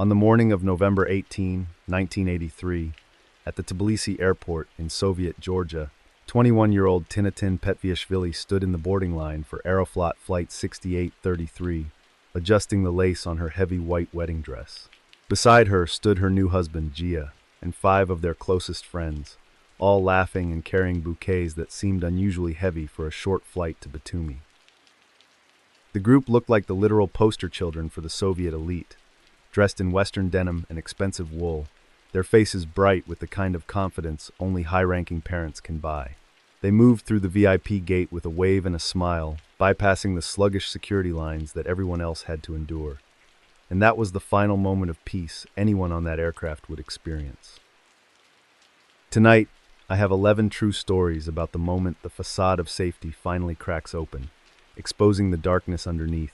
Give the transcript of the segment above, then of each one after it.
On the morning of November 18, 1983, at the Tbilisi airport in Soviet Georgia, 21-year-old Tinatin Petviashvili stood in the boarding line for Aeroflot Flight 6833, adjusting the lace on her heavy white wedding dress. Beside her stood her new husband, Gia, and 5 of their closest friends, all laughing and carrying bouquets that seemed unusually heavy for a short flight to Batumi. The group looked like the literal poster children for the Soviet elite, dressed in Western denim and expensive wool, their faces bright with the kind of confidence only high-ranking parents can buy. They moved through the VIP gate with a wave and a smile, bypassing the sluggish security lines that everyone else had to endure. And that was the final moment of peace anyone on that aircraft would experience. Tonight, I have 11 true stories about the moment the facade of safety finally cracks open, exposing the darkness underneath.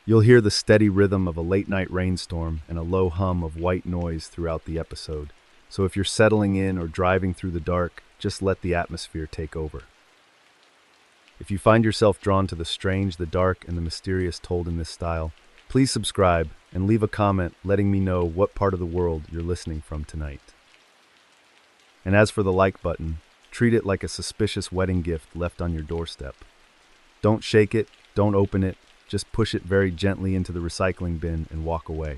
You'll hear the steady rhythm of a late-night rainstorm and a low hum of white noise throughout the episode, so if you're settling in or driving through the dark, just let the atmosphere take over. If you find yourself drawn to the strange, the dark, and the mysterious told in this style, please subscribe and leave a comment letting me know what part of the world you're listening from tonight. And as for the like button, treat it like a suspicious wedding gift left on your doorstep. Don't shake it, don't open it, just push it very gently into the recycling bin and walk away.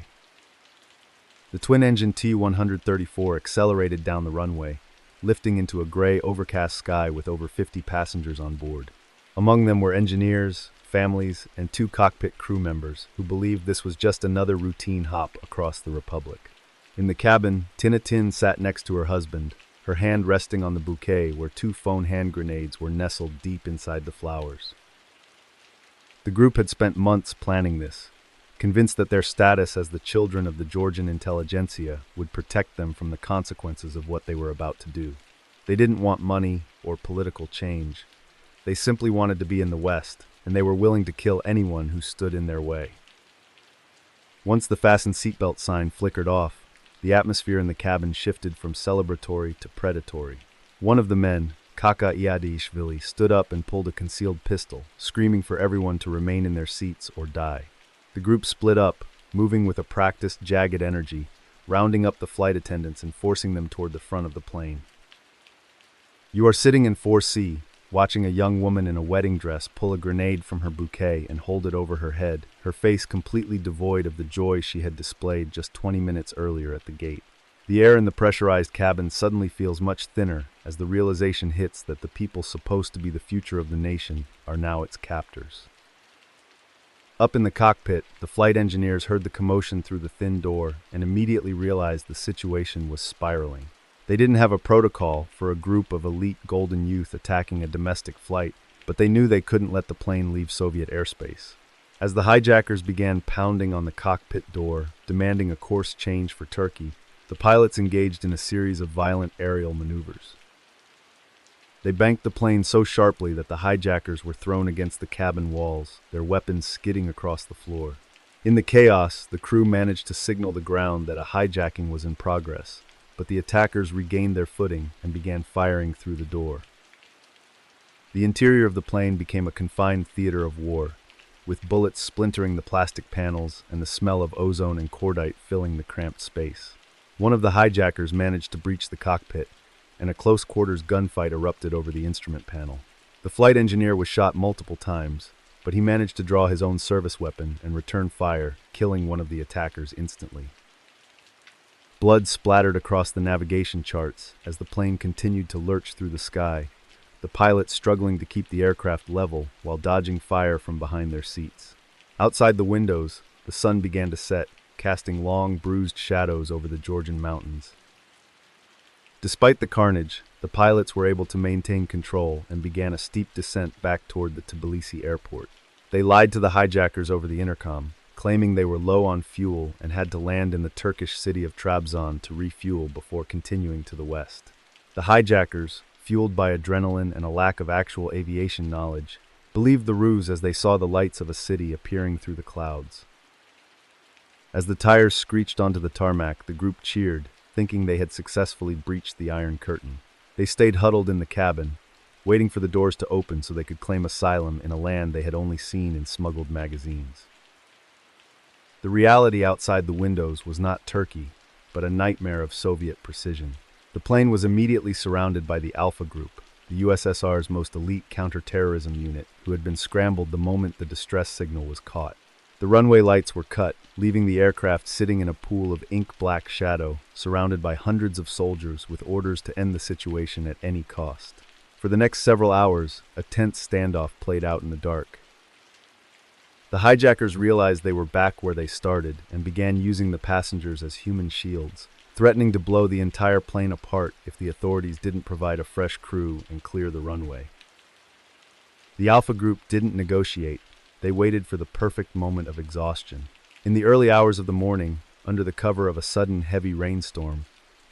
The twin-engine T-134 accelerated down the runway, lifting into a gray, overcast sky with over 50 passengers on board. Among them were engineers, families, and 2 cockpit crew members who believed this was just another routine hop across the Republic. In the cabin, Tinatin sat next to her husband, her hand resting on the bouquet where 2 phone hand grenades were nestled deep inside the flowers. The group had spent months planning this, convinced that their status as the children of the Georgian intelligentsia would protect them from the consequences of what they were about to do. They didn't want money or political change. They simply wanted to be in the West, and they were willing to kill anyone who stood in their way. Once the fasten seatbelt sign flickered off, the atmosphere in the cabin shifted from celebratory to predatory. One of the men, Kaka Iadishvili, stood up and pulled a concealed pistol, screaming for everyone to remain in their seats or die. The group split up, moving with a practiced, jagged energy, rounding up the flight attendants and forcing them toward the front of the plane. You are sitting in 4C, watching a young woman in a wedding dress pull a grenade from her bouquet and hold it over her head, her face completely devoid of the joy she had displayed just 20 minutes earlier at the gate. The air in the pressurized cabin suddenly feels much thinner as the realization hits that the people supposed to be the future of the nation are now its captors. Up in the cockpit, the flight engineers heard the commotion through the thin door and immediately realized the situation was spiraling. They didn't have a protocol for a group of elite golden youth attacking a domestic flight, but they knew they couldn't let the plane leave Soviet airspace. As the hijackers began pounding on the cockpit door, demanding a course change for Turkey, the pilots engaged in a series of violent aerial maneuvers. They banked the plane so sharply that the hijackers were thrown against the cabin walls, their weapons skidding across the floor. In the chaos, the crew managed to signal the ground that a hijacking was in progress, but the attackers regained their footing and began firing through the door. The interior of the plane became a confined theater of war, with bullets splintering the plastic panels and the smell of ozone and cordite filling the cramped space. One of the hijackers managed to breach the cockpit, and a close-quarters gunfight erupted over the instrument panel. The flight engineer was shot multiple times, but he managed to draw his own service weapon and return fire, killing one of the attackers instantly. Blood splattered across the navigation charts as the plane continued to lurch through the sky, the pilots struggling to keep the aircraft level while dodging fire from behind their seats. Outside the windows, the sun began to set, casting long, bruised shadows over the Georgian mountains. Despite the carnage, the pilots were able to maintain control and began a steep descent back toward the Tbilisi airport. They lied to the hijackers over the intercom, claiming they were low on fuel and had to land in the Turkish city of Trabzon to refuel before continuing to the west. The hijackers, fueled by adrenaline and a lack of actual aviation knowledge, believed the ruse as they saw the lights of a city appearing through the clouds. As the tires screeched onto the tarmac, the group cheered, thinking they had successfully breached the Iron Curtain. They stayed huddled in the cabin, waiting for the doors to open so they could claim asylum in a land they had only seen in smuggled magazines. The reality outside the windows was not Turkey, but a nightmare of Soviet precision. The plane was immediately surrounded by the Alpha Group, the USSR's most elite counterterrorism unit, who had been scrambled the moment the distress signal was caught. The runway lights were cut, leaving the aircraft sitting in a pool of ink-black shadow, surrounded by hundreds of soldiers with orders to end the situation at any cost. For the next several hours, a tense standoff played out in the dark. The hijackers realized they were back where they started and began using the passengers as human shields, threatening to blow the entire plane apart if the authorities didn't provide a fresh crew and clear the runway. The Alpha Group didn't negotiate. They waited for the perfect moment of exhaustion. In the early hours of the morning, under the cover of a sudden heavy rainstorm,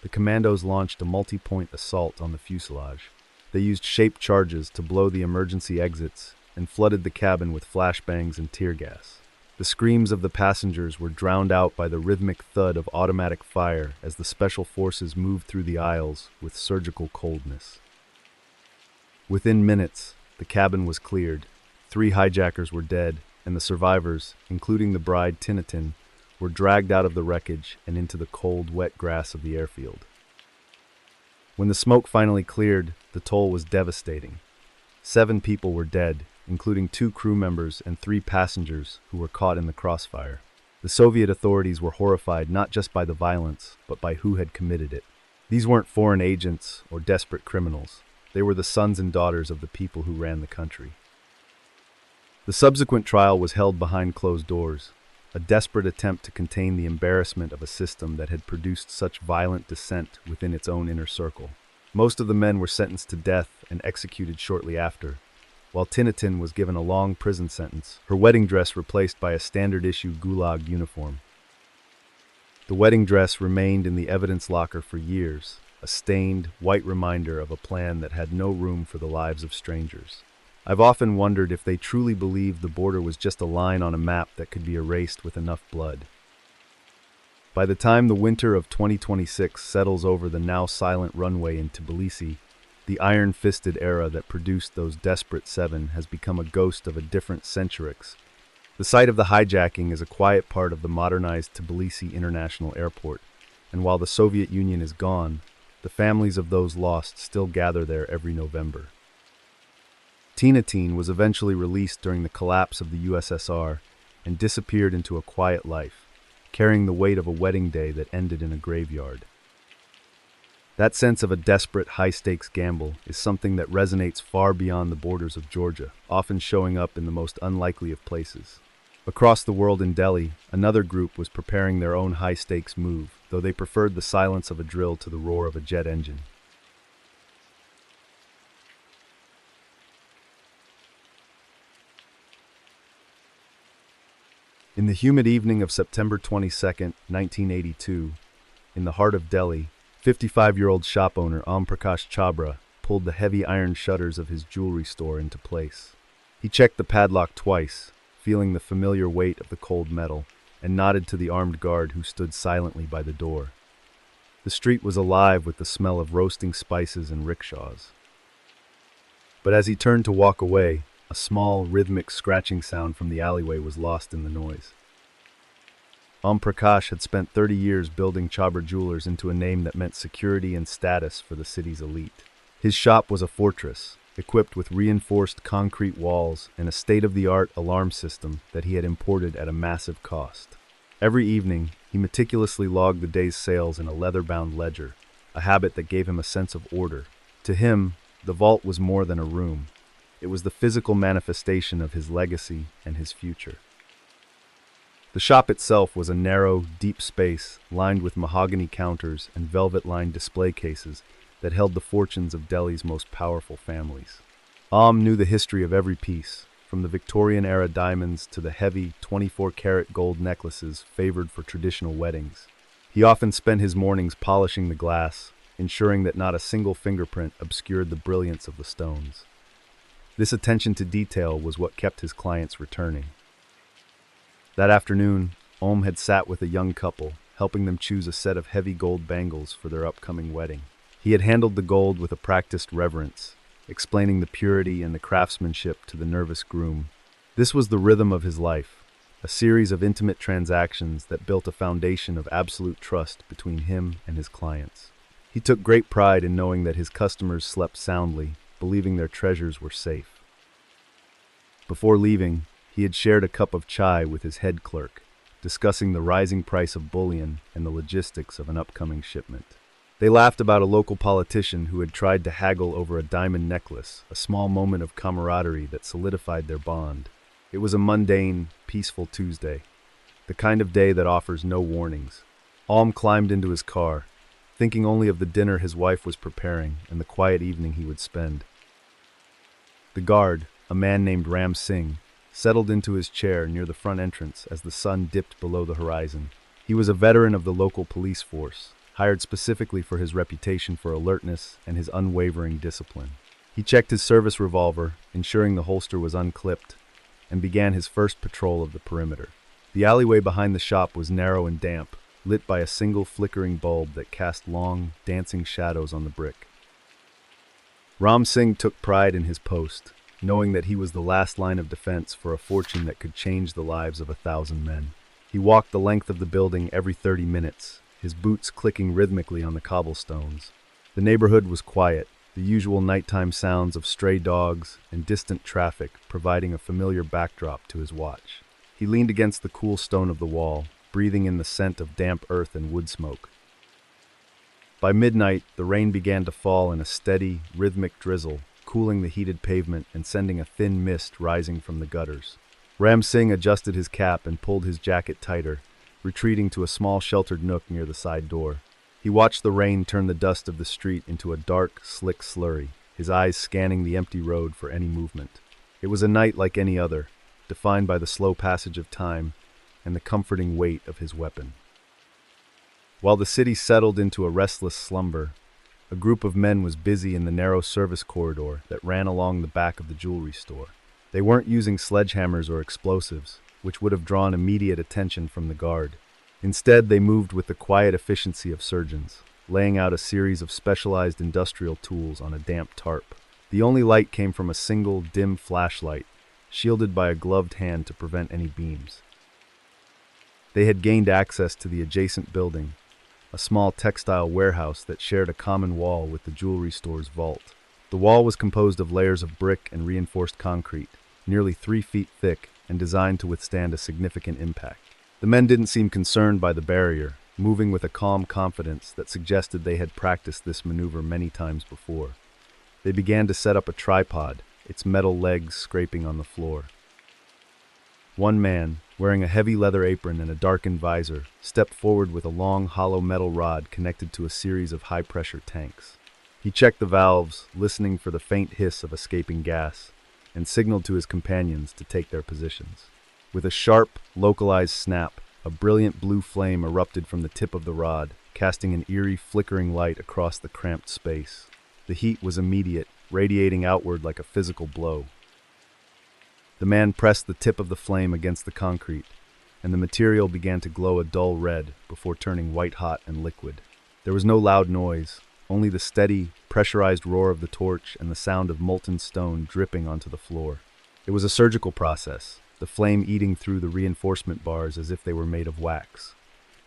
the commandos launched a multi-point assault on the fuselage. They used shaped charges to blow the emergency exits and flooded the cabin with flashbangs and tear gas. The screams of the passengers were drowned out by the rhythmic thud of automatic fire as the special forces moved through the aisles with surgical coldness. Within minutes, the cabin was cleared. 3 hijackers were dead, and the survivors, including the bride Tinatin, were dragged out of the wreckage and into the cold, wet grass of the airfield. When the smoke finally cleared, the toll was devastating. 7 people were dead, including 2 crew members and 3 passengers who were caught in the crossfire. The Soviet authorities were horrified not just by the violence, but by who had committed it. These weren't foreign agents or desperate criminals. They were the sons and daughters of the people who ran the country. The subsequent trial was held behind closed doors, a desperate attempt to contain the embarrassment of a system that had produced such violent dissent within its own inner circle. Most of the men were sentenced to death and executed shortly after, while Tinatin was given a long prison sentence, her wedding dress replaced by a standard-issue Gulag uniform. The wedding dress remained in the evidence locker for years, a stained, white reminder of a plan that had no room for the lives of strangers. I've often wondered if they truly believed the border was just a line on a map that could be erased with enough blood. By the time the winter of 2026 settles over the now silent runway in Tbilisi, the iron-fisted era that produced those desperate 7 has become a ghost of a different centuries. The site of the hijacking is a quiet part of the modernized Tbilisi International Airport, and while the Soviet Union is gone, the families of those lost still gather there every November. Tinatin was eventually released during the collapse of the USSR and disappeared into a quiet life, carrying the weight of a wedding day that ended in a graveyard. That sense of a desperate, high-stakes gamble is something that resonates far beyond the borders of Georgia, often showing up in the most unlikely of places. Across the world in Delhi, another group was preparing their own high-stakes move, though they preferred the silence of a drill to the roar of a jet engine. In the humid evening of September 22, 1982, in the heart of Delhi, 55-year-old shop owner Om Prakash Chabra pulled the heavy iron shutters of his jewelry store into place. He checked the padlock twice, feeling the familiar weight of the cold metal, and nodded to the armed guard who stood silently by the door. The street was alive with the smell of roasting spices and rickshaws. But as he turned to walk away, a small, rhythmic scratching sound from the alleyway was lost in the noise. Om Prakash had spent 30 years building Chabra Jewelers into a name that meant security and status for the city's elite. His shop was a fortress, equipped with reinforced concrete walls and a state-of-the-art alarm system that he had imported at a massive cost. Every evening, he meticulously logged the day's sales in a leather-bound ledger, a habit that gave him a sense of order. To him, the vault was more than a room. It was the physical manifestation of his legacy and his future. The shop itself was a narrow, deep space lined with mahogany counters and velvet-lined display cases that held the fortunes of Delhi's most powerful families. Om knew the history of every piece, from the Victorian-era diamonds to the heavy 24-karat gold necklaces favored for traditional weddings. He often spent his mornings polishing the glass, ensuring that not a single fingerprint obscured the brilliance of the stones. This attention to detail was what kept his clients returning. That afternoon, Om had sat with a young couple, helping them choose a set of heavy gold bangles for their upcoming wedding. He had handled the gold with a practiced reverence, explaining the purity and the craftsmanship to the nervous groom. This was the rhythm of his life, a series of intimate transactions that built a foundation of absolute trust between him and his clients. He took great pride in knowing that his customers slept soundly, believing their treasures were safe. Before leaving, he had shared a cup of chai with his head clerk, discussing the rising price of bullion and the logistics of an upcoming shipment. They laughed about a local politician who had tried to haggle over a diamond necklace, a small moment of camaraderie that solidified their bond. It was a mundane, peaceful Tuesday, the kind of day that offers no warnings. Alm climbed into his car, thinking only of the dinner his wife was preparing and the quiet evening he would spend. The guard, a man named Ram Singh, settled into his chair near the front entrance as the sun dipped below the horizon. He was a veteran of the local police force, hired specifically for his reputation for alertness and his unwavering discipline. He checked his service revolver, ensuring the holster was unclipped, and began his first patrol of the perimeter. The alleyway behind the shop was narrow and damp, lit by a single flickering bulb that cast long, dancing shadows on the brick. Ram Singh took pride in his post, knowing that he was the last line of defense for a fortune that could change the lives of 1,000 men. He walked the length of the building every 30 minutes, his boots clicking rhythmically on the cobblestones. The neighborhood was quiet, the usual nighttime sounds of stray dogs and distant traffic providing a familiar backdrop to his watch. He leaned against the cool stone of the wall, breathing in the scent of damp earth and wood smoke. By midnight, the rain began to fall in a steady, rhythmic drizzle, cooling the heated pavement and sending a thin mist rising from the gutters. Ram Singh adjusted his cap and pulled his jacket tighter, retreating to a small sheltered nook near the side door. He watched the rain turn the dust of the street into a dark, slick slurry, his eyes scanning the empty road for any movement. It was a night like any other, defined by the slow passage of time and the comforting weight of his weapon. While the city settled into a restless slumber, a group of men was busy in the narrow service corridor that ran along the back of the jewelry store. They weren't using sledgehammers or explosives, which would have drawn immediate attention from the guard. Instead, they moved with the quiet efficiency of surgeons, laying out a series of specialized industrial tools on a damp tarp. The only light came from a single, dim flashlight, shielded by a gloved hand to prevent any beams. They had gained access to the adjacent building, a small textile warehouse that shared a common wall with the jewelry store's vault. The wall was composed of layers of brick and reinforced concrete, nearly 3 feet thick and designed to withstand a significant impact. The men didn't seem concerned by the barrier, moving with a calm confidence that suggested they had practiced this maneuver many times before. They began to set up a tripod, its metal legs scraping on the floor. One man, wearing a heavy leather apron and a darkened visor, stepped forward with a long, hollow metal rod connected to a series of high-pressure tanks. He checked the valves, listening for the faint hiss of escaping gas, and signaled to his companions to take their positions. With a sharp, localized snap, a brilliant blue flame erupted from the tip of the rod, casting an eerie, flickering light across the cramped space. The heat was immediate, radiating outward like a physical blow. The man pressed the tip of the flame against the concrete, and the material began to glow a dull red before turning white-hot and liquid. There was no loud noise, only the steady, pressurized roar of the torch and the sound of molten stone dripping onto the floor. It was a surgical process, the flame eating through the reinforcement bars as if they were made of wax.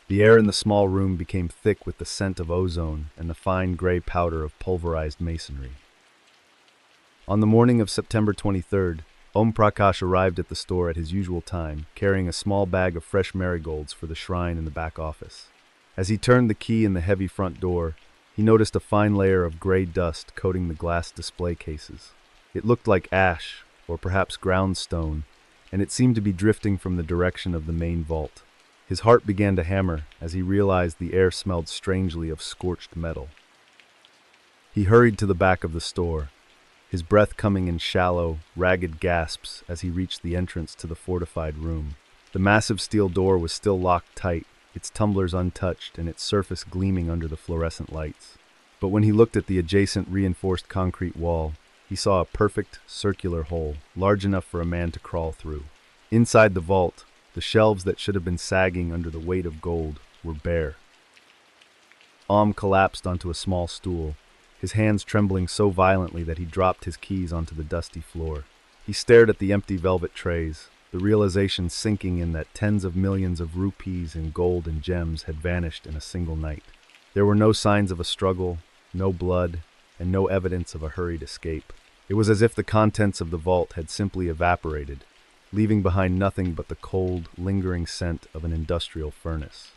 The air in the small room became thick with the scent of ozone and the fine gray powder of pulverized masonry. On the morning of September 23rd, Om Prakash arrived at the store at his usual time, carrying a small bag of fresh marigolds for the shrine in the back office. As he turned the key in the heavy front door, he noticed a fine layer of gray dust coating the glass display cases. It looked like ash, or perhaps ground stone, and it seemed to be drifting from the direction of the main vault. His heart began to hammer as he realized the air smelled strangely of scorched metal. He hurried to the back of the store, his breath coming in shallow, ragged gasps as he reached the entrance to the fortified room. The massive steel door was still locked tight, its tumblers untouched and its surface gleaming under the fluorescent lights. But when he looked at the adjacent reinforced concrete wall, he saw a perfect, circular hole, large enough for a man to crawl through. Inside the vault, the shelves that should have been sagging under the weight of gold were bare. Om collapsed onto a small stool, his hands trembling so violently that he dropped his keys onto the dusty floor. He stared at the empty velvet trays, the realization sinking in that tens of millions of rupees in gold and gems had vanished in a single night. There were no signs of a struggle, no blood, and no evidence of a hurried escape. It was as if the contents of the vault had simply evaporated, leaving behind nothing but the cold, lingering scent of an industrial furnace.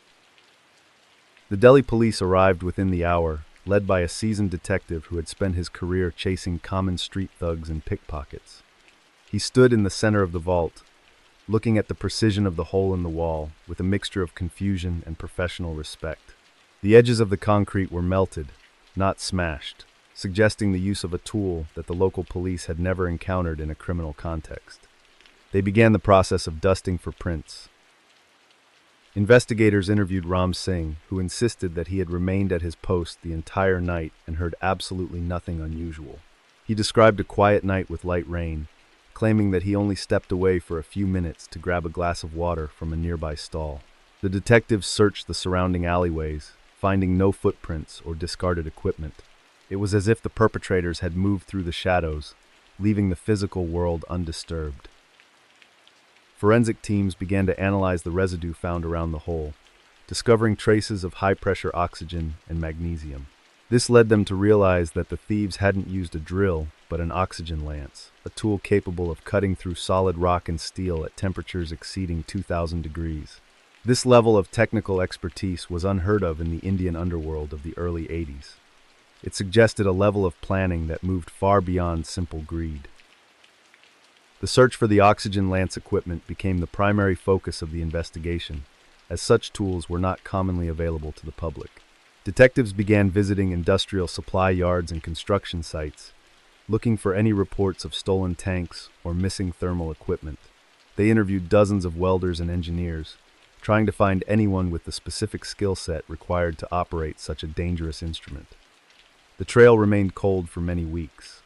The Delhi police arrived within the hour, led by a seasoned detective who had spent his career chasing common street thugs and pickpockets. He stood in the center of the vault, looking at the precision of the hole in the wall with a mixture of confusion and professional respect. The edges of the concrete were melted, not smashed, suggesting the use of a tool that the local police had never encountered in a criminal context. They began the process of dusting for prints. Investigators interviewed Ram Singh, who insisted that he had remained at his post the entire night and heard absolutely nothing unusual. He described a quiet night with light rain, claiming that he only stepped away for a few minutes to grab a glass of water from a nearby stall. The detectives searched the surrounding alleyways, finding no footprints or discarded equipment. It was as if the perpetrators had moved through the shadows, leaving the physical world undisturbed. Forensic teams began to analyze the residue found around the hole, discovering traces of high-pressure oxygen and magnesium. This led them to realize that the thieves hadn't used a drill, but an oxygen lance, a tool capable of cutting through solid rock and steel at temperatures exceeding 2,000 degrees. This level of technical expertise was unheard of in the Indian underworld of the early 80s. It suggested a level of planning that moved far beyond simple greed. The search for the oxygen lance equipment became the primary focus of the investigation, as such tools were not commonly available to the public. Detectives began visiting industrial supply yards and construction sites, looking for any reports of stolen tanks or missing thermal equipment. They interviewed dozens of welders and engineers, trying to find anyone with the specific skill set required to operate such a dangerous instrument. The trail remained cold for many weeks.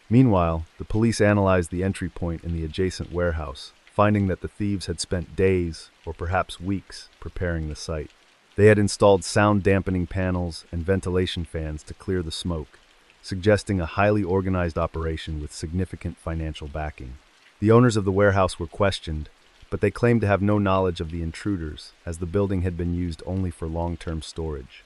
Meanwhile, the police analyzed the entry point in the adjacent warehouse, finding that the thieves had spent days, or perhaps weeks, preparing the site. They had installed sound-dampening panels and ventilation fans to clear the smoke, suggesting a highly organized operation with significant financial backing. The owners of the warehouse were questioned, but they claimed to have no knowledge of the intruders, as the building had been used only for long-term storage.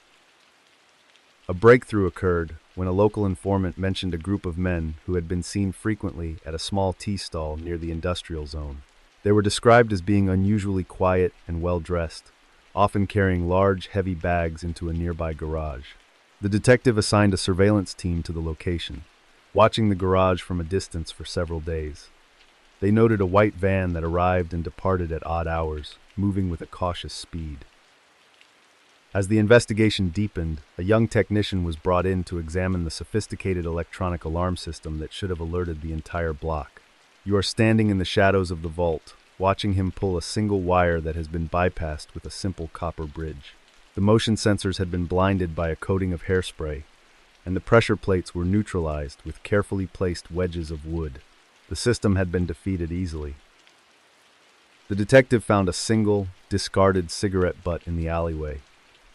A breakthrough occurred when a local informant mentioned a group of men who had been seen frequently at a small tea stall near the industrial zone. They were described as being unusually quiet and well-dressed, often carrying large, heavy bags into a nearby garage. The detective assigned a surveillance team to the location, watching the garage from a distance for several days. They noted a white van that arrived and departed at odd hours, moving with a cautious speed. As the investigation deepened, a young technician was brought in to examine the sophisticated electronic alarm system that should have alerted the entire block. You are standing in the shadows of the vault, watching him pull a single wire that has been bypassed with a simple copper bridge. The motion sensors had been blinded by a coating of hairspray, and the pressure plates were neutralized with carefully placed wedges of wood. The system had been defeated easily. The detective found a single, discarded cigarette butt in the alleyway,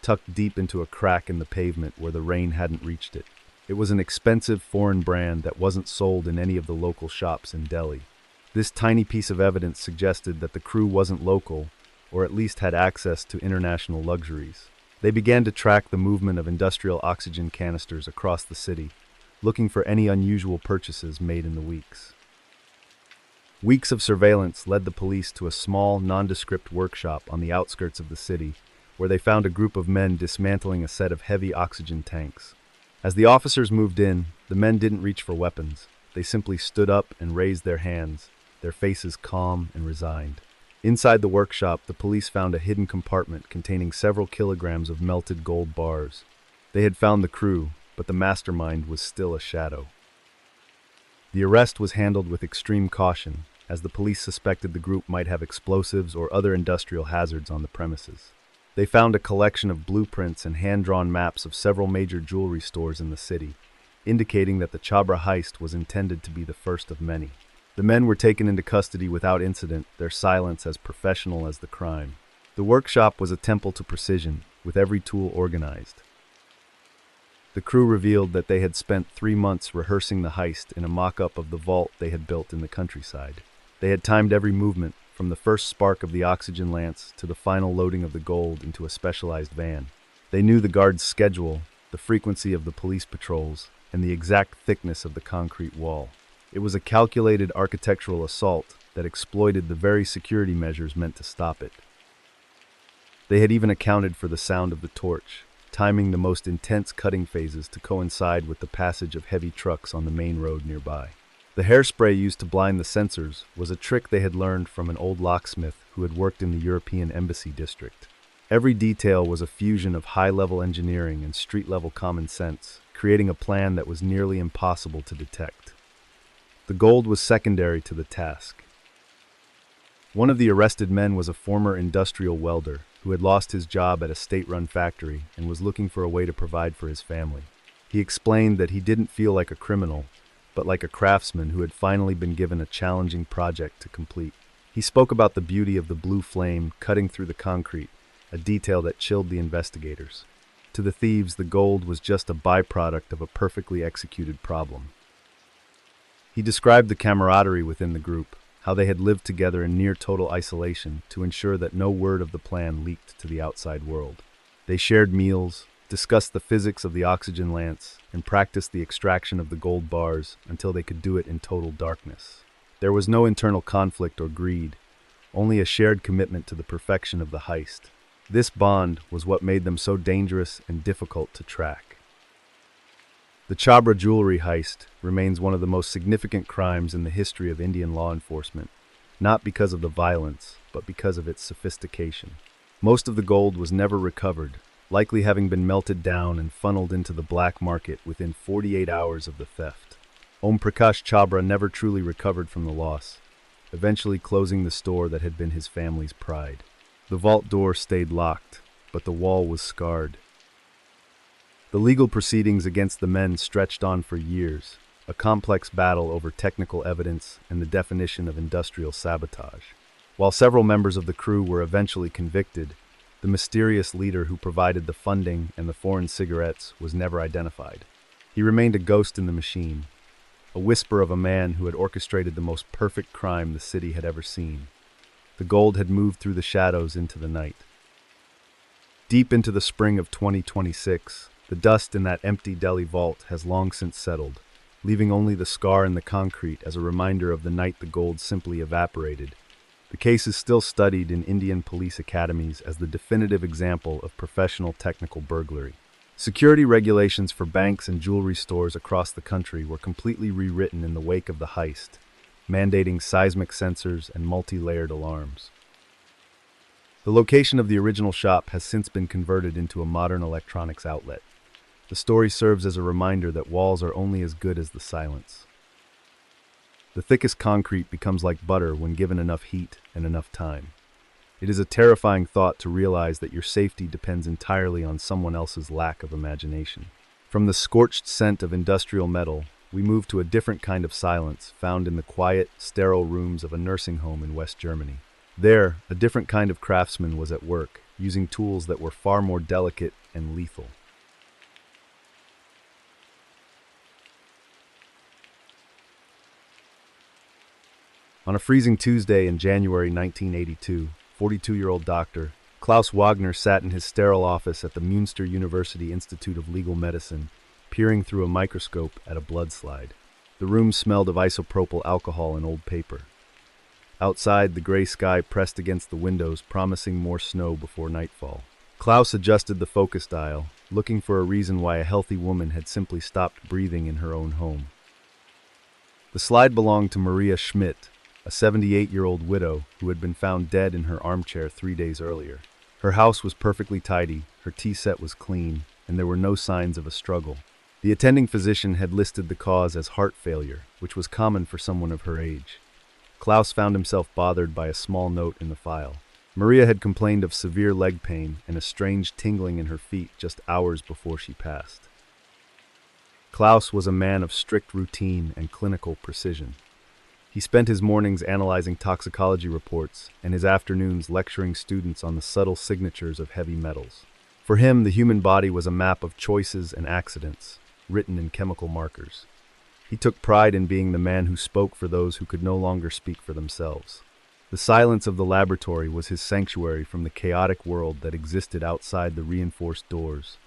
tucked deep into a crack in the pavement where the rain hadn't reached it. It was an expensive foreign brand that wasn't sold in any of the local shops in Delhi. This tiny piece of evidence suggested that the crew wasn't local, or at least had access to international luxuries. They began to track the movement of industrial oxygen canisters across the city, looking for any unusual purchases made in the weeks. Weeks of surveillance led the police to a small, nondescript workshop on the outskirts of the city, where they found a group of men dismantling a set of heavy oxygen tanks. As the officers moved in, the men didn't reach for weapons. They simply stood up and raised their hands, their faces calm and resigned. Inside the workshop, the police found a hidden compartment containing several kilograms of melted gold bars. They had found the crew, but the mastermind was still a shadow. The arrest was handled with extreme caution, as the police suspected the group might have explosives or other industrial hazards on the premises. They found a collection of blueprints and hand-drawn maps of several major jewelry stores in the city, indicating that the Chabra heist was intended to be the first of many. The men were taken into custody without incident, their silence as professional as the crime. The workshop was a temple to precision, with every tool organized. The crew revealed that they had spent 3 months rehearsing the heist in a mock-up of the vault they had built in the countryside. They had timed every movement, from the first spark of the oxygen lance to the final loading of the gold into a specialized van. They knew the guard's schedule, the frequency of the police patrols, and the exact thickness of the concrete wall. It was a calculated architectural assault that exploited the very security measures meant to stop it. They had even accounted for the sound of the torch, timing the most intense cutting phases to coincide with the passage of heavy trucks on the main road nearby. The hairspray used to blind the sensors was a trick they had learned from an old locksmith who had worked in the European Embassy district. Every detail was a fusion of high-level engineering and street-level common sense, creating a plan that was nearly impossible to detect. The gold was secondary to the task. One of the arrested men was a former industrial welder who had lost his job at a state-run factory and was looking for a way to provide for his family. He explained that he didn't feel like a criminal, but like a craftsman who had finally been given a challenging project to complete. He spoke about the beauty of the blue flame cutting through the concrete, a detail that chilled the investigators. To the thieves, the gold was just a byproduct of a perfectly executed problem. He described the camaraderie within the group, how they had lived together in near total isolation to ensure that no word of the plan leaked to the outside world. They shared meals, discussed the physics of the oxygen lance, and practiced the extraction of the gold bars until they could do it in total darkness. There was no internal conflict or greed, only a shared commitment to the perfection of the heist. This bond was what made them so dangerous and difficult to track. The Chhabra jewelry heist remains one of the most significant crimes in the history of Indian law enforcement, not because of the violence, but because of its sophistication. Most of the gold was never recovered, likely having been melted down and funneled into the black market within 48 hours of the theft. Om Prakash Chhabra never truly recovered from the loss, eventually closing the store that had been his family's pride. The vault door stayed locked, but the wall was scarred. The legal proceedings against the men stretched on for years, a complex battle over technical evidence and the definition of industrial sabotage. While several members of the crew were eventually convicted, the mysterious leader who provided the funding and the foreign cigarettes was never identified. He remained a ghost in the machine, a whisper of a man who had orchestrated the most perfect crime the city had ever seen. The gold had moved through the shadows into the night. Deep into the spring of 2026, the dust in that empty Delhi vault has long since settled, leaving only the scar in the concrete as a reminder of the night the gold simply evaporated. The case is still studied in Indian police academies as the definitive example of professional technical burglary. Security regulations for banks and jewelry stores across the country were completely rewritten in the wake of the heist, mandating seismic sensors and multi-layered alarms. The location of the original shop has since been converted into a modern electronics outlet. The story serves as a reminder that walls are only as good as the silence. The thickest concrete becomes like butter when given enough heat and enough time. It is a terrifying thought to realize that your safety depends entirely on someone else's lack of imagination. From the scorched scent of industrial metal, we move to a different kind of silence found in the quiet, sterile rooms of a nursing home in West Germany. There, a different kind of craftsman was at work, using tools that were far more delicate and lethal. On a freezing Tuesday in January 1982, 42-year-old Dr. Klaus Wagner sat in his sterile office at the Münster University Institute of Legal Medicine, peering through a microscope at a blood slide. The room smelled of isopropyl alcohol and old paper. Outside, the gray sky pressed against the windows, promising more snow before nightfall. Klaus adjusted the focus dial, looking for a reason why a healthy woman had simply stopped breathing in her own home. The slide belonged to Maria Schmidt, a 78-year-old widow who had been found dead in her armchair 3 days earlier. Her house was perfectly tidy, her tea set was clean, and there were no signs of a struggle. The attending physician had listed the cause as heart failure, which was common for someone of her age. Klaus found himself bothered by a small note in the file. Maria had complained of severe leg pain and a strange tingling in her feet just hours before she passed. Klaus was a man of strict routine and clinical precision. He spent his mornings analyzing toxicology reports and his afternoons lecturing students on the subtle signatures of heavy metals. For him, the human body was a map of choices and accidents, written in chemical markers. He took pride in being the man who spoke for those who could no longer speak for themselves. The silence of the laboratory was his sanctuary from the chaotic world that existed outside the reinforced doors.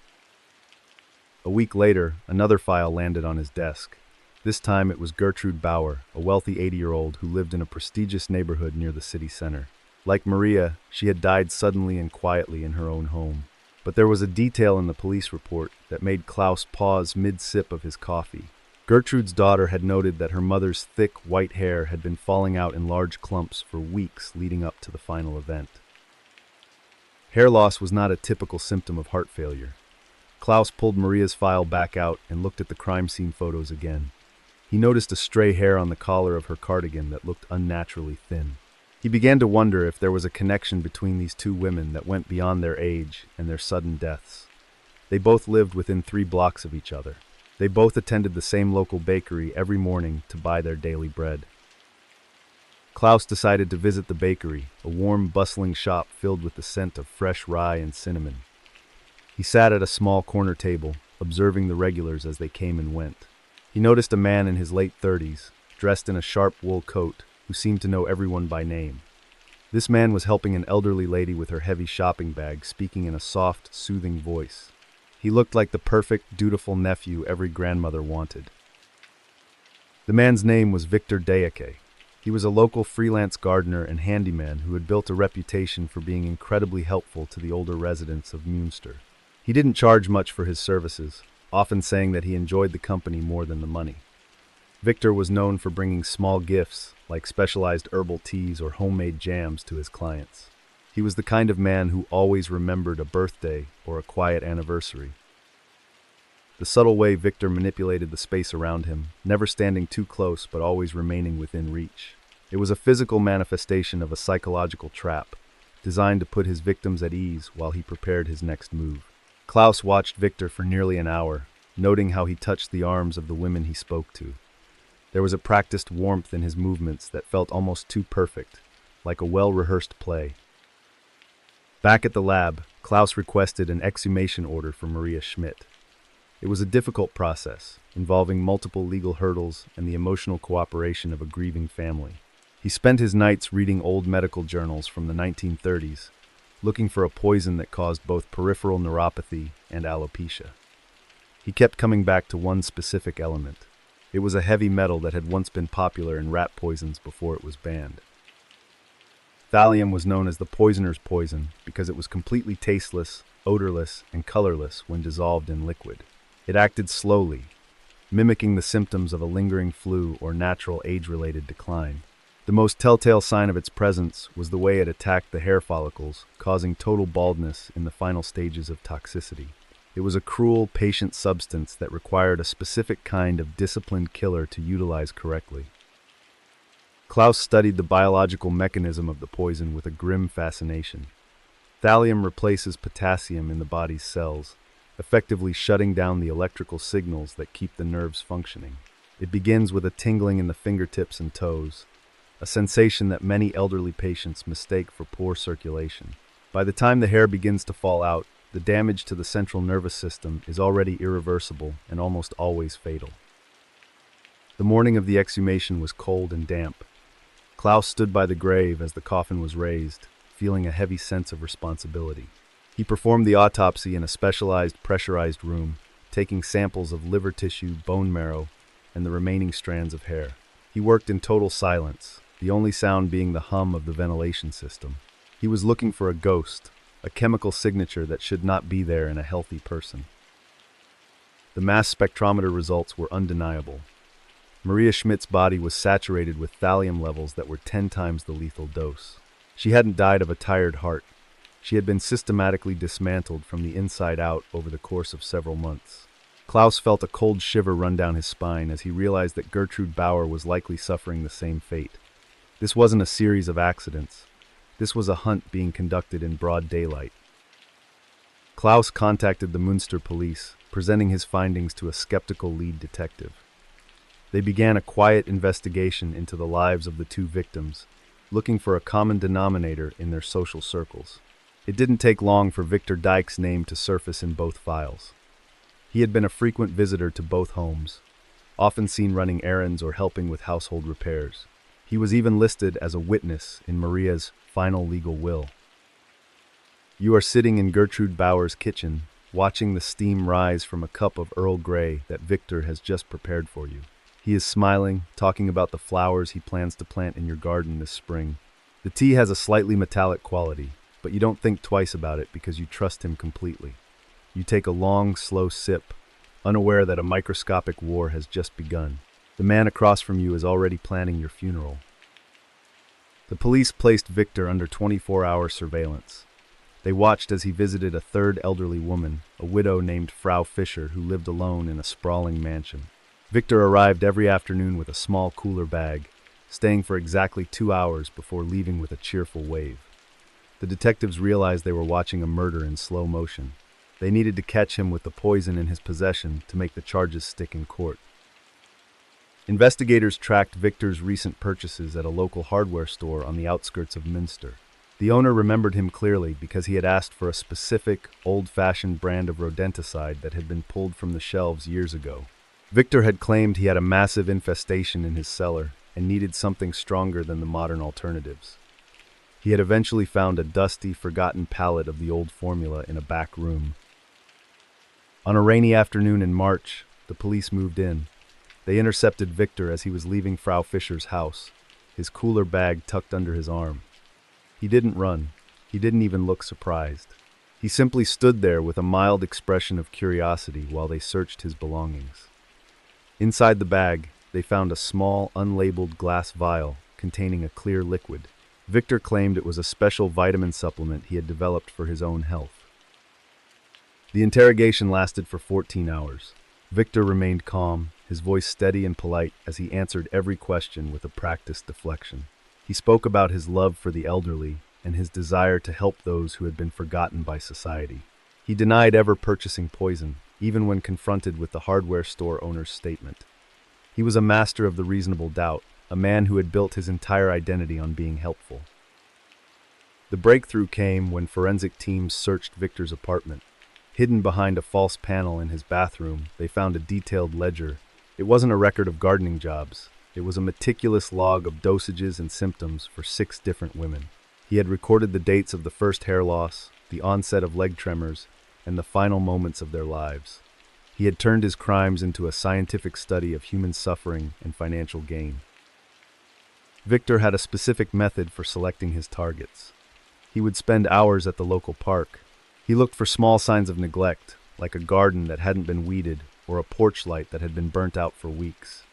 A week later, another file landed on his desk. This time it was Gertrude Bauer, a wealthy 80-year-old who lived in a prestigious neighborhood near the city center. Like Maria, she had died suddenly and quietly in her own home. But there was a detail in the police report that made Klaus pause mid-sip of his coffee. Gertrude's daughter had noted that her mother's thick, white hair had been falling out in large clumps for weeks leading up to the final event. Hair loss was not a typical symptom of heart failure. Klaus pulled Maria's file back out and looked at the crime scene photos again. He noticed a stray hair on the collar of her cardigan that looked unnaturally thin. He began to wonder if there was a connection between these two women that went beyond their age and their sudden deaths. They both lived within 3 blocks of each other. They both attended the same local bakery every morning to buy their daily bread. Klaus decided to visit the bakery, a warm, bustling shop filled with the scent of fresh rye and cinnamon. He sat at a small corner table, observing the regulars as they came and went. He noticed a man in his late 30s, dressed in a sharp wool coat, who seemed to know everyone by name. This man was helping an elderly lady with her heavy shopping bag, speaking in a soft, soothing voice. He looked like the perfect, dutiful nephew every grandmother wanted. The man's name was Victor Deake. He was a local freelance gardener and handyman who had built a reputation for being incredibly helpful to the older residents of Münster. He didn't charge much for his services, often saying that he enjoyed the company more than the money. Victor was known for bringing small gifts, like specialized herbal teas or homemade jams, to his clients. He was the kind of man who always remembered a birthday or a quiet anniversary. The subtle way Victor manipulated the space around him, never standing too close but always remaining within reach. It was a physical manifestation of a psychological trap, designed to put his victims at ease while he prepared his next move. Klaus watched Victor for nearly an hour, noting how he touched the arms of the women he spoke to. There was a practiced warmth in his movements that felt almost too perfect, like a well-rehearsed play. Back at the lab, Klaus requested an exhumation order for Maria Schmidt. It was a difficult process, involving multiple legal hurdles and the emotional cooperation of a grieving family. He spent his nights reading old medical journals from the 1930s, looking for a poison that caused both peripheral neuropathy and alopecia. He kept coming back to one specific element. It was a heavy metal that had once been popular in rat poisons before it was banned. Thallium was known as the poisoner's poison because it was completely tasteless, odorless, and colorless when dissolved in liquid. It acted slowly, mimicking the symptoms of a lingering flu or natural age-related decline. The most telltale sign of its presence was the way it attacked the hair follicles, causing total baldness in the final stages of toxicity. It was a cruel, patient substance that required a specific kind of disciplined killer to utilize correctly. Klaus studied the biological mechanism of the poison with a grim fascination. Thallium replaces potassium in the body's cells, effectively shutting down the electrical signals that keep the nerves functioning. It begins with a tingling in the fingertips and toes, a sensation that many elderly patients mistake for poor circulation. By the time the hair begins to fall out, the damage to the central nervous system is already irreversible and almost always fatal. The morning of the exhumation was cold and damp. Klaus stood by the grave as the coffin was raised, feeling a heavy sense of responsibility. He performed the autopsy in a specialized pressurized room, taking samples of liver tissue, bone marrow, and the remaining strands of hair. He worked in total silence, the only sound being the hum of the ventilation system. He was looking for a ghost, a chemical signature that should not be there in a healthy person. The mass spectrometer results were undeniable. Maria Schmidt's body was saturated with thallium levels that were 10 times the lethal dose. She hadn't died of a tired heart. She had been systematically dismantled from the inside out over the course of several months. Klaus felt a cold shiver run down his spine as he realized that Gertrude Bauer was likely suffering the same fate. This wasn't a series of accidents. This was a hunt being conducted in broad daylight. Klaus contacted the Münster police, presenting his findings to a skeptical lead detective. They began a quiet investigation into the lives of the two victims, looking for a common denominator in their social circles. It didn't take long for Victor Dyke's name to surface in both files. He had been a frequent visitor to both homes, often seen running errands or helping with household repairs. He was even listed as a witness in Maria's final legal will. You are sitting in Gertrude Bauer's kitchen, watching the steam rise from a cup of Earl Grey that Victor has just prepared for you. He is smiling, talking about the flowers he plans to plant in your garden this spring. The tea has a slightly metallic quality, but you don't think twice about it because you trust him completely. You take a long, slow sip, unaware that a microscopic war has just begun. The man across from you is already planning your funeral. The police placed Victor under 24-hour surveillance. They watched as he visited a third elderly woman, a widow named Frau Fischer, who lived alone in a sprawling mansion. Victor arrived every afternoon with a small cooler bag, staying for exactly 2 hours before leaving with a cheerful wave. The detectives realized they were watching a murder in slow motion. They needed to catch him with the poison in his possession to make the charges stick in court. Investigators tracked Victor's recent purchases at a local hardware store on the outskirts of Münster. The owner remembered him clearly because he had asked for a specific, old-fashioned brand of rodenticide that had been pulled from the shelves years ago. Victor had claimed he had a massive infestation in his cellar and needed something stronger than the modern alternatives. He had eventually found a dusty, forgotten pallet of the old formula in a back room. On a rainy afternoon in March, the police moved in. They intercepted Victor as he was leaving Frau Fischer's house, his cooler bag tucked under his arm. He didn't run. He didn't even look surprised. He simply stood there with a mild expression of curiosity while they searched his belongings. Inside the bag, they found a small, unlabeled glass vial containing a clear liquid. Victor claimed it was a special vitamin supplement he had developed for his own health. The interrogation lasted for 14 hours. Victor remained calm, his voice steady and polite as he answered every question with a practiced deflection. He spoke about his love for the elderly and his desire to help those who had been forgotten by society. He denied ever purchasing poison, even when confronted with the hardware store owner's statement. He was a master of the reasonable doubt, a man who had built his entire identity on being helpful. The breakthrough came when forensic teams searched Victor's apartment. Hidden behind a false panel in his bathroom, they found a detailed ledger. It wasn't a record of gardening jobs. It was a meticulous log of dosages and symptoms for 6 different women. He had recorded the dates of the first hair loss, the onset of leg tremors, and the final moments of their lives. He had turned his crimes into a scientific study of human suffering and financial gain. Victor had a specific method for selecting his targets. He would spend hours at the local park. He looked for small signs of neglect, like a garden that hadn't been weeded or a porch light that had been burnt out for weeks.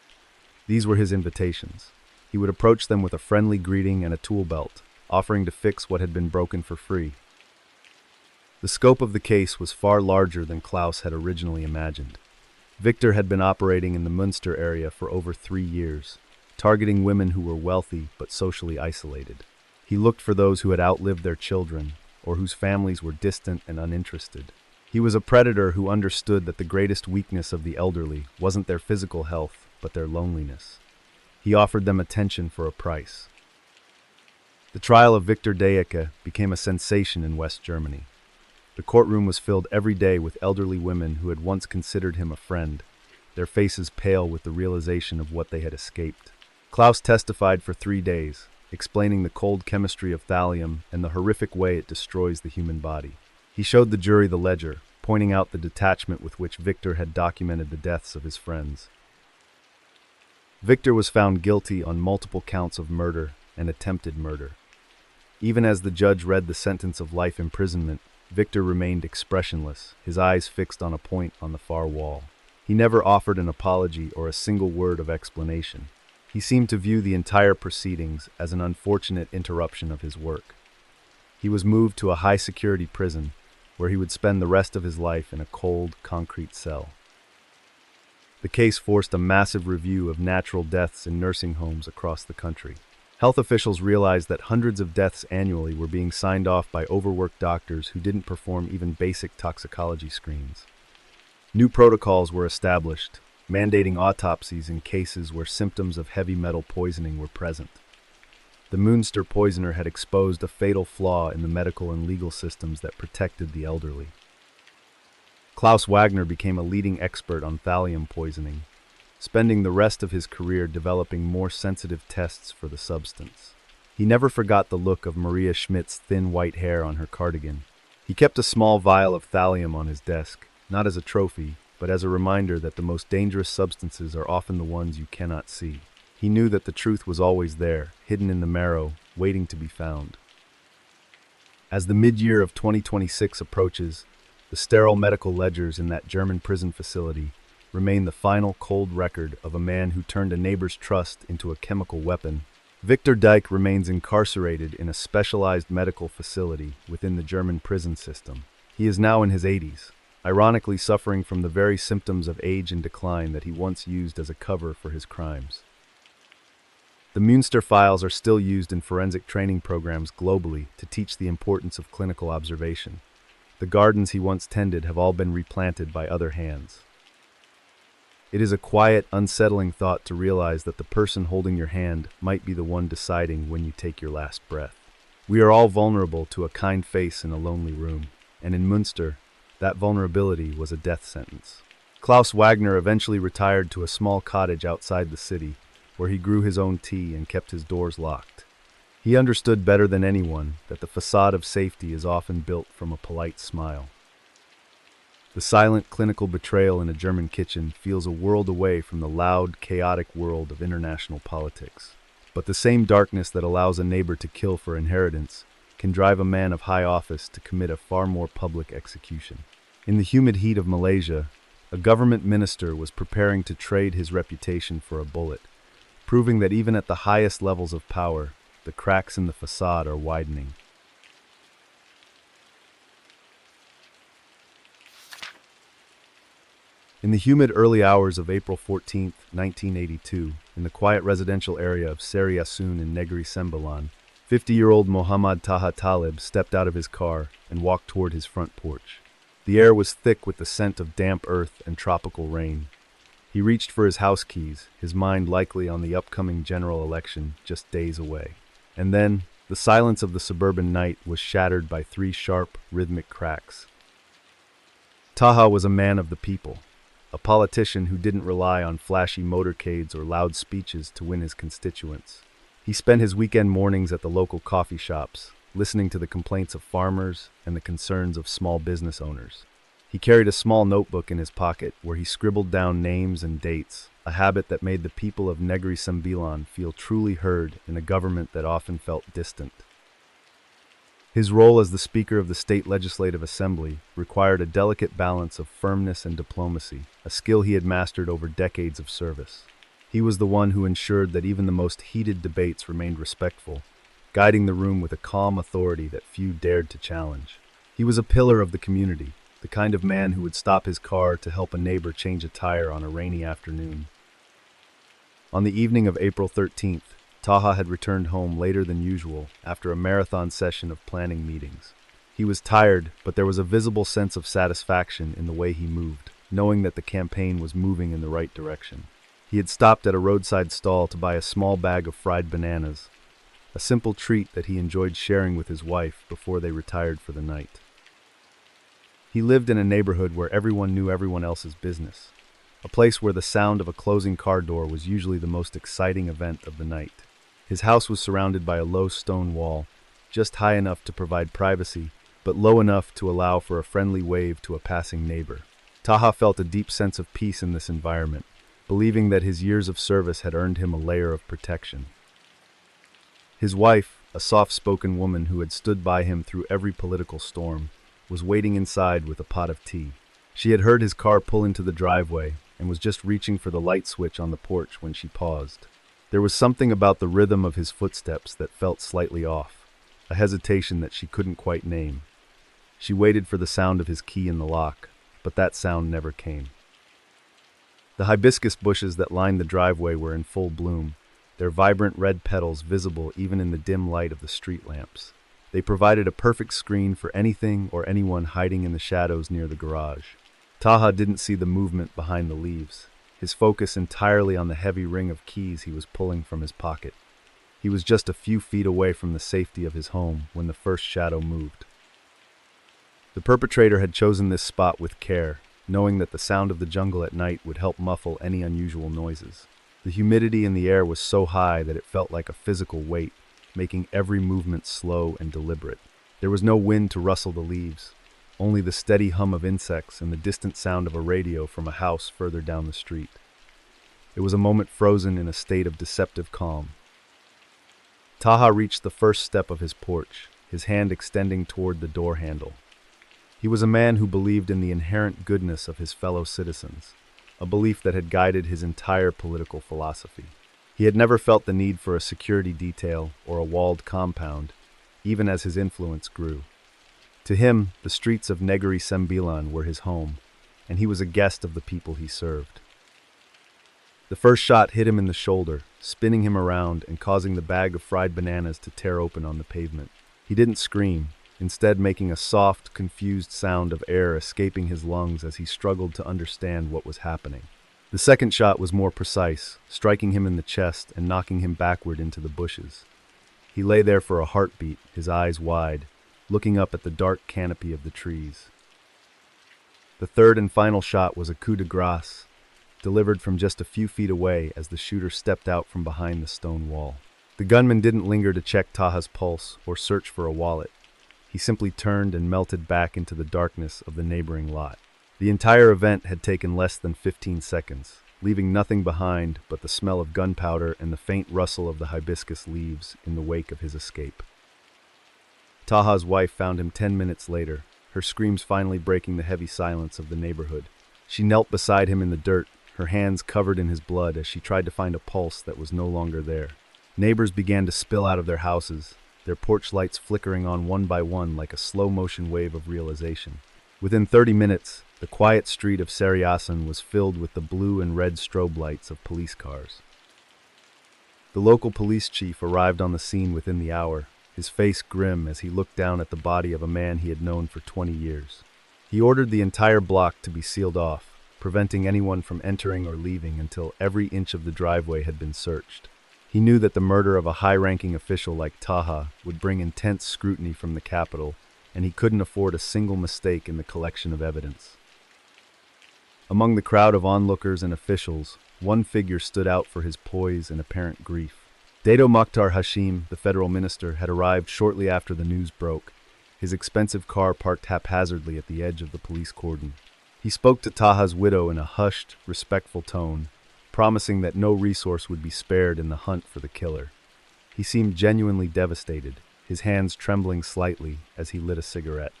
These were his invitations. He would approach them with a friendly greeting and a tool belt, offering to fix what had been broken for free. The scope of the case was far larger than Klaus had originally imagined. Victor had been operating in the Münster area for over 3 years, targeting women who were wealthy but socially isolated. He looked for those who had outlived their children or whose families were distant and uninterested. He was a predator who understood that the greatest weakness of the elderly wasn't their physical health, but their loneliness. He offered them attention for a price. The trial of Victor Deicke became a sensation in West Germany. The courtroom was filled every day with elderly women who had once considered him a friend, their faces pale with the realization of what they had escaped. Klaus testified for 3 days, explaining the cold chemistry of thallium and the horrific way it destroys the human body. He showed the jury the ledger, pointing out the detachment with which Victor had documented the deaths of his friends. Victor was found guilty on multiple counts of murder and attempted murder. Even as the judge read the sentence of life imprisonment, Victor remained expressionless, his eyes fixed on a point on the far wall. He never offered an apology or a single word of explanation. He seemed to view the entire proceedings as an unfortunate interruption of his work. He was moved to a high-security prison, where he would spend the rest of his life in a cold, concrete cell. The case forced a massive review of natural deaths in nursing homes across the country. Health officials realized that hundreds of deaths annually were being signed off by overworked doctors who didn't perform even basic toxicology screens. New protocols were established, mandating autopsies in cases where symptoms of heavy metal poisoning were present. The Münster poisoner had exposed a fatal flaw in the medical and legal systems that protected the elderly. Klaus Wagner became a leading expert on thallium poisoning. spending the rest of his career developing more sensitive tests for the substance. He never forgot the look of Maria Schmidt's thin white hair on her cardigan. He kept a small vial of thallium on his desk, not as a trophy, but as a reminder that the most dangerous substances are often the ones you cannot see. He knew that the truth was always there, hidden in the marrow, waiting to be found. As the mid-year of 2026 approaches, the sterile medical ledgers in that German prison facility remain the final cold record of a man who turned a neighbor's trust into a chemical weapon. Victor Dyke remains incarcerated in a specialized medical facility within the German prison system. He is now in his 80s, ironically suffering from the very symptoms of age and decline that he once used as a cover for his crimes. The Münster files are still used in forensic training programs globally to teach the importance of clinical observation. The gardens he once tended have all been replanted by other hands. It is a quiet, unsettling thought to realize that the person holding your hand might be the one deciding when you take your last breath. We are all vulnerable to a kind face in a lonely room, and in Münster, that vulnerability was a death sentence. Klaus Wagner eventually retired to a small cottage outside the city, where he grew his own tea and kept his doors locked. He understood better than anyone that the facade of safety is often built from a polite smile. The silent clinical betrayal in a German kitchen feels a world away from the loud, chaotic world of international politics. But the same darkness that allows a neighbor to kill for inheritance can drive a man of high office to commit a far more public execution. In the humid heat of Malaysia, a government minister was preparing to trade his reputation for a bullet, proving that even at the highest levels of power, the cracks in the facade are widening. In the humid early hours of April 14, 1982, in the quiet residential area of Seri Asun in Negri Sembilan, 50-year-old Muhammad Taha Talib stepped out of his car and walked toward his front porch. The air was thick with the scent of damp earth and tropical rain. He reached for his house keys, his mind likely on the upcoming general election just days away. And then, the silence of the suburban night was shattered by three sharp, rhythmic cracks. Taha was a man of the people, a politician who didn't rely on flashy motorcades or loud speeches to win his constituents. He spent his weekend mornings at the local coffee shops, listening to the complaints of farmers and the concerns of small business owners. He carried a small notebook in his pocket where he scribbled down names and dates, a habit that made the people of Negri Sembilan feel truly heard in a government that often felt distant. His role as the Speaker of the State Legislative Assembly required a delicate balance of firmness and diplomacy, a skill he had mastered over decades of service. He was the one who ensured that even the most heated debates remained respectful, guiding the room with a calm authority that few dared to challenge. He was a pillar of the community, the kind of man who would stop his car to help a neighbor change a tire on a rainy afternoon. On the evening of April 13th, Taha had returned home later than usual after a marathon session of planning meetings. He was tired, but there was a visible sense of satisfaction in the way he moved, knowing that the campaign was moving in the right direction. He had stopped at a roadside stall to buy a small bag of fried bananas, a simple treat that he enjoyed sharing with his wife before they retired for the night. He lived in a neighborhood where everyone knew everyone else's business, a place where the sound of a closing car door was usually the most exciting event of the night. His house was surrounded by a low stone wall, just high enough to provide privacy, but low enough to allow for a friendly wave to a passing neighbor. Taha felt a deep sense of peace in this environment, believing that his years of service had earned him a layer of protection. His wife, a soft-spoken woman who had stood by him through every political storm, was waiting inside with a pot of tea. She had heard his car pull into the driveway and was just reaching for the light switch on the porch when she paused. There was something about the rhythm of his footsteps that felt slightly off, a hesitation that she couldn't quite name. She waited for the sound of his key in the lock, but that sound never came. The hibiscus bushes that lined the driveway were in full bloom, their vibrant red petals visible even in the dim light of the street lamps. They provided a perfect screen for anything or anyone hiding in the shadows near the garage. Taha didn't see the movement behind the leaves, his focus entirely on the heavy ring of keys he was pulling from his pocket. He was just a few feet away from the safety of his home when the first shadow moved. The perpetrator had chosen this spot with care, knowing that the sound of the jungle at night would help muffle any unusual noises. The humidity in the air was so high that it felt like a physical weight, making every movement slow and deliberate. There was no wind to rustle the leaves, only the steady hum of insects and the distant sound of a radio from a house further down the street. It was a moment frozen in a state of deceptive calm. Taha reached the first step of his porch, his hand extending toward the door handle. He was a man who believed in the inherent goodness of his fellow citizens, a belief that had guided his entire political philosophy. He had never felt the need for a security detail or a walled compound, even as his influence grew. To him, the streets of Negri Sembilan were his home, and he was a guest of the people he served. The first shot hit him in the shoulder, spinning him around and causing the bag of fried bananas to tear open on the pavement. He didn't scream, instead making a soft, confused sound of air escaping his lungs as he struggled to understand what was happening. The second shot was more precise, striking him in the chest and knocking him backward into the bushes. He lay there for a heartbeat, his eyes wide, looking up at the dark canopy of the trees. The third and final shot was a coup de grace, delivered from just a few feet away as the shooter stepped out from behind the stone wall. The gunman didn't linger to check Taha's pulse or search for a wallet. He simply turned and melted back into the darkness of the neighboring lot. The entire event had taken less than 15 seconds, leaving nothing behind but the smell of gunpowder and the faint rustle of the hibiscus leaves in the wake of his escape. Taha's wife found him 10 minutes later, her screams finally breaking the heavy silence of the neighborhood. She knelt beside him in the dirt, her hands covered in his blood as she tried to find a pulse that was no longer there. Neighbors began to spill out of their houses, their porch lights flickering on one by one like a slow-motion wave of realization. Within 30 minutes, the quiet street of Seriasan was filled with the blue and red strobe lights of police cars. The local police chief arrived on the scene within the hour, his face grim as he looked down at the body of a man he had known for 20 years. He ordered the entire block to be sealed off, preventing anyone from entering or leaving until every inch of the driveway had been searched. He knew that the murder of a high-ranking official like Taha would bring intense scrutiny from the capital, and he couldn't afford a single mistake in the collection of evidence. Among the crowd of onlookers and officials, one figure stood out for his poise and apparent grief. Dato Mokhtar Hashim, the federal minister, had arrived shortly after the news broke, his expensive car parked haphazardly at the edge of the police cordon. He spoke to Taha's widow in a hushed, respectful tone, promising that no resource would be spared in the hunt for the killer. He seemed genuinely devastated, his hands trembling slightly as he lit a cigarette.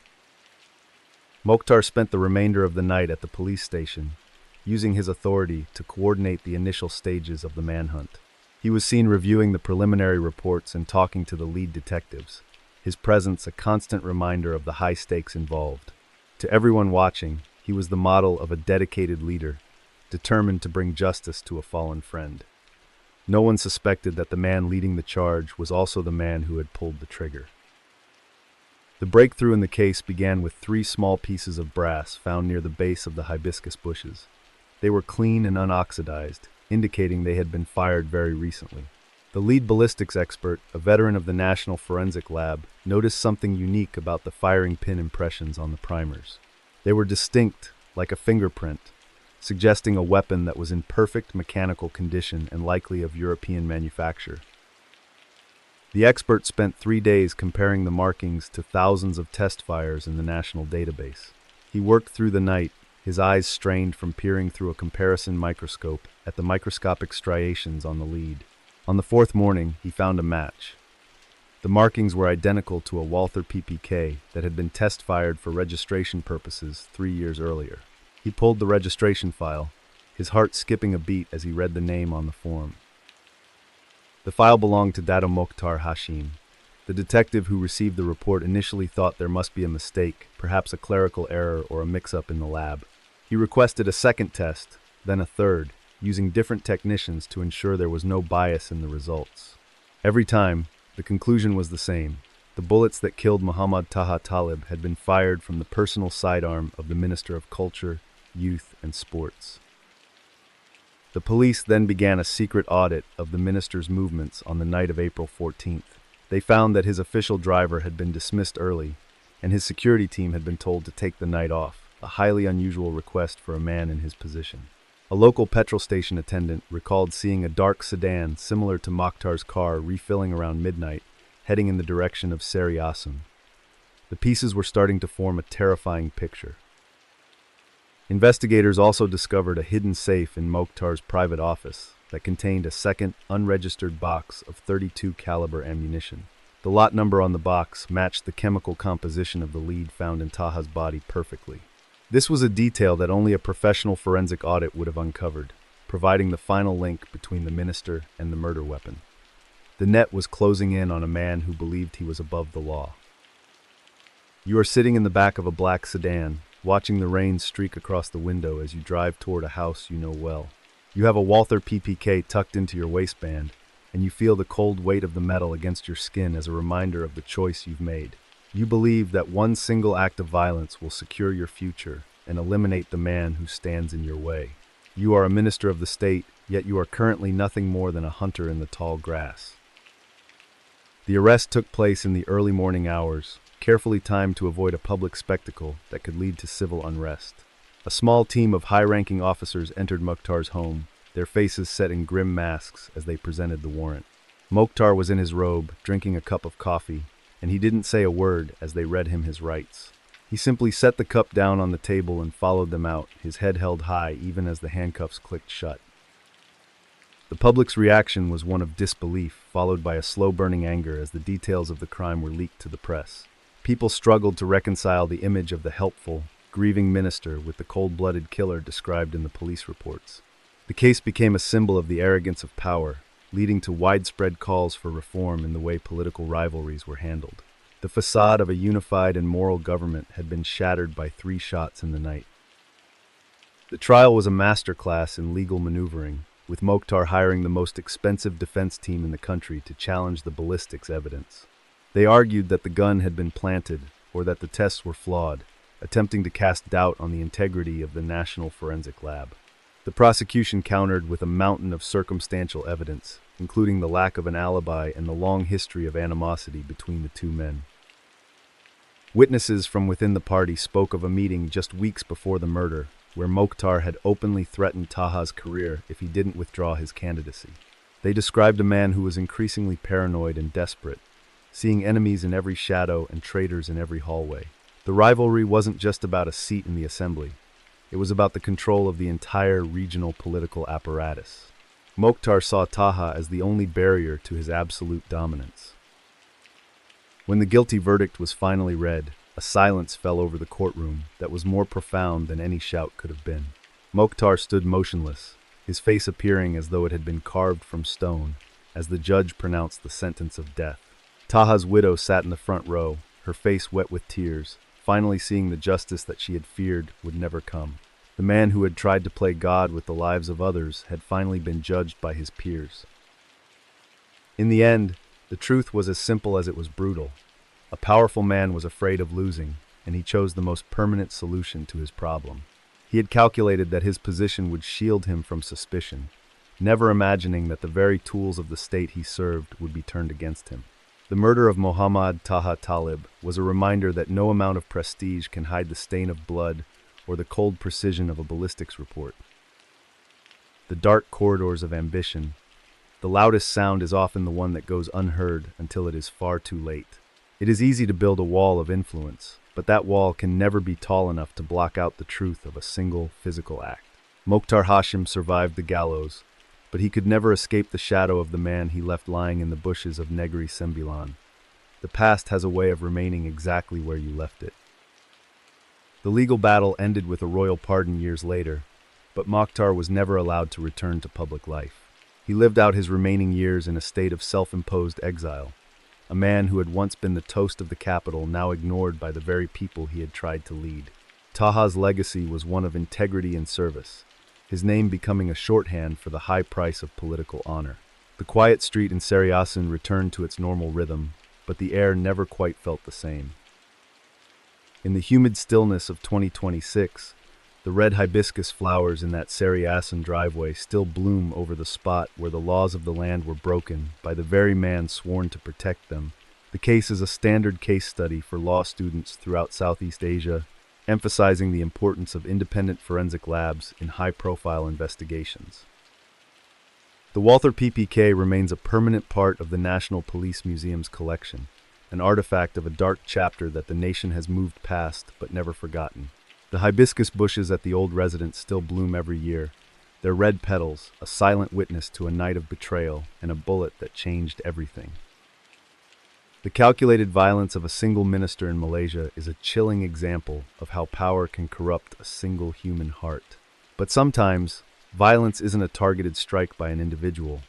Mokhtar spent the remainder of the night at the police station, using his authority to coordinate the initial stages of the manhunt. He was seen reviewing the preliminary reports and talking to the lead detectives, his presence a constant reminder of the high stakes involved. To everyone watching, he was the model of a dedicated leader, determined to bring justice to a fallen friend. No one suspected that the man leading the charge was also the man who had pulled the trigger. The breakthrough in the case began with 3 small pieces of brass found near the base of the hibiscus bushes. They were clean and unoxidized, indicating they had been fired very recently. The lead ballistics expert, a veteran of the National Forensic Lab, noticed something unique about the firing pin impressions on the primers. They were distinct, like a fingerprint, suggesting a weapon that was in perfect mechanical condition and likely of European manufacture. The expert spent 3 days comparing the markings to thousands of test fires in the national database. He worked through the night, his eyes strained from peering through a comparison microscope at the microscopic striations on the lead. On the 4th morning, he found a match. The markings were identical to a Walther PPK that had been test-fired for registration purposes 3 years earlier. He pulled the registration file, his heart skipping a beat as he read the name on the form. The file belonged to Dato Mokhtar Hashim. The detective who received the report initially thought there must be a mistake, perhaps a clerical error or a mix-up in the lab. He requested a second test, then a third, using different technicians to ensure there was no bias in the results. Every time, the conclusion was the same. The bullets that killed Muhammad Taha Talib had been fired from the personal sidearm of the Minister of Culture, Youth, and Sports. The police then began a secret audit of the minister's movements on the night of April 14th. They found that his official driver had been dismissed early, and his security team had been told to take the night off. a highly unusual request for a man in his position. A local petrol station attendant recalled seeing a dark sedan similar to Mokhtar's car refilling around midnight, heading in the direction of Sarıyasin. The pieces were starting to form a terrifying picture. Investigators also discovered a hidden safe in Mokhtar's private office that contained a second, unregistered box of .32 caliber ammunition. The lot number on the box matched the chemical composition of the lead found in Taha's body perfectly. This was a detail that only a professional forensic audit would have uncovered, providing the final link between the minister and the murder weapon. The net was closing in on a man who believed he was above the law. You are sitting in the back of a black sedan, watching the rain streak across the window as you drive toward a house you know well. You have a Walther PPK tucked into your waistband, and you feel the cold weight of the metal against your skin as a reminder of the choice you've made. You believe that one single act of violence will secure your future and eliminate the man who stands in your way. You are a minister of the state, yet you are currently nothing more than a hunter in the tall grass. The arrest took place in the early morning hours, carefully timed to avoid a public spectacle that could lead to civil unrest. A small team of high-ranking officers entered Mokhtar's home, their faces set in grim masks as they presented the warrant. Mokhtar was in his robe, drinking a cup of coffee, and he didn't say a word as they read him his rights. He simply set the cup down on the table and followed them out, his head held high even as the handcuffs clicked shut. The public's reaction was one of disbelief, followed by a slow-burning anger as the details of the crime were leaked to the press. People struggled to reconcile the image of the helpful, grieving minister with the cold-blooded killer described in the police reports. The case became a symbol of the arrogance of power, leading to widespread calls for reform in the way political rivalries were handled. The facade of a unified and moral government had been shattered by 3 shots in the night. The trial was a masterclass in legal maneuvering, with Mokhtar hiring the most expensive defense team in the country to challenge the ballistics evidence. They argued that the gun had been planted or that the tests were flawed, attempting to cast doubt on the integrity of the National Forensic Lab. The prosecution countered with a mountain of circumstantial evidence, including the lack of an alibi and the long history of animosity between the 2 men. Witnesses from within the party spoke of a meeting just weeks before the murder, where Mokhtar had openly threatened Taha's career if he didn't withdraw his candidacy. They described a man who was increasingly paranoid and desperate, seeing enemies in every shadow and traitors in every hallway. The rivalry wasn't just about a seat in the assembly. It was about the control of the entire regional political apparatus. Mokhtar saw Taha as the only barrier to his absolute dominance. When the guilty verdict was finally read, a silence fell over the courtroom that was more profound than any shout could have been. Mokhtar stood motionless, his face appearing as though it had been carved from stone, as the judge pronounced the sentence of death. Taha's widow sat in the front row, her face wet with tears, finally seeing the justice that she had feared would never come. The man who had tried to play God with the lives of others had finally been judged by his peers. In the end, the truth was as simple as it was brutal. A powerful man was afraid of losing, and he chose the most permanent solution to his problem. He had calculated that his position would shield him from suspicion, never imagining that the very tools of the state he served would be turned against him. The murder of Mohammad Taha Talib was a reminder that no amount of prestige can hide the stain of blood or the cold precision of a ballistics report. The dark corridors of ambition. The loudest sound is often the one that goes unheard until it is far too late. It is easy to build a wall of influence, but that wall can never be tall enough to block out the truth of a single physical act. Mokhtar Hashim survived the gallows, but he could never escape the shadow of the man he left lying in the bushes of Negri Sembilan. The past has a way of remaining exactly where you left it. The legal battle ended with a royal pardon years later, but Mokhtar was never allowed to return to public life. He lived out his remaining years in a state of self-imposed exile, a man who had once been the toast of the capital, now ignored by the very people he had tried to lead. Taha's legacy was one of integrity and service, his name becoming a shorthand for the high price of political honor. The quiet street in Sarıyasin returned to its normal rhythm, but the air never quite felt the same. In the humid stillness of 2026, the red hibiscus flowers in that Sarıyasin driveway still bloom over the spot where the laws of the land were broken by the very man sworn to protect them. The case is a standard case study for law students throughout Southeast Asia emphasizing the importance of independent forensic labs in high-profile investigations. The Walther PPK remains a permanent part of the National Police Museum's collection, an artifact of a dark chapter that the nation has moved past but never forgotten. The hibiscus bushes at the old residence still bloom every year, their red petals a silent witness to a night of betrayal and a bullet that changed everything. The calculated violence of a single minister in Malaysia is a chilling example of how power can corrupt a single human heart. But sometimes, violence isn't a targeted strike by an individual.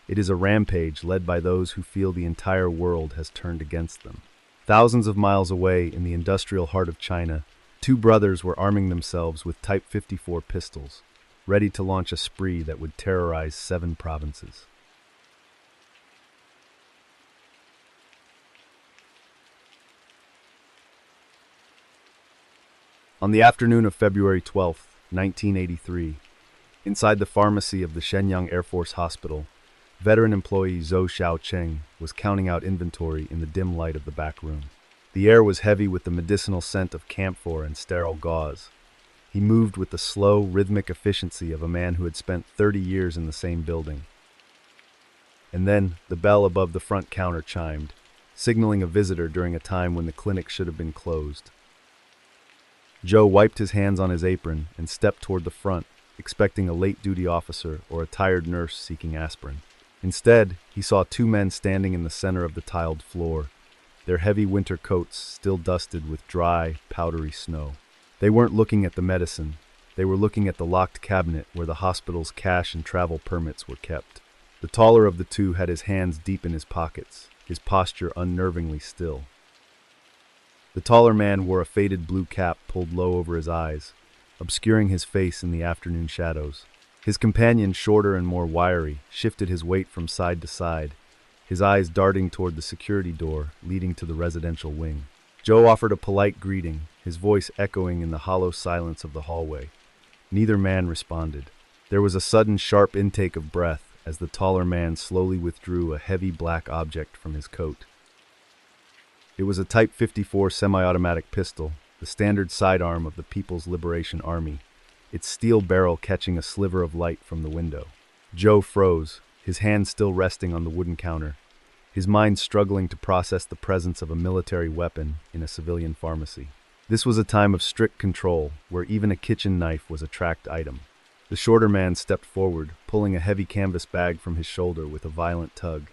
It is a rampage led by those who feel the entire world has turned against them. Thousands of miles away in the industrial heart of China, two brothers were arming themselves with Type 54 pistols, ready to launch a spree that would terrorize 7 provinces. On the afternoon of February 12, 1983, inside the pharmacy of the Shenyang Air Force Hospital, veteran employee Zhou Xiaocheng was counting out inventory in the dim light of the back room. The air was heavy with the medicinal scent of camphor and sterile gauze. He moved with the slow, rhythmic efficiency of a man who had spent 30 years in the same building. And then the bell above the front counter chimed, signaling a visitor during a time when the clinic should have been closed. Joe wiped his hands on his apron and stepped toward the front, expecting a late-duty officer or a tired nurse seeking aspirin. Instead, he saw 2 men standing in the center of the tiled floor, their heavy winter coats still dusted with dry, powdery snow. They weren't looking at the medicine. They were looking at the locked cabinet where the hospital's cash and travel permits were kept. The taller of the two had his hands deep in his pockets, his posture unnervingly still. The taller man wore a faded blue cap pulled low over his eyes, obscuring his face in the afternoon shadows. His companion, shorter and more wiry, shifted his weight from side to side, his eyes darting toward the security door leading to the residential wing. Joe offered a polite greeting, his voice echoing in the hollow silence of the hallway. Neither man responded. There was a sudden sharp intake of breath as the taller man slowly withdrew a heavy black object from his coat. It was a Type 54 semi-automatic pistol, the standard sidearm of the People's Liberation Army, its steel barrel catching a sliver of light from the window. Joe froze, his hand still resting on the wooden counter, his mind struggling to process the presence of a military weapon in a civilian pharmacy. This was a time of strict control, where even a kitchen knife was a tracked item. The shorter man stepped forward, pulling a heavy canvas bag from his shoulder with a violent tug.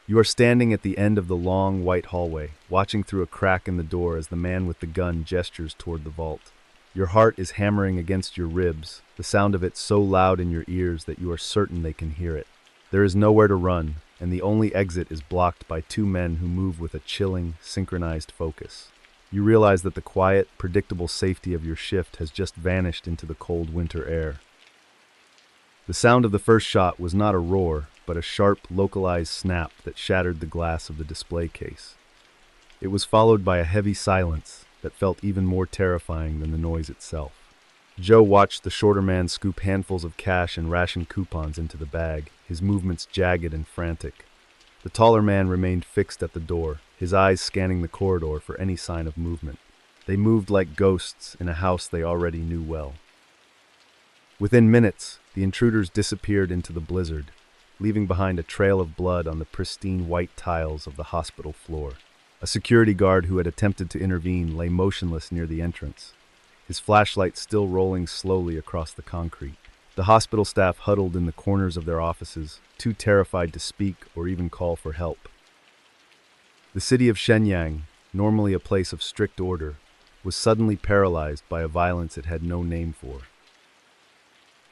You are standing at the end of the long, white hallway, watching through a crack in the door as the man with the gun gestures toward the vault. Your heart is hammering against your ribs, the sound of it so loud in your ears that you are certain they can hear it. There is nowhere to run, and the only exit is blocked by 2 men who move with a chilling, synchronized focus. You realize that the quiet, predictable safety of your shift has just vanished into the cold winter air. The sound of the first shot was not a roar, but a sharp, localized snap that shattered the glass of the display case. It was followed by a heavy silence that felt even more terrifying than the noise itself. Joe watched the shorter man scoop handfuls of cash and ration coupons into the bag, his movements jagged and frantic. The taller man remained fixed at the door, his eyes scanning the corridor for any sign of movement. They moved like ghosts in a house they already knew well. Within minutes, the intruders disappeared into the blizzard, leaving behind a trail of blood on the pristine white tiles of the hospital floor. A security guard who had attempted to intervene lay motionless near the entrance, his flashlight still rolling slowly across the concrete. The hospital staff huddled in the corners of their offices, too terrified to speak or even call for help. The city of Shenyang, normally a place of strict order, was suddenly paralyzed by a violence it had no name for.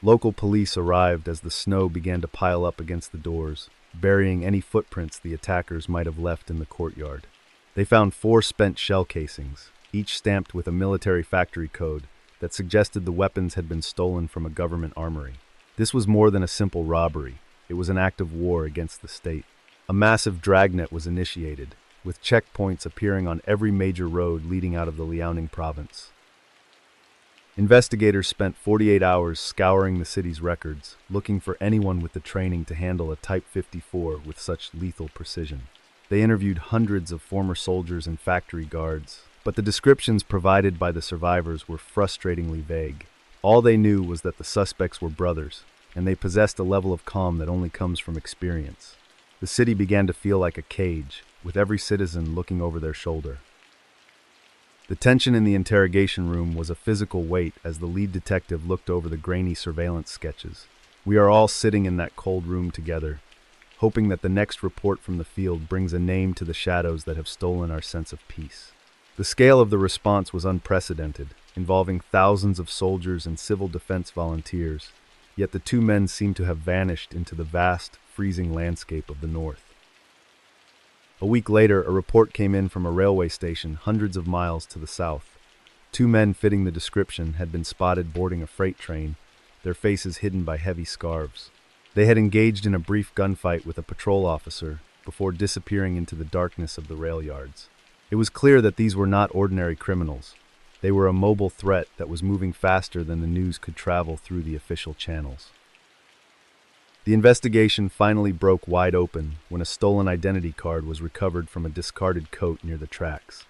Local police arrived as the snow began to pile up against the doors, burying any footprints the attackers might have left in the courtyard. They found 4 spent shell casings, each stamped with a military factory code that suggested the weapons had been stolen from a government armory. This was more than a simple robbery. It was an act of war against the state. A massive dragnet was initiated, with checkpoints appearing on every major road leading out of the Liaoning province. Investigators spent 48 hours scouring the city's records, looking for anyone with the training to handle a Type 54 with such lethal precision. They interviewed hundreds of former soldiers and factory guards, but the descriptions provided by the survivors were frustratingly vague. All they knew was that the suspects were brothers, and they possessed a level of calm that only comes from experience. The city began to feel like a cage, with every citizen looking over their shoulder. The tension in the interrogation room was a physical weight as the lead detective looked over the grainy surveillance sketches. We are all sitting in that cold room together, hoping that the next report from the field brings a name to the shadows that have stolen our sense of peace. The scale of the response was unprecedented, involving thousands of soldiers and civil defense volunteers, yet the two men seemed to have vanished into the vast, freezing landscape of the north. A week later, a report came in from a railway station hundreds of miles to the south. Two men fitting the description had been spotted boarding a freight train, their faces hidden by heavy scarves. They had engaged in a brief gunfight with a patrol officer before disappearing into the darkness of the rail yards. It was clear that these were not ordinary criminals. They were a mobile threat that was moving faster than the news could travel through the official channels. The investigation finally broke wide open when a stolen identity card was recovered from a discarded coat near the tracks.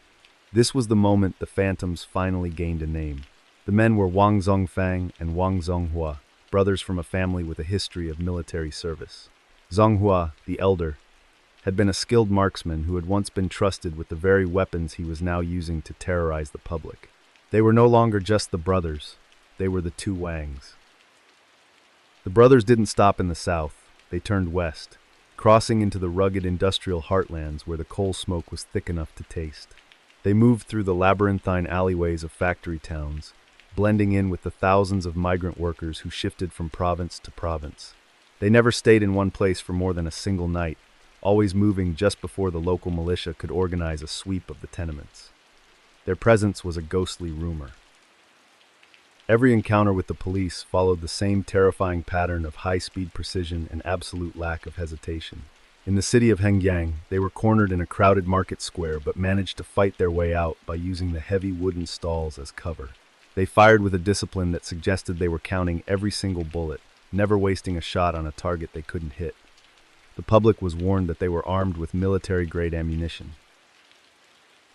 This was the moment the Phantoms finally gained a name. The men were Wang Zongfang and Wang Zonghua, brothers from a family with a history of military service. Zonghua, the elder, had been a skilled marksman who had once been trusted with the very weapons he was now using to terrorize the public. They were no longer just the brothers, they were the two Wangs. The brothers didn't stop in the south, they turned west, crossing into the rugged industrial heartlands where the coal smoke was thick enough to taste. They moved through the labyrinthine alleyways of factory towns, blending in with the thousands of migrant workers who shifted from province to province. They never stayed in one place for more than a single night, always moving just before the local militia could organize a sweep of the tenements. Their presence was a ghostly rumor. Every encounter with the police followed the same terrifying pattern of high-speed precision and absolute lack of hesitation. In the city of Hengyang, they were cornered in a crowded market square but managed to fight their way out by using the heavy wooden stalls as cover. They fired with a discipline that suggested they were counting every single bullet, never wasting a shot on a target they couldn't hit. The public was warned that they were armed with military-grade ammunition.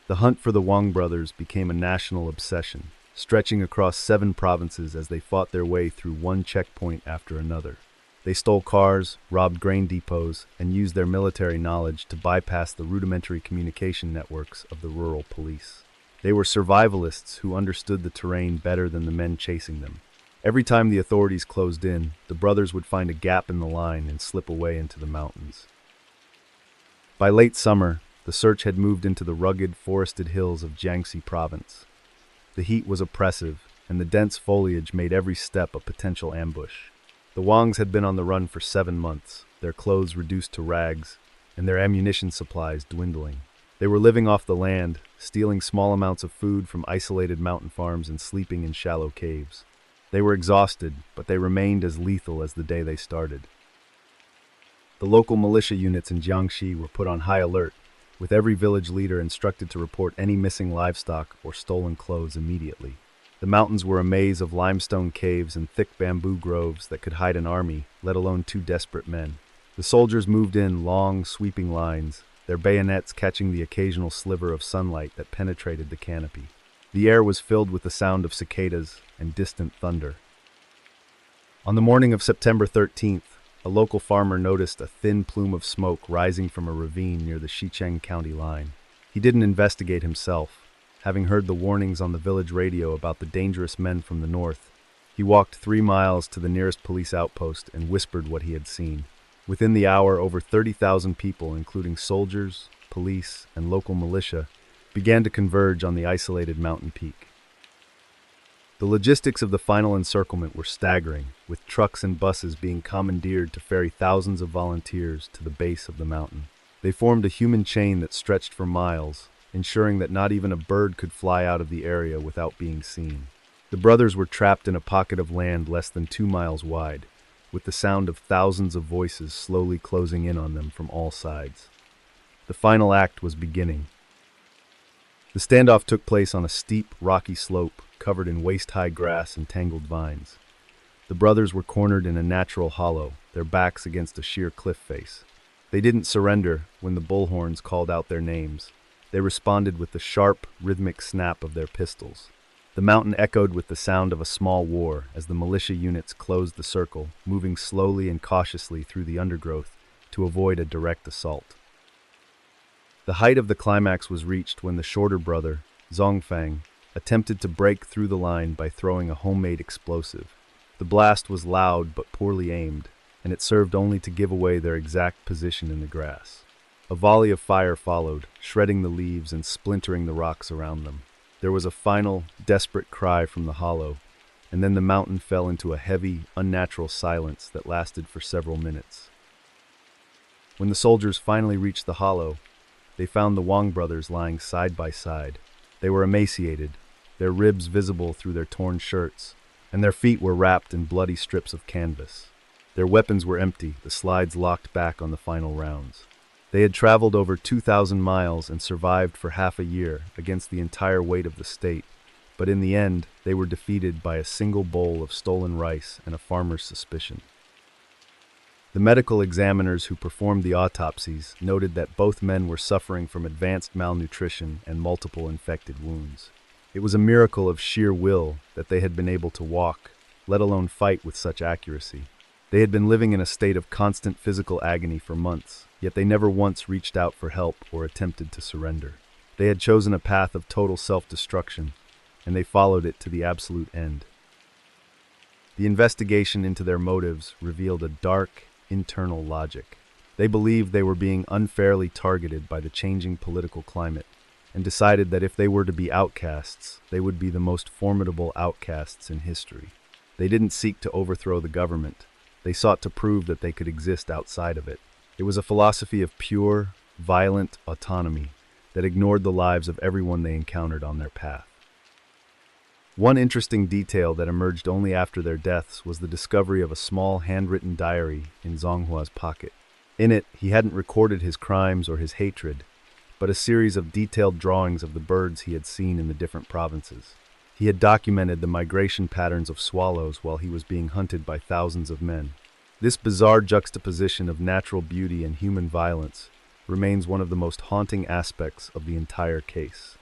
The hunt for the Wang brothers became a national obsession, stretching across 7 provinces as they fought their way through one checkpoint after another. They stole cars, robbed grain depots, and used their military knowledge to bypass the rudimentary communication networks of the rural police. They were survivalists who understood the terrain better than the men chasing them. Every time the authorities closed in, the brothers would find a gap in the line and slip away into the mountains. By late summer, the search had moved into the rugged, forested hills of Jiangxi province. The heat was oppressive, and the dense foliage made every step a potential ambush. The Wangs had been on the run for 7 months, their clothes reduced to rags, and their ammunition supplies dwindling. They were living off the land, stealing small amounts of food from isolated mountain farms and sleeping in shallow caves. They were exhausted, but they remained as lethal as the day they started. The local militia units in Jiangxi were put on high alert, with every village leader instructed to report any missing livestock or stolen clothes immediately. The mountains were a maze of limestone caves and thick bamboo groves that could hide an army, let alone 2 desperate men. The soldiers moved in long, sweeping lines, their bayonets catching the occasional sliver of sunlight that penetrated the canopy. The air was filled with the sound of cicadas and distant thunder. On the morning of September 13th, a local farmer noticed a thin plume of smoke rising from a ravine near the Xicheng County line. He didn't investigate himself. Having heard the warnings on the village radio about the dangerous men from the north, he walked 3 miles to the nearest police outpost and whispered what he had seen. Within the hour, over 30,000 people, including soldiers, police, and local militia, began to converge on the isolated mountain peak. The logistics of the final encirclement were staggering, with trucks and buses being commandeered to ferry thousands of volunteers to the base of the mountain. They formed a human chain that stretched for miles, ensuring that not even a bird could fly out of the area without being seen. The brothers were trapped in a pocket of land less than 2 miles wide, with the sound of thousands of voices slowly closing in on them from all sides. The final act was beginning. The standoff took place on a steep, rocky slope covered in waist-high grass and tangled vines. The brothers were cornered in a natural hollow, their backs against a sheer cliff face. They didn't surrender when the bullhorns called out their names. They responded with the sharp, rhythmic snap of their pistols. The mountain echoed with the sound of a small war as the militia units closed the circle, moving slowly and cautiously through the undergrowth to avoid a direct assault. The height of the climax was reached when the shorter brother, Zongfang, attempted to break through the line by throwing a homemade explosive. The blast was loud but poorly aimed, and it served only to give away their exact position in the grass. A volley of fire followed, shredding the leaves and splintering the rocks around them. There was a final, desperate cry from the hollow, and then the mountain fell into a heavy, unnatural silence that lasted for several minutes. When the soldiers finally reached the hollow, they found the Wang brothers lying side by side. They were emaciated, their ribs visible through their torn shirts, and their feet were wrapped in bloody strips of canvas. Their weapons were empty, the slides locked back on the final rounds. They had traveled over 2,000 miles and survived for half a year against the entire weight of the state, but in the end, they were defeated by a single bowl of stolen rice and a farmer's suspicion. The medical examiners who performed the autopsies noted that both men were suffering from advanced malnutrition and multiple infected wounds. It was a miracle of sheer will that they had been able to walk, let alone fight with such accuracy. They had been living in a state of constant physical agony for months, yet they never once reached out for help or attempted to surrender. They had chosen a path of total self-destruction, and they followed it to the absolute end. The investigation into their motives revealed a dark, internal logic. They believed they were being unfairly targeted by the changing political climate, and decided that if they were to be outcasts, they would be the most formidable outcasts in history. They didn't seek to overthrow the government. They sought to prove that they could exist outside of it. It was a philosophy of pure, violent autonomy that ignored the lives of everyone they encountered on their path. One interesting detail that emerged only after their deaths was the discovery of a small handwritten diary in Zhonghua's pocket. In it, he hadn't recorded his crimes or his hatred, but a series of detailed drawings of the birds he had seen in the different provinces. He had documented the migration patterns of swallows while he was being hunted by thousands of men. This bizarre juxtaposition of natural beauty and human violence remains one of the most haunting aspects of the entire case.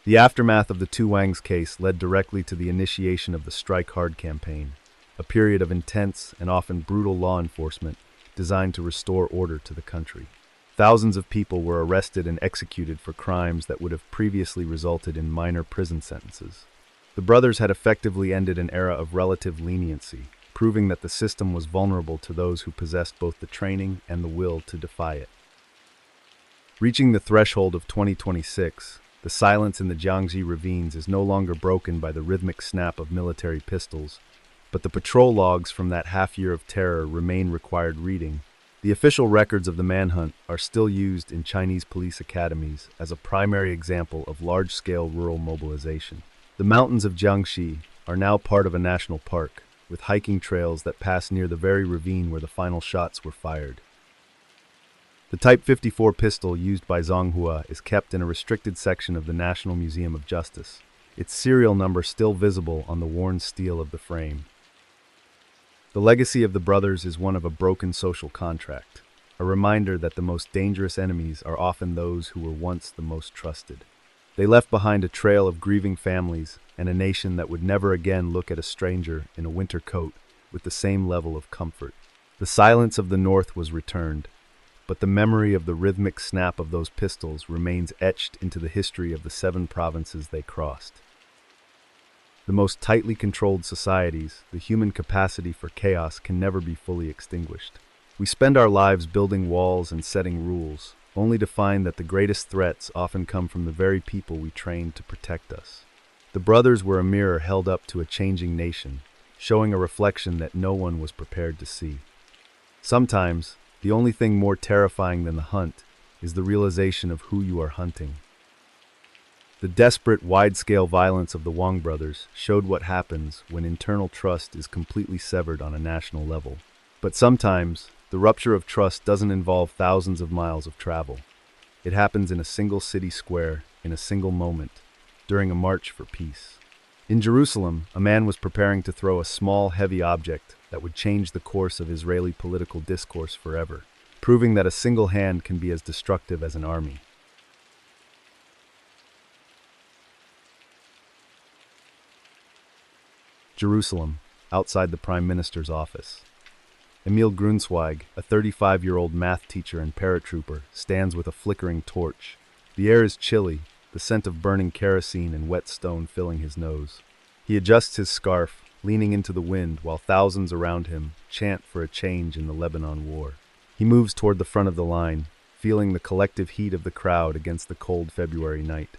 The aftermath of the Tu Wang's case led directly to the initiation of the Strike Hard campaign, a period of intense and often brutal law enforcement designed to restore order to the country. Thousands of people were arrested and executed for crimes that would have previously resulted in minor prison sentences. The brothers had effectively ended an era of relative leniency, proving that the system was vulnerable to those who possessed both the training and the will to defy it. Reaching the threshold of 2026, the silence in the Jiangxi ravines is no longer broken by the rhythmic snap of military pistols, but the patrol logs from that half-year of terror remain required reading. The official records of the manhunt are still used in Chinese police academies as a primary example of large-scale rural mobilization. The mountains of Jiangxi are now part of a national park, with hiking trails that pass near the very ravine where the final shots were fired. The Type 54 pistol used by Zonghua is kept in a restricted section of the National Museum of Justice, its serial number still visible on the worn steel of the frame. The legacy of the brothers is one of a broken social contract, a reminder that the most dangerous enemies are often those who were once the most trusted. They left behind a trail of grieving families and a nation that would never again look at a stranger in a winter coat with the same level of comfort. The silence of the North was returned, but the memory of the rhythmic snap of those pistols remains etched into the history of the 7 provinces they crossed. The most tightly controlled societies, the human capacity for chaos can never be fully extinguished. We spend our lives building walls and setting rules, only to find that the greatest threats often come from the very people we trained to protect us. The brothers were a mirror held up to a changing nation, showing a reflection that no one was prepared to see. Sometimes, the only thing more terrifying than the hunt is the realization of who you are hunting. The desperate, wide-scale violence of the Wang brothers showed what happens when internal trust is completely severed on a national level. But sometimes, the rupture of trust doesn't involve thousands of miles of travel. It happens in a single city square, in a single moment, during a march for peace. In Jerusalem, a man was preparing to throw a small, heavy object that would change the course of Israeli political discourse forever, proving that a single hand can be as destructive as an army. Jerusalem, outside the Prime Minister's office. Emil Grunzweig, a 35-year-old math teacher and paratrooper, stands with a flickering torch. The air is chilly, the scent of burning kerosene and wet stone filling his nose. He adjusts his scarf, leaning into the wind while thousands around him chant for a change in the Lebanon war. He moves toward the front of the line, feeling the collective heat of the crowd against the cold February night.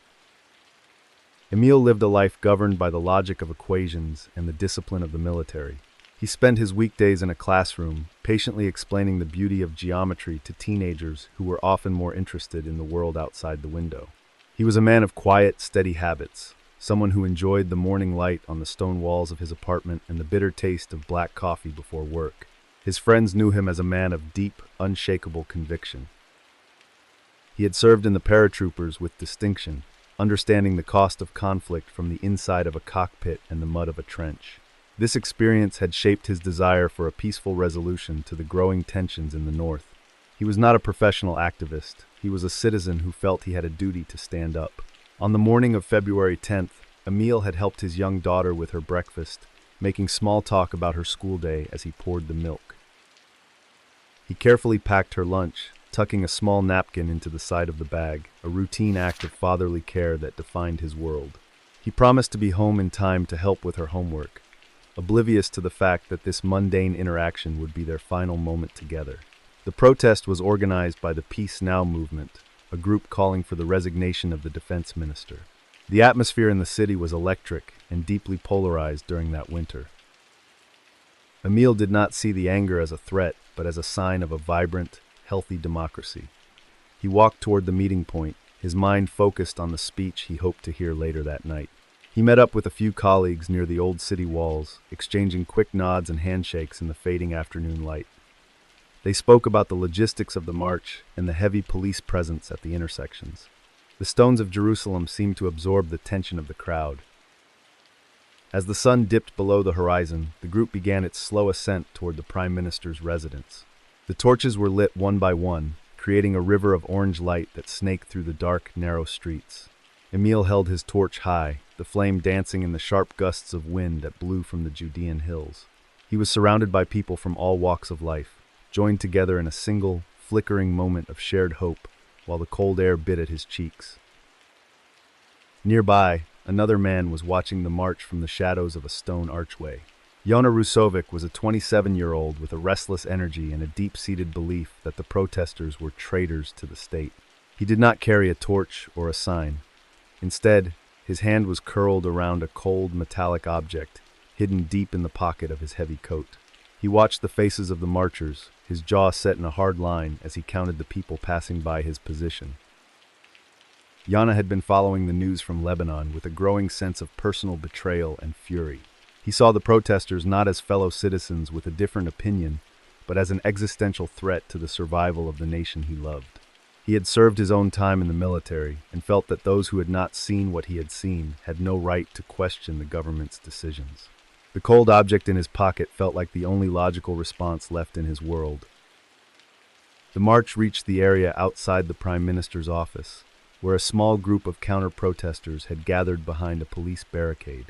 Emil lived a life governed by the logic of equations and the discipline of the military. He spent his weekdays in a classroom, patiently explaining the beauty of geometry to teenagers who were often more interested in the world outside the window. He was a man of quiet, steady habits, someone who enjoyed the morning light on the stone walls of his apartment and the bitter taste of black coffee before work. His friends knew him as a man of deep, unshakable conviction. He had served in the paratroopers with distinction, understanding the cost of conflict from the inside of a cockpit and the mud of a trench. This experience had shaped his desire for a peaceful resolution to the growing tensions in the north. He was not a professional activist. He was a citizen who felt he had a duty to stand up. On the morning of February 10th, Emil had helped his young daughter with her breakfast, making small talk about her school day as he poured the milk. He carefully packed her lunch, tucking a small napkin into the side of the bag, a routine act of fatherly care that defined his world. He promised to be home in time to help with her homework, oblivious to the fact that this mundane interaction would be their final moment together. The protest was organized by the Peace Now movement, a group calling for the resignation of the defense minister. The atmosphere in the city was electric and deeply polarized during that winter. Emil did not see the anger as a threat, but as a sign of a vibrant, healthy democracy. He walked toward the meeting point, his mind focused on the speech he hoped to hear later that night. He met up with a few colleagues near the old city walls, exchanging quick nods and handshakes in the fading afternoon light. They spoke about the logistics of the march and the heavy police presence at the intersections. The stones of Jerusalem seemed to absorb the tension of the crowd. As the sun dipped below the horizon, the group began its slow ascent toward the Prime Minister's residence. The torches were lit one by one, creating a river of orange light that snaked through the dark, narrow streets. Emil held his torch high, the flame dancing in the sharp gusts of wind that blew from the Judean hills. He was surrounded by people from all walks of life, joined together in a single, flickering moment of shared hope, while the cold air bit at his cheeks. Nearby, another man was watching the march from the shadows of a stone archway. Yona Rusovic was a 27-year-old with a restless energy and a deep-seated belief that the protesters were traitors to the state. He did not carry a torch or a sign. Instead, his hand was curled around a cold, metallic object, hidden deep in the pocket of his heavy coat. He watched the faces of the marchers, his jaw set in a hard line as he counted the people passing by his position. Yana had been following the news from Lebanon with a growing sense of personal betrayal and fury. He saw the protesters not as fellow citizens with a different opinion, but as an existential threat to the survival of the nation he loved. He had served his own time in the military and felt that those who had not seen what he had seen had no right to question the government's decisions. The cold object in his pocket felt like the only logical response left in his world. The march reached the area outside the Prime Minister's office, where a small group of counter-protesters had gathered behind a police barricade.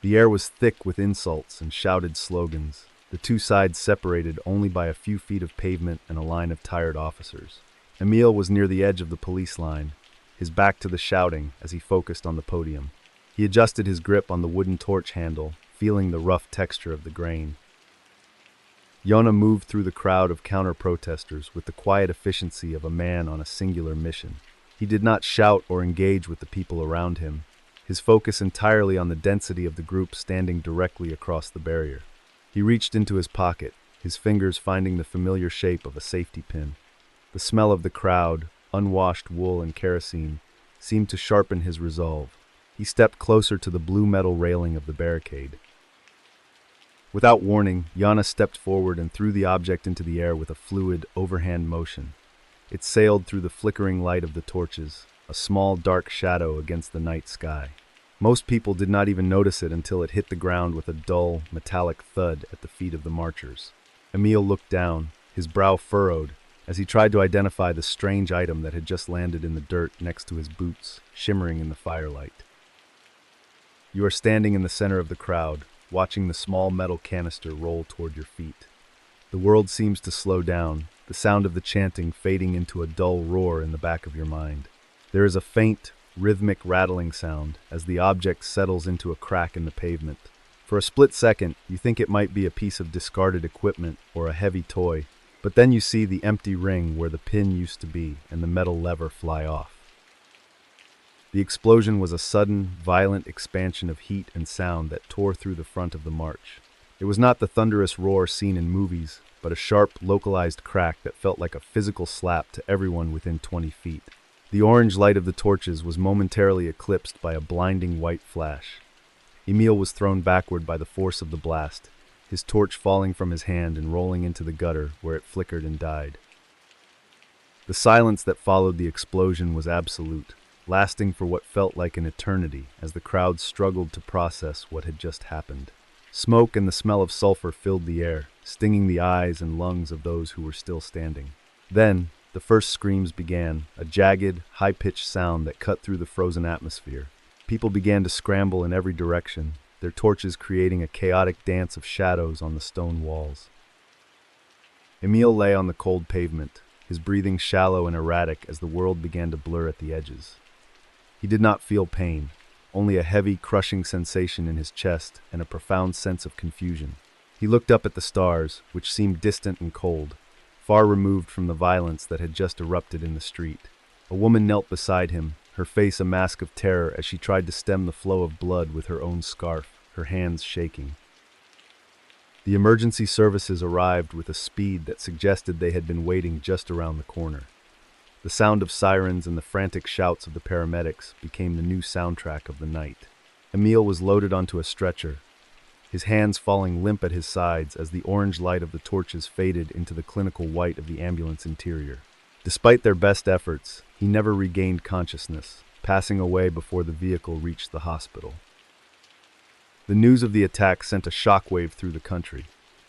The air was thick with insults and shouted slogans, the two sides separated only by a few feet of pavement and a line of tired officers. Emil was near the edge of the police line, his back to the shouting as he focused on the podium. He adjusted his grip on the wooden torch handle, feeling the rough texture of the grain. Yona moved through the crowd of counter-protesters with the quiet efficiency of a man on a singular mission. He did not shout or engage with the people around him, his focus entirely on the density of the group standing directly across the barrier. He reached into his pocket, his fingers finding the familiar shape of a safety pin. The smell of the crowd, unwashed wool and kerosene, seemed to sharpen his resolve. He stepped closer to the blue metal railing of the barricade. Without warning, Yana stepped forward and threw the object into the air with a fluid, overhand motion. It sailed through the flickering light of the torches, a small dark shadow against the night sky. Most people did not even notice it until it hit the ground with a dull, metallic thud at the feet of the marchers. Emil looked down, his brow furrowed, as he tried to identify the strange item that had just landed in the dirt next to his boots, shimmering in the firelight. You are standing in the center of the crowd, watching the small metal canister roll toward your feet. The world seems to slow down, the sound of the chanting fading into a dull roar in the back of your mind. There is a faint, rhythmic rattling sound as the object settles into a crack in the pavement. For a split second, you think it might be a piece of discarded equipment or a heavy toy, but then you see the empty ring where the pin used to be and the metal lever fly off. The explosion was a sudden, violent expansion of heat and sound that tore through the front of the march. It was not the thunderous roar seen in movies, but a sharp, localized crack that felt like a physical slap to everyone within 20 feet. The orange light of the torches was momentarily eclipsed by a blinding white flash. Emil was thrown backward by the force of the blast, his torch falling from his hand and rolling into the gutter where it flickered and died. The silence that followed the explosion was absolute, lasting for what felt like an eternity as the crowd struggled to process what had just happened. Smoke and the smell of sulfur filled the air, stinging the eyes and lungs of those who were still standing. Then, the first screams began, a jagged, high-pitched sound that cut through the frozen atmosphere. People began to scramble in every direction, their torches creating a chaotic dance of shadows on the stone walls. Emil lay on the cold pavement, his breathing shallow and erratic as the world began to blur at the edges. He did not feel pain, only a heavy, crushing sensation in his chest and a profound sense of confusion. He looked up at the stars, which seemed distant and cold, far removed from the violence that had just erupted in the street. A woman knelt beside him, her face a mask of terror as she tried to stem the flow of blood with her own scarf, her hands shaking. The emergency services arrived with a speed that suggested they had been waiting just around the corner. The sound of sirens and the frantic shouts of the paramedics became the new soundtrack of the night. Emil was loaded onto a stretcher, his hands falling limp at his sides as the orange light of the torches faded into the clinical white of the ambulance interior. Despite their best efforts, he never regained consciousness, passing away before the vehicle reached the hospital. The news of the attack sent a shockwave through the country,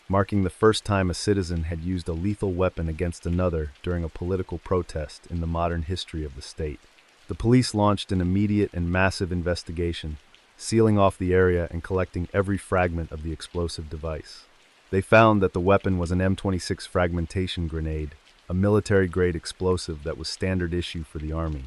marking the first time a citizen had used a lethal weapon against another during a political protest in the modern history of the state. The police launched an immediate and massive investigation, sealing off the area and collecting every fragment of the explosive device. They found that the weapon was an M26 fragmentation grenade, a military-grade explosive that was standard issue for the army.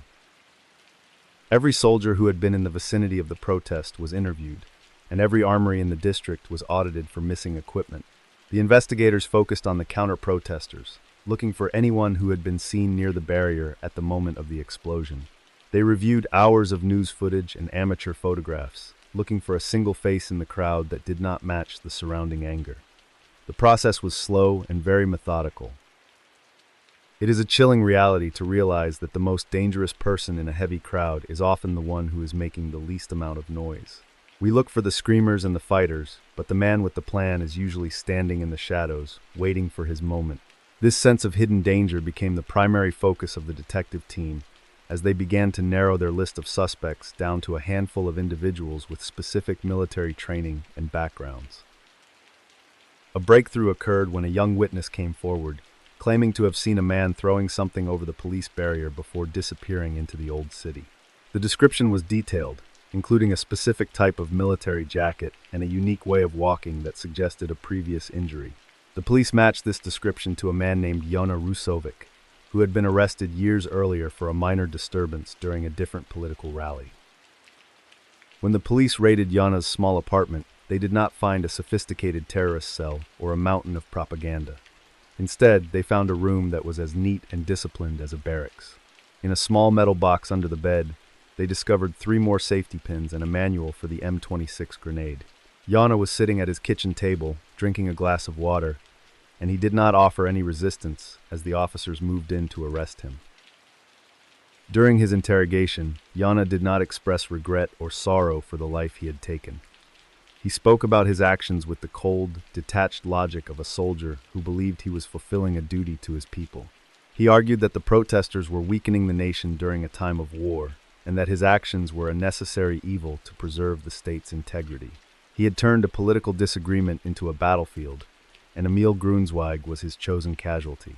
Every soldier who had been in the vicinity of the protest was interviewed, and every armory in the district was audited for missing equipment. The investigators focused on the counter-protesters, looking for anyone who had been seen near the barrier at the moment of the explosion. They reviewed hours of news footage and amateur photographs, looking for a single face in the crowd that did not match the surrounding anger. The process was slow and very methodical. It is a chilling reality to realize that the most dangerous person in a heavy crowd is often the one who is making the least amount of noise. We look for the screamers and the fighters, but the man with the plan is usually standing in the shadows, waiting for his moment. This sense of hidden danger became the primary focus of the detective team, as they began to narrow their list of suspects down to a handful of individuals with specific military training and backgrounds. A breakthrough occurred when a young witness came forward, claiming to have seen a man throwing something over the police barrier before disappearing into the old city. The description was detailed, including a specific type of military jacket and a unique way of walking that suggested a previous injury. The police matched this description to a man named Yona Rusovic, who had been arrested years earlier for a minor disturbance during a different political rally. When the police raided Yana's small apartment, they did not find a sophisticated terrorist cell or a mountain of propaganda. Instead, they found a room that was as neat and disciplined as a barracks. In a small metal box under the bed, they discovered 3 more safety pins and a manual for the M26 grenade. Yana was sitting at his kitchen table, drinking a glass of water, and he did not offer any resistance as the officers moved in to arrest him. During his interrogation, Yana did not express regret or sorrow for the life he had taken. He spoke about his actions with the cold, detached logic of a soldier who believed he was fulfilling a duty to his people. He argued that the protesters were weakening the nation during a time of war, and that his actions were a necessary evil to preserve the state's integrity. He had turned a political disagreement into a battlefield, and Emil Grunzweig was his chosen casualty.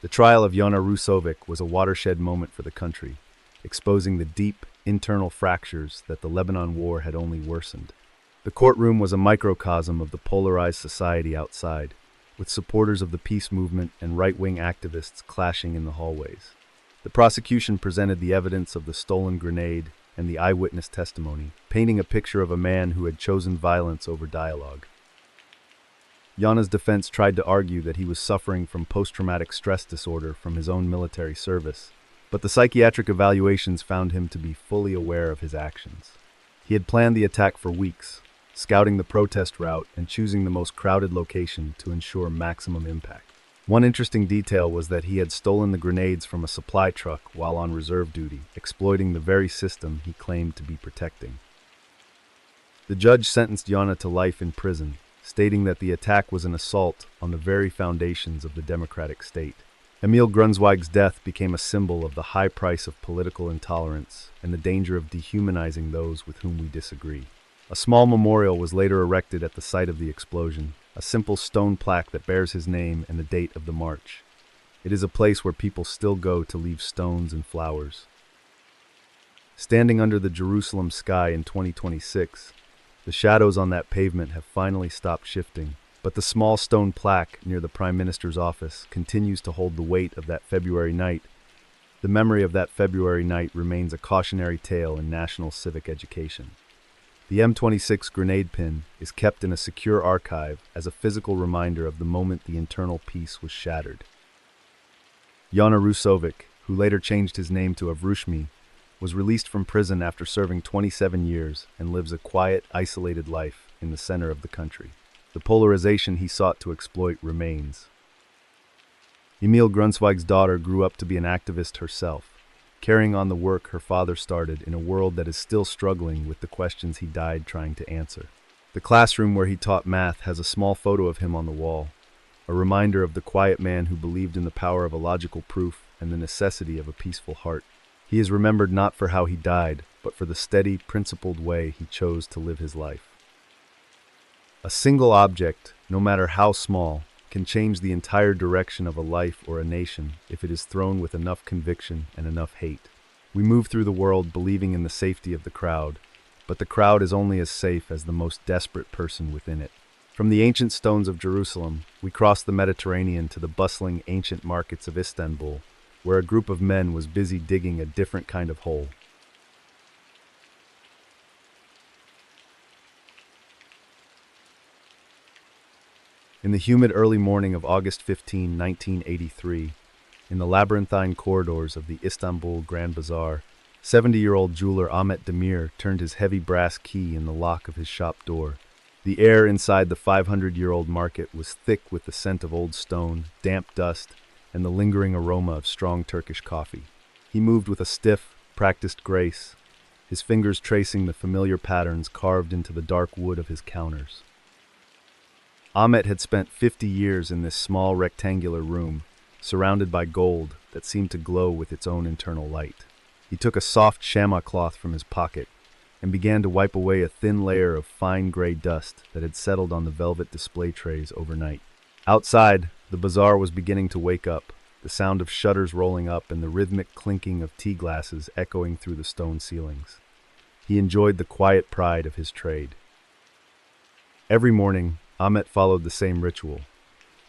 The trial of Yona Rusovic was a watershed moment for the country, exposing the deep, internal fractures that the Lebanon War had only worsened. The courtroom was a microcosm of the polarized society outside, with supporters of the peace movement and right-wing activists clashing in the hallways. The prosecution presented the evidence of the stolen grenade and the eyewitness testimony, painting a picture of a man who had chosen violence over dialogue. Yana's defense tried to argue that he was suffering from post-traumatic stress disorder from his own military service, but the psychiatric evaluations found him to be fully aware of his actions. He had planned the attack for weeks, scouting the protest route and choosing the most crowded location to ensure maximum impact. One interesting detail was that he had stolen the grenades from a supply truck while on reserve duty, exploiting the very system he claimed to be protecting. The judge sentenced Yana to life in prison, stating that the attack was an assault on the very foundations of the democratic state. Emil Grunzweig's death became a symbol of the high price of political intolerance and the danger of dehumanizing those with whom we disagree. A small memorial was later erected at the site of the explosion, a simple stone plaque that bears his name and the date of the march. It is a place where people still go to leave stones and flowers. Standing under the Jerusalem sky in 2026, the shadows on that pavement have finally stopped shifting, but the small stone plaque near the Prime Minister's office continues to hold the weight of that February night. The memory of that February night remains a cautionary tale in national civic education. The M26 grenade pin is kept in a secure archive as a physical reminder of the moment the internal peace was shattered. Yana Rusovic, who later changed his name to Avrushmi, was released from prison after serving 27 years and lives a quiet, isolated life in the center of the country. The polarization he sought to exploit remains. Emil Grunzweig's daughter grew up to be an activist herself, carrying on the work her father started in a world that is still struggling with the questions he died trying to answer. The classroom where he taught math has a small photo of him on the wall, a reminder of the quiet man who believed in the power of a logical proof and the necessity of a peaceful heart. He is remembered not for how he died, but for the steady, principled way he chose to live his life. A single object, no matter how small, can change the entire direction of a life or a nation if it is thrown with enough conviction and enough hate. We move through the world believing in the safety of the crowd, but the crowd is only as safe as the most desperate person within it. From the ancient stones of Jerusalem, we cross the Mediterranean to the bustling ancient markets of Istanbul, where a group of men was busy digging a different kind of hole. In the humid early morning of August 15, 1983, in the labyrinthine corridors of the Istanbul Grand Bazaar, 70-year-old jeweler Ahmet Demir turned his heavy brass key in the lock of his shop door. The air inside the 500-year-old market was thick with the scent of old stone, damp dust, and the lingering aroma of strong Turkish coffee. He moved with a stiff, practiced grace, his fingers tracing the familiar patterns carved into the dark wood of his counters. Ahmet had spent 50 years in this small rectangular room, surrounded by gold that seemed to glow with its own internal light. He took a soft chamois cloth from his pocket and began to wipe away a thin layer of fine gray dust that had settled on the velvet display trays overnight. Outside, the bazaar was beginning to wake up, the sound of shutters rolling up and the rhythmic clinking of tea glasses echoing through the stone ceilings. He enjoyed the quiet pride of his trade. Every morning, Ahmet followed the same ritual.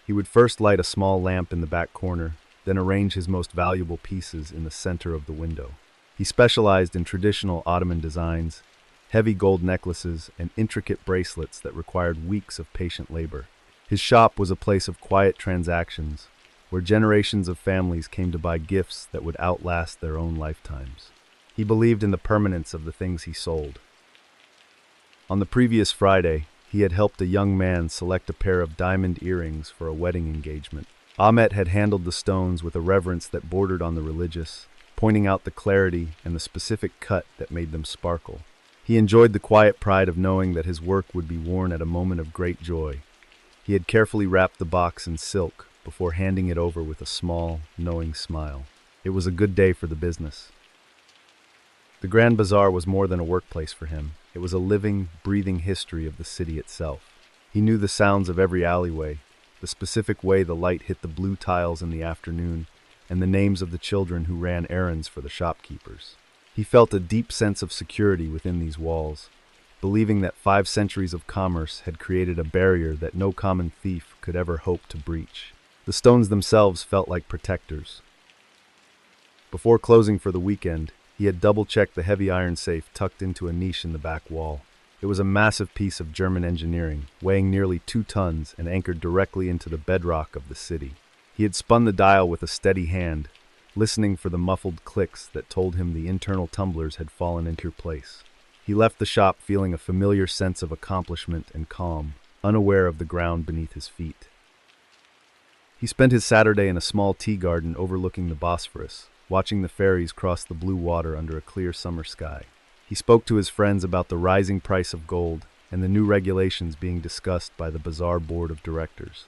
He would first light a small lamp in the back corner, then arrange his most valuable pieces in the center of the window. He specialized in traditional Ottoman designs, heavy gold necklaces, and intricate bracelets that required weeks of patient labor. His shop was a place of quiet transactions, where generations of families came to buy gifts that would outlast their own lifetimes. He believed in the permanence of the things he sold. On the previous Friday, he had helped a young man select a pair of diamond earrings for a wedding engagement. Ahmet had handled the stones with a reverence that bordered on the religious, pointing out the clarity and the specific cut that made them sparkle. He enjoyed the quiet pride of knowing that his work would be worn at a moment of great joy. He had carefully wrapped the box in silk before handing it over with a small, knowing smile. It was a good day for the business. The Grand Bazaar was more than a workplace for him. It was a living, breathing history of the city itself. He knew the sounds of every alleyway, the specific way the light hit the blue tiles in the afternoon, and the names of the children who ran errands for the shopkeepers. He felt a deep sense of security within these walls, believing that 5 centuries of commerce had created a barrier that no common thief could ever hope to breach. The stones themselves felt like protectors. Before closing for the weekend, he had double-checked the heavy iron safe tucked into a niche in the back wall. It was a massive piece of German engineering, weighing nearly 2 tons and anchored directly into the bedrock of the city. He had spun the dial with a steady hand, listening for the muffled clicks that told him the internal tumblers had fallen into place. He left the shop feeling a familiar sense of accomplishment and calm, unaware of the ground beneath his feet. He spent his Saturday in a small tea garden overlooking the Bosphorus, watching the ferries cross the blue water under a clear summer sky. He spoke to his friends about the rising price of gold and the new regulations being discussed by the Bazaar board of directors.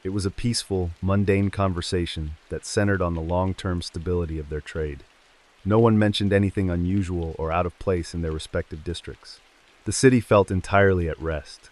It was a peaceful, mundane conversation that centered on the long-term stability of their trade. No one mentioned anything unusual or out of place in their respective districts. The city felt entirely at rest.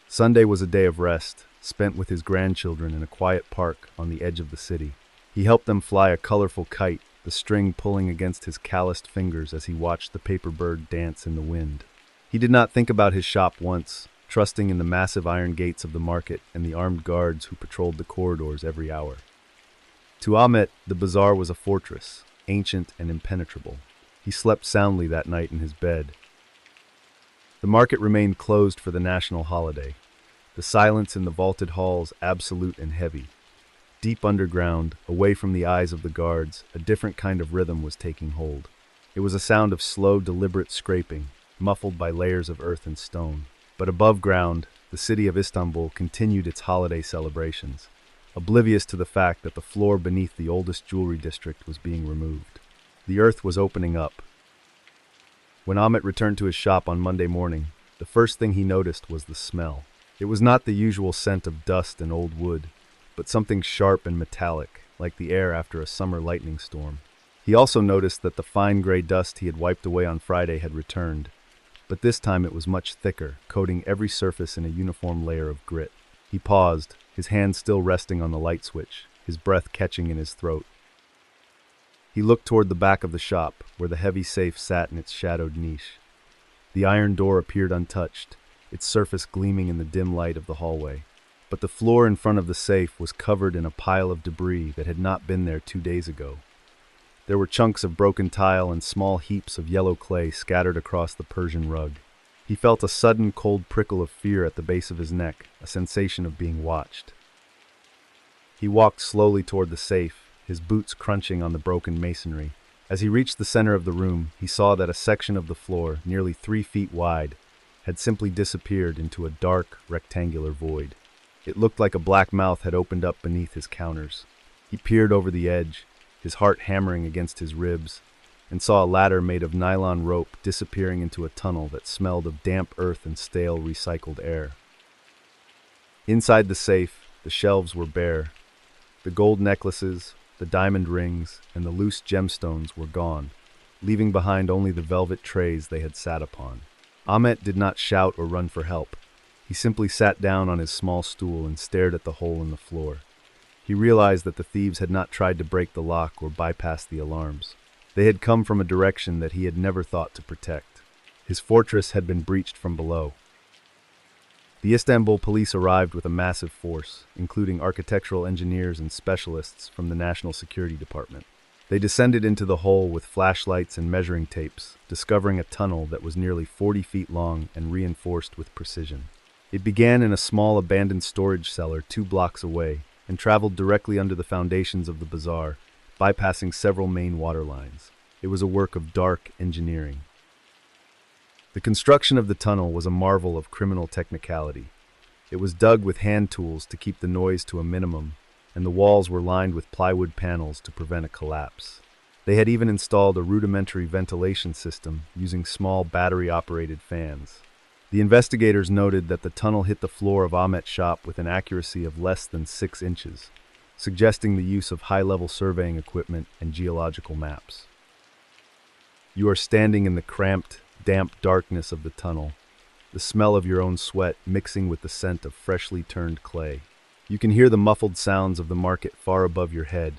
Sunday was a day of rest, spent with his grandchildren in a quiet park on the edge of the city. He helped them fly a colorful kite, the string pulling against his calloused fingers as he watched the paper bird dance in the wind. He did not think about his shop once, trusting in the massive iron gates of the market and the armed guards who patrolled the corridors every hour. To Ahmet, the bazaar was a fortress, ancient and impenetrable. He slept soundly that night in his bed. The market remained closed for the national holiday, the silence in the vaulted halls absolute and heavy. Deep underground, away from the eyes of the guards, a different kind of rhythm was taking hold. It was a sound of slow, deliberate scraping, muffled by layers of earth and stone. But above ground, the city of Istanbul continued its holiday celebrations, oblivious to the fact that the floor beneath the oldest jewelry district was being removed. The earth was opening up. When Ahmet returned to his shop on Monday morning, the first thing he noticed was the smell. It was not the usual scent of dust and old wood, but something sharp and metallic, like the air after a summer lightning storm. He also noticed that the fine gray dust he had wiped away on Friday had returned, but this time it was much thicker, coating every surface in a uniform layer of grit. He paused, his hand still resting on the light switch, his breath catching in his throat. He looked toward the back of the shop, where the heavy safe sat in its shadowed niche. The iron door appeared untouched, its surface gleaming in the dim light of the hallway. But the floor in front of the safe was covered in a pile of debris that had not been there 2 days ago. There were chunks of broken tile and small heaps of yellow clay scattered across the Persian rug. He felt a sudden cold prickle of fear at the base of his neck, a sensation of being watched. He walked slowly toward the safe, his boots crunching on the broken masonry. As he reached the center of the room, he saw that a section of the floor, nearly 3 feet wide, had simply disappeared into a dark, rectangular void. It looked like a black mouth had opened up beneath his counters. He peered over the edge, his heart hammering against his ribs, and saw a ladder made of nylon rope disappearing into a tunnel that smelled of damp earth and stale recycled air. Inside the safe, the shelves were bare. The gold necklaces, the diamond rings, and the loose gemstones were gone, leaving behind only the velvet trays they had sat upon. Ahmet did not shout or run for help. He simply sat down on his small stool and stared at the hole in the floor. He realized that the thieves had not tried to break the lock or bypass the alarms. They had come from a direction that he had never thought to protect. His fortress had been breached from below. The Istanbul police arrived with a massive force, including architectural engineers and specialists from the National Security Department. They descended into the hole with flashlights and measuring tapes, discovering a tunnel that was nearly 40 feet long and reinforced with precision. It began in a small abandoned storage cellar 2 blocks away and traveled directly under the foundations of the bazaar, bypassing several main water lines. It was a work of dark engineering. The construction of the tunnel was a marvel of criminal technicality. It was dug with hand tools to keep the noise to a minimum, and the walls were lined with plywood panels to prevent a collapse. They had even installed a rudimentary ventilation system using small battery-operated fans. The investigators noted that the tunnel hit the floor of Ahmet's shop with an accuracy of less than 6 inches, suggesting the use of high-level surveying equipment and geological maps. You are standing in the cramped, damp darkness of the tunnel, the smell of your own sweat mixing with the scent of freshly turned clay. You can hear the muffled sounds of the market far above your head,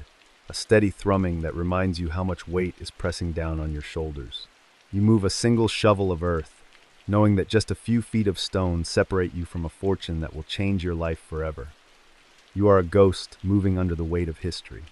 a steady thrumming that reminds you how much weight is pressing down on your shoulders. You move a single shovel of earth, knowing that just a few feet of stone separate you from a fortune that will change your life forever. You are a ghost moving under the weight of history.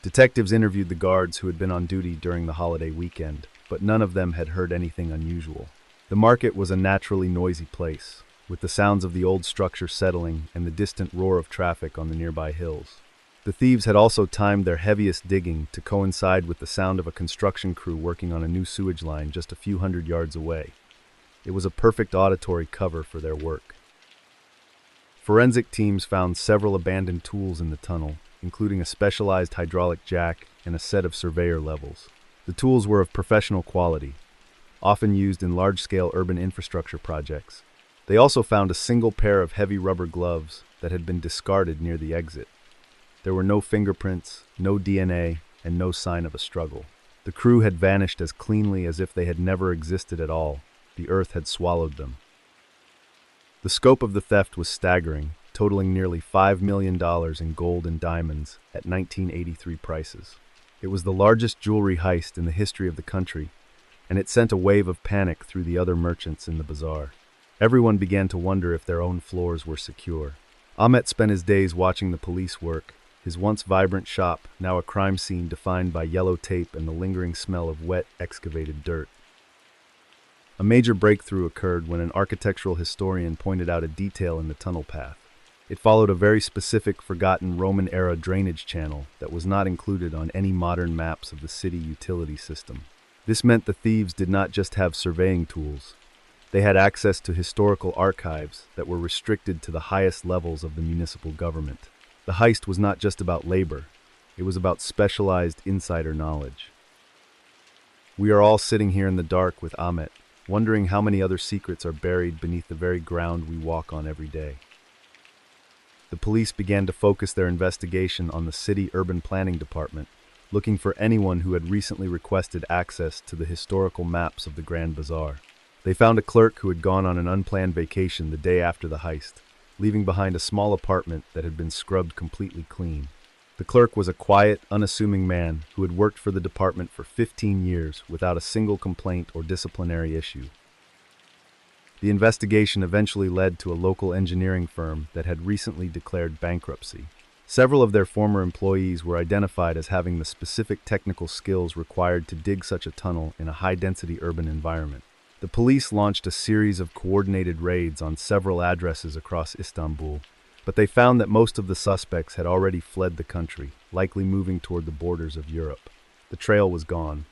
Detectives interviewed the guards who had been on duty during the holiday weekend, but none of them had heard anything unusual. The market was a naturally noisy place, with the sounds of the old structure settling and the distant roar of traffic on the nearby hills. The thieves had also timed their heaviest digging to coincide with the sound of a construction crew working on a new sewage line just a few hundred yards away. It was a perfect auditory cover for their work. Forensic teams found several abandoned tools in the tunnel, including a specialized hydraulic jack and a set of surveyor levels. The tools were of professional quality, often used in large-scale urban infrastructure projects. They also found a single pair of heavy rubber gloves that had been discarded near the exit. There were no fingerprints, no DNA, and no sign of a struggle. The crew had vanished as cleanly as if they had never existed at all. The earth had swallowed them. The scope of the theft was staggering, totaling nearly $5 million in gold and diamonds at 1983 prices. It was the largest jewelry heist in the history of the country, and it sent a wave of panic through the other merchants in the bazaar. Everyone began to wonder if their own floors were secure. Ahmet spent his days watching the police work, his once vibrant shop now a crime scene defined by yellow tape and the lingering smell of wet, excavated dirt. A major breakthrough occurred when an architectural historian pointed out a detail in the tunnel path. It followed a very specific, forgotten Roman-era drainage channel that was not included on any modern maps of the city utility system. This meant the thieves did not just have surveying tools. They had access to historical archives that were restricted to the highest levels of the municipal government. The heist was not just about labor. It was about specialized insider knowledge. We are all sitting here in the dark with Ahmet, wondering how many other secrets are buried beneath the very ground we walk on every day. The police began to focus their investigation on the city urban planning department, looking for anyone who had recently requested access to the historical maps of the Grand Bazaar. They found a clerk who had gone on an unplanned vacation the day after the heist, leaving behind a small apartment that had been scrubbed completely clean. The clerk was a quiet, unassuming man who had worked for the department for 15 years without a single complaint or disciplinary issue. The investigation eventually led to a local engineering firm that had recently declared bankruptcy. Several of their former employees were identified as having the specific technical skills required to dig such a tunnel in a high-density urban environment. The police launched a series of coordinated raids on several addresses across Istanbul, but they found that most of the suspects had already fled the country, likely moving toward the borders of Europe. The trail was gone.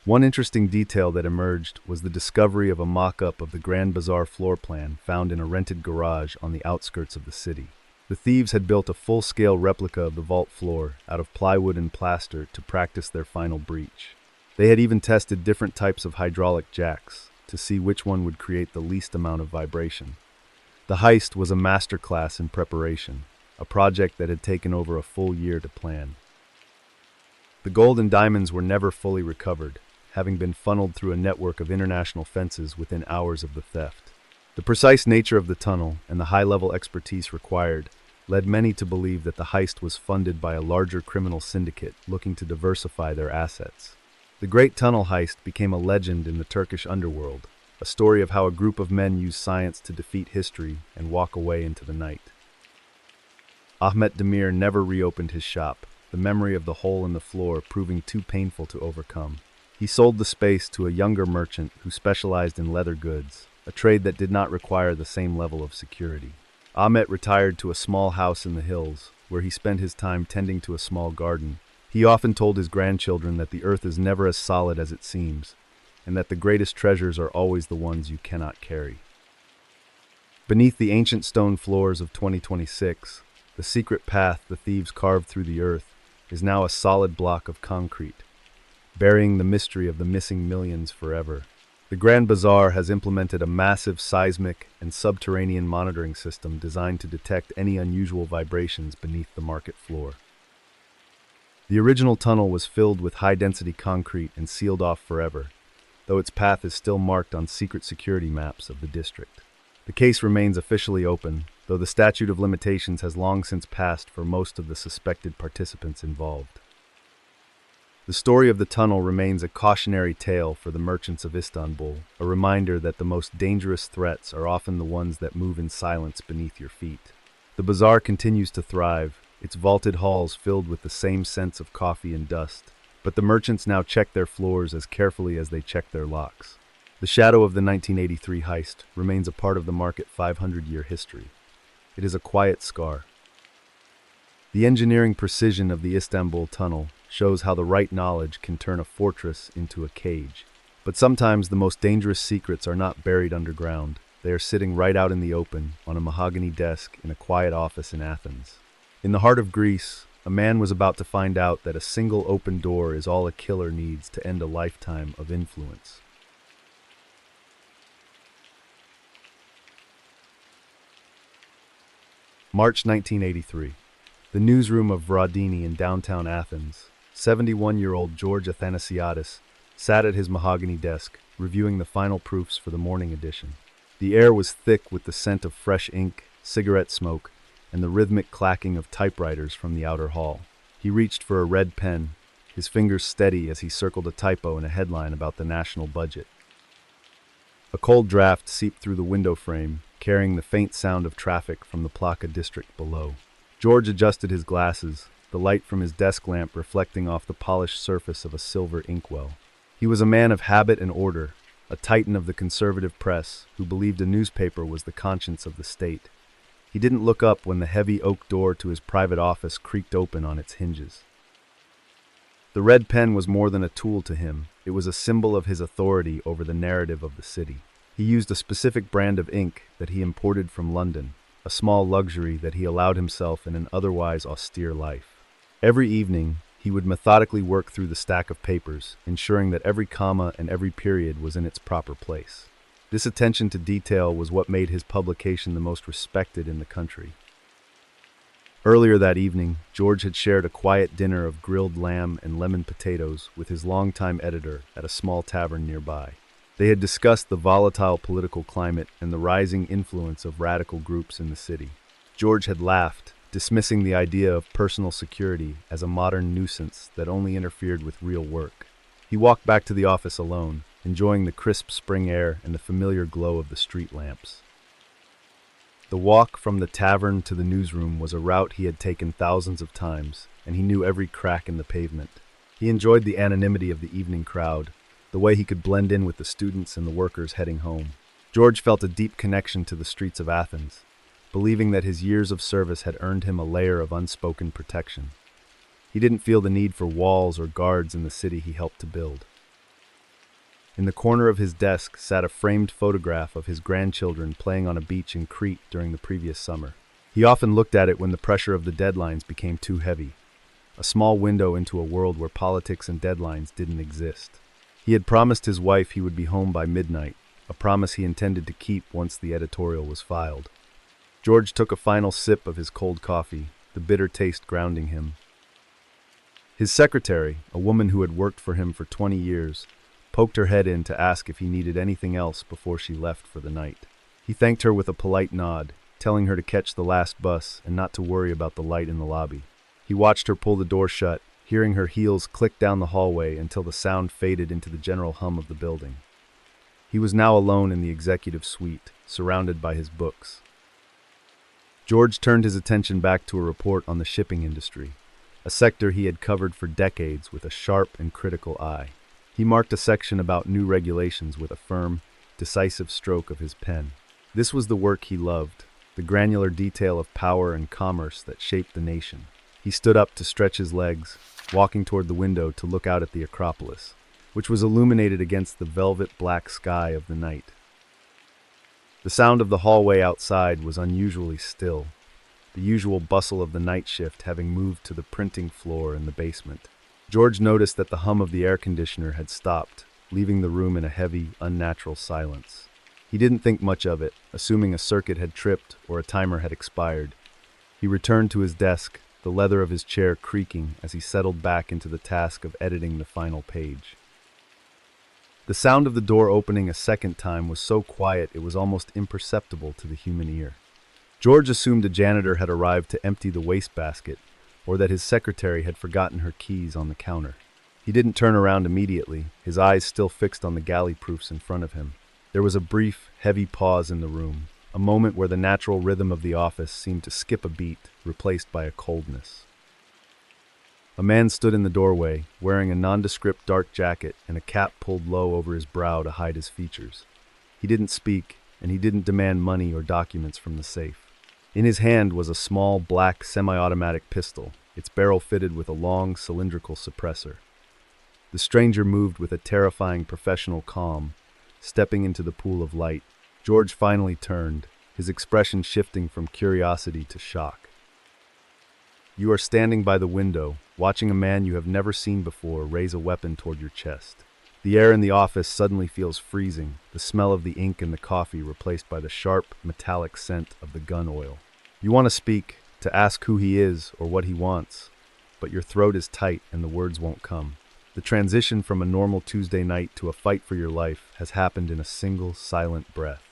One interesting detail that emerged was the discovery of a mock-up of the Grand Bazaar floor plan found in a rented garage on the outskirts of the city. The thieves had built a full-scale replica of the vault floor out of plywood and plaster to practice their final breach. They had even tested different types of hydraulic jacks to see which one would create the least amount of vibration. The heist was a masterclass in preparation, a project that had taken over a full year to plan. The gold and diamonds were never fully recovered, having been funneled through a network of international fences within hours of the theft. The precise nature of the tunnel and the high-level expertise required led many to believe that the heist was funded by a larger criminal syndicate looking to diversify their assets. The Great Tunnel Heist became a legend in the Turkish underworld, a story of how a group of men used science to defeat history and walk away into the night. Ahmet Demir never reopened his shop, the memory of the hole in the floor proving too painful to overcome. He sold the space to a younger merchant who specialized in leather goods, a trade that did not require the same level of security. Ahmet retired to a small house in the hills, where he spent his time tending to a small garden. He often told his grandchildren that the earth is never as solid as it seems, and that the greatest treasures are always the ones you cannot carry. Beneath the ancient stone floors of 2026, the secret path the thieves carved through the earth is now a solid block of concrete, burying the mystery of the missing millions forever. The Grand Bazaar has implemented a massive seismic and subterranean monitoring system designed to detect any unusual vibrations beneath the market floor. The original tunnel was filled with high-density concrete and sealed off forever, though its path is still marked on secret security maps of the district. The case remains officially open, though the statute of limitations has long since passed for most of the suspected participants involved. The story of the tunnel remains a cautionary tale for the merchants of Istanbul, a reminder that the most dangerous threats are often the ones that move in silence beneath your feet. The bazaar continues to thrive, its vaulted halls filled with the same sense of coffee and dust, but the merchants now check their floors as carefully as they check their locks. The shadow of the 1983 heist remains a part of the market's 500-year history. It is a quiet scar. The engineering precision of the Istanbul tunnel shows how the right knowledge can turn a fortress into a cage. But sometimes the most dangerous secrets are not buried underground. They are sitting right out in the open, on a mahogany desk in a quiet office in Athens. In the heart of Greece, a man was about to find out that a single open door is all a killer needs to end a lifetime of influence. March 1983. The newsroom of Vradini in downtown Athens. 71-year-old George Athanasiadis sat at his mahogany desk, reviewing the final proofs for the morning edition. The air was thick with the scent of fresh ink, cigarette smoke, and the rhythmic clacking of typewriters from the outer hall. He reached for a red pen, his fingers steady as he circled a typo in a headline about the national budget. A cold draft seeped through the window frame, carrying the faint sound of traffic from the Plaka district below. George adjusted his glasses, the light from his desk lamp reflecting off the polished surface of a silver inkwell. He was a man of habit and order, a titan of the conservative press who believed a newspaper was the conscience of the state. He didn't look up when the heavy oak door to his private office creaked open on its hinges. The red pen was more than a tool to him. It was a symbol of his authority over the narrative of the city. He used a specific brand of ink that he imported from London, a small luxury that he allowed himself in an otherwise austere life. Every evening, he would methodically work through the stack of papers, ensuring that every comma and every period was in its proper place. This attention to detail was what made his publication the most respected in the country. Earlier that evening, George had shared a quiet dinner of grilled lamb and lemon potatoes with his longtime editor at a small tavern nearby. They had discussed the volatile political climate and the rising influence of radical groups in the city. George had laughed, dismissing the idea of personal security as a modern nuisance that only interfered with real work. He walked back to the office alone, enjoying the crisp spring air and the familiar glow of the street lamps. The walk from the tavern to the newsroom was a route he had taken thousands of times, and he knew every crack in the pavement. He enjoyed the anonymity of the evening crowd, the way he could blend in with the students and the workers heading home. George felt a deep connection to the streets of Athens, believing that his years of service had earned him a layer of unspoken protection. He didn't feel the need for walls or guards in the city he helped to build. In the corner of his desk sat a framed photograph of his grandchildren playing on a beach in Crete during the previous summer. He often looked at it when the pressure of the deadlines became too heavy, a small window into a world where politics and deadlines didn't exist. He had promised his wife he would be home by midnight, a promise he intended to keep once the editorial was filed. George took a final sip of his cold coffee, the bitter taste grounding him. His secretary, a woman who had worked for him for 20 years, poked her head in to ask if he needed anything else before she left for the night. He thanked her with a polite nod, telling her to catch the last bus and not to worry about the light in the lobby. He watched her pull the door shut, hearing her heels click down the hallway until the sound faded into the general hum of the building. He was now alone in the executive suite, surrounded by his books. George turned his attention back to a report on the shipping industry, a sector he had covered for decades with a sharp and critical eye. He marked a section about new regulations with a firm, decisive stroke of his pen. This was the work he loved, the granular detail of power and commerce that shaped the nation. He stood up to stretch his legs, walking toward the window to look out at the Acropolis, which was illuminated against the velvet black sky of the night. The sound of the hallway outside was unusually still, the usual bustle of the night shift having moved to the printing floor in the basement. George noticed that the hum of the air conditioner had stopped, leaving the room in a heavy, unnatural silence. He didn't think much of it, assuming a circuit had tripped or a timer had expired. He returned to his desk, the leather of his chair creaking as he settled back into the task of editing the final page. The sound of the door opening a second time was so quiet it was almost imperceptible to the human ear. George assumed a janitor had arrived to empty the wastebasket, or that his secretary had forgotten her keys on the counter. He didn't turn around immediately, his eyes still fixed on the galley proofs in front of him. There was a brief, heavy pause in the room, a moment where the natural rhythm of the office seemed to skip a beat, replaced by a coldness. A man stood in the doorway, wearing a nondescript dark jacket and a cap pulled low over his brow to hide his features. He didn't speak, and he didn't demand money or documents from the safe. In his hand was a small, black, semi-automatic pistol, its barrel fitted with a long, cylindrical suppressor. The stranger moved with a terrifying professional calm, stepping into the pool of light. George finally turned, his expression shifting from curiosity to shock. You are standing by the window, watching a man you have never seen before raise a weapon toward your chest. The air in the office suddenly feels freezing, the smell of the ink and the coffee replaced by the sharp, metallic scent of the gun oil. You want to speak, to ask who he is or what he wants, but your throat is tight and the words won't come. The transition from a normal Tuesday night to a fight for your life has happened in a single, silent breath.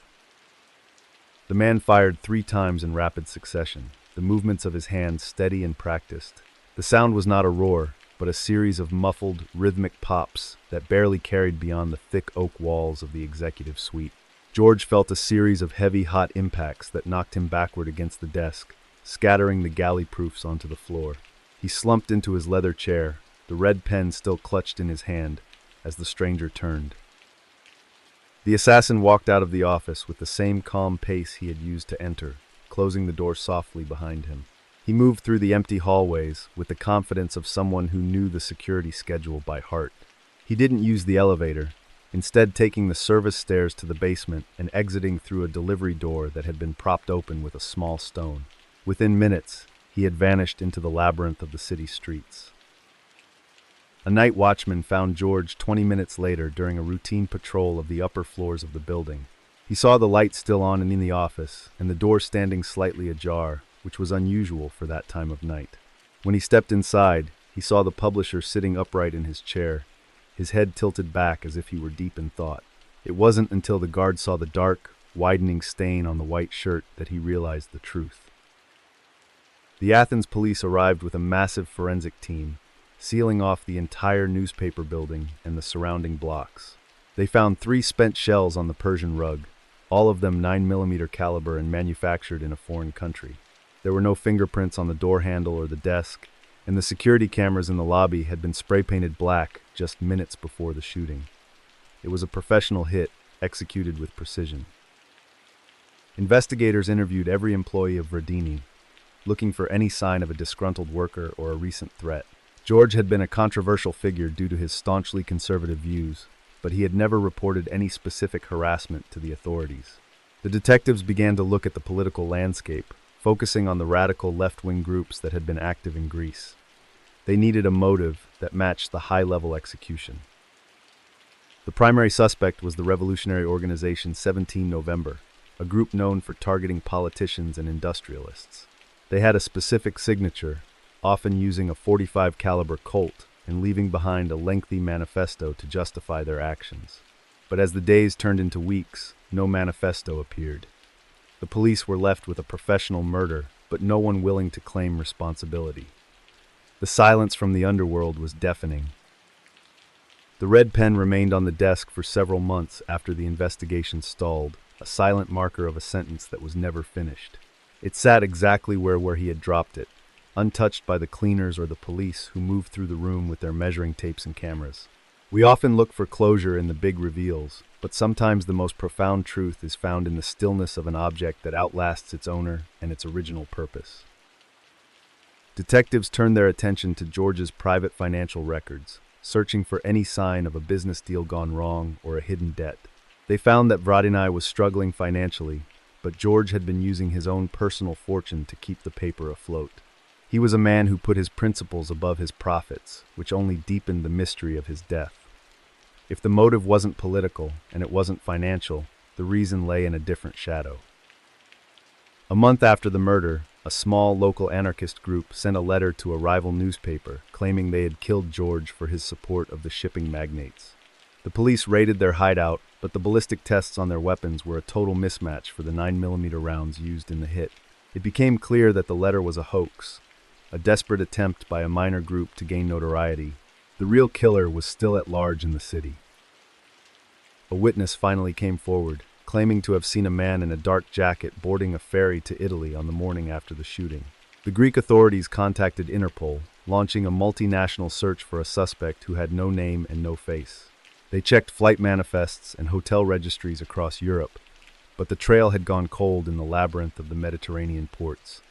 The man fired 3 times in rapid succession, the movements of his hands steady and practiced. The sound was not a roar, but a series of muffled, rhythmic pops that barely carried beyond the thick oak walls of the executive suite. George felt a series of heavy, hot impacts that knocked him backward against the desk, scattering the galley proofs onto the floor. He slumped into his leather chair, the red pen still clutched in his hand, as the stranger turned. The assassin walked out of the office with the same calm pace he had used to enter, closing the door softly behind him. He moved through the empty hallways with the confidence of someone who knew the security schedule by heart. He didn't use the elevator, instead taking the service stairs to the basement and exiting through a delivery door that had been propped open with a small stone. Within minutes, he had vanished into the labyrinth of the city streets. A night watchman found George 20 minutes later during a routine patrol of the upper floors of the building. He saw the light still on in the office and the door standing slightly ajar, which was unusual for that time of night. When he stepped inside, he saw the publisher sitting upright in his chair, his head tilted back as if he were deep in thought. It wasn't until the guard saw the dark, widening stain on the white shirt that he realized the truth. The Athens police arrived with a massive forensic team, sealing off the entire newspaper building and the surrounding blocks. They found 3 spent shells on the Persian rug, all of them 9mm caliber and manufactured in a foreign country. There were no fingerprints on the door handle or the desk, and the security cameras in the lobby had been spray-painted black just minutes before the shooting. It was a professional hit, executed with precision. Investigators interviewed every employee of Verdini, looking for any sign of a disgruntled worker or a recent threat. George had been a controversial figure due to his staunchly conservative views, but he had never reported any specific harassment to the authorities. The detectives began to look at the political landscape, focusing on the radical left-wing groups that had been active in Greece. They needed a motive that matched the high-level execution. The primary suspect was the revolutionary organization 17 November, a group known for targeting politicians and industrialists. They had a specific signature, often using a .45 caliber Colt and leaving behind a lengthy manifesto to justify their actions. But as the days turned into weeks, no manifesto appeared. The police were left with a professional murder, but no one willing to claim responsibility. The silence from the underworld was deafening. The red pen remained on the desk for several months after the investigation stalled, a silent marker of a sentence that was never finished. It sat exactly where he had dropped it, untouched by the cleaners or the police who moved through the room with their measuring tapes and cameras. We often look for closure in the big reveals, but sometimes the most profound truth is found in the stillness of an object that outlasts its owner and its original purpose. Detectives turned their attention to George's private financial records, searching for any sign of a business deal gone wrong or a hidden debt. They found that Verdini was struggling financially, but George had been using his own personal fortune to keep the paper afloat. He was a man who put his principles above his profits, which only deepened the mystery of his death. If the motive wasn't political and it wasn't financial, the reason lay in a different shadow. A month after the murder, a small local anarchist group sent a letter to a rival newspaper claiming they had killed George for his support of the shipping magnates. The police raided their hideout, but the ballistic tests on their weapons were a total mismatch for the 9mm rounds used in the hit. It became clear that the letter was a hoax, a desperate attempt by a minor group to gain notoriety, The real killer was still at large in the city. A witness finally came forward, claiming to have seen a man in a dark jacket boarding a ferry to Italy on the morning after the shooting. The Greek authorities contacted Interpol, launching a multinational search for a suspect who had no name and no face. They checked flight manifests and hotel registries across Europe, but the trail had gone cold in the labyrinth of the Mediterranean ports.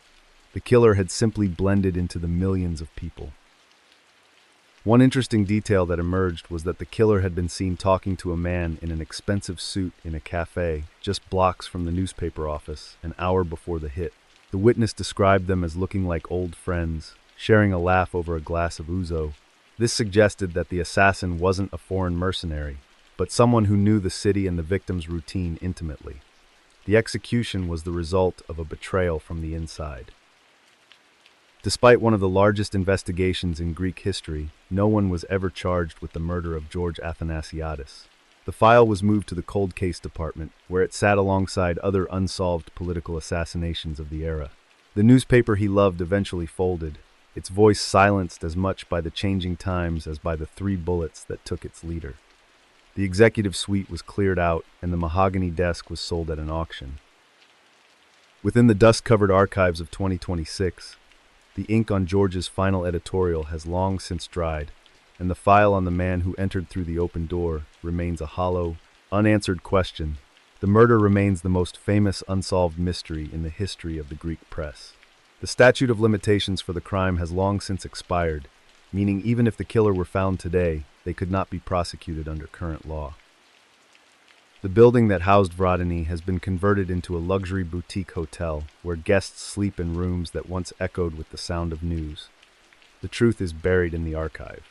The killer had simply blended into the millions of people. One interesting detail that emerged was that the killer had been seen talking to a man in an expensive suit in a cafe just blocks from the newspaper office an hour before the hit. The witness described them as looking like old friends, sharing a laugh over a glass of ouzo. This suggested that the assassin wasn't a foreign mercenary, but someone who knew the city and the victim's routine intimately. The execution was the result of a betrayal from the inside. Despite one of the largest investigations in Greek history, no one was ever charged with the murder of George Athanasiadis. The file was moved to the cold case department, where it sat alongside other unsolved political assassinations of the era. The newspaper he loved eventually folded, its voice silenced as much by the changing times as by the 3 bullets that took its leader. The executive suite was cleared out, and the mahogany desk was sold at an auction. Within the dust-covered archives of 2026, the ink on George's final editorial has long since dried, and the file on the man who entered through the open door remains a hollow, unanswered question. The murder remains the most famous unsolved mystery in the history of the Greek press. The statute of limitations for the crime has long since expired, meaning even if the killer were found today, they could not be prosecuted under current law. The building that housed Vradini has been converted into a luxury boutique hotel where guests sleep in rooms that once echoed with the sound of news. The truth is buried in the archive.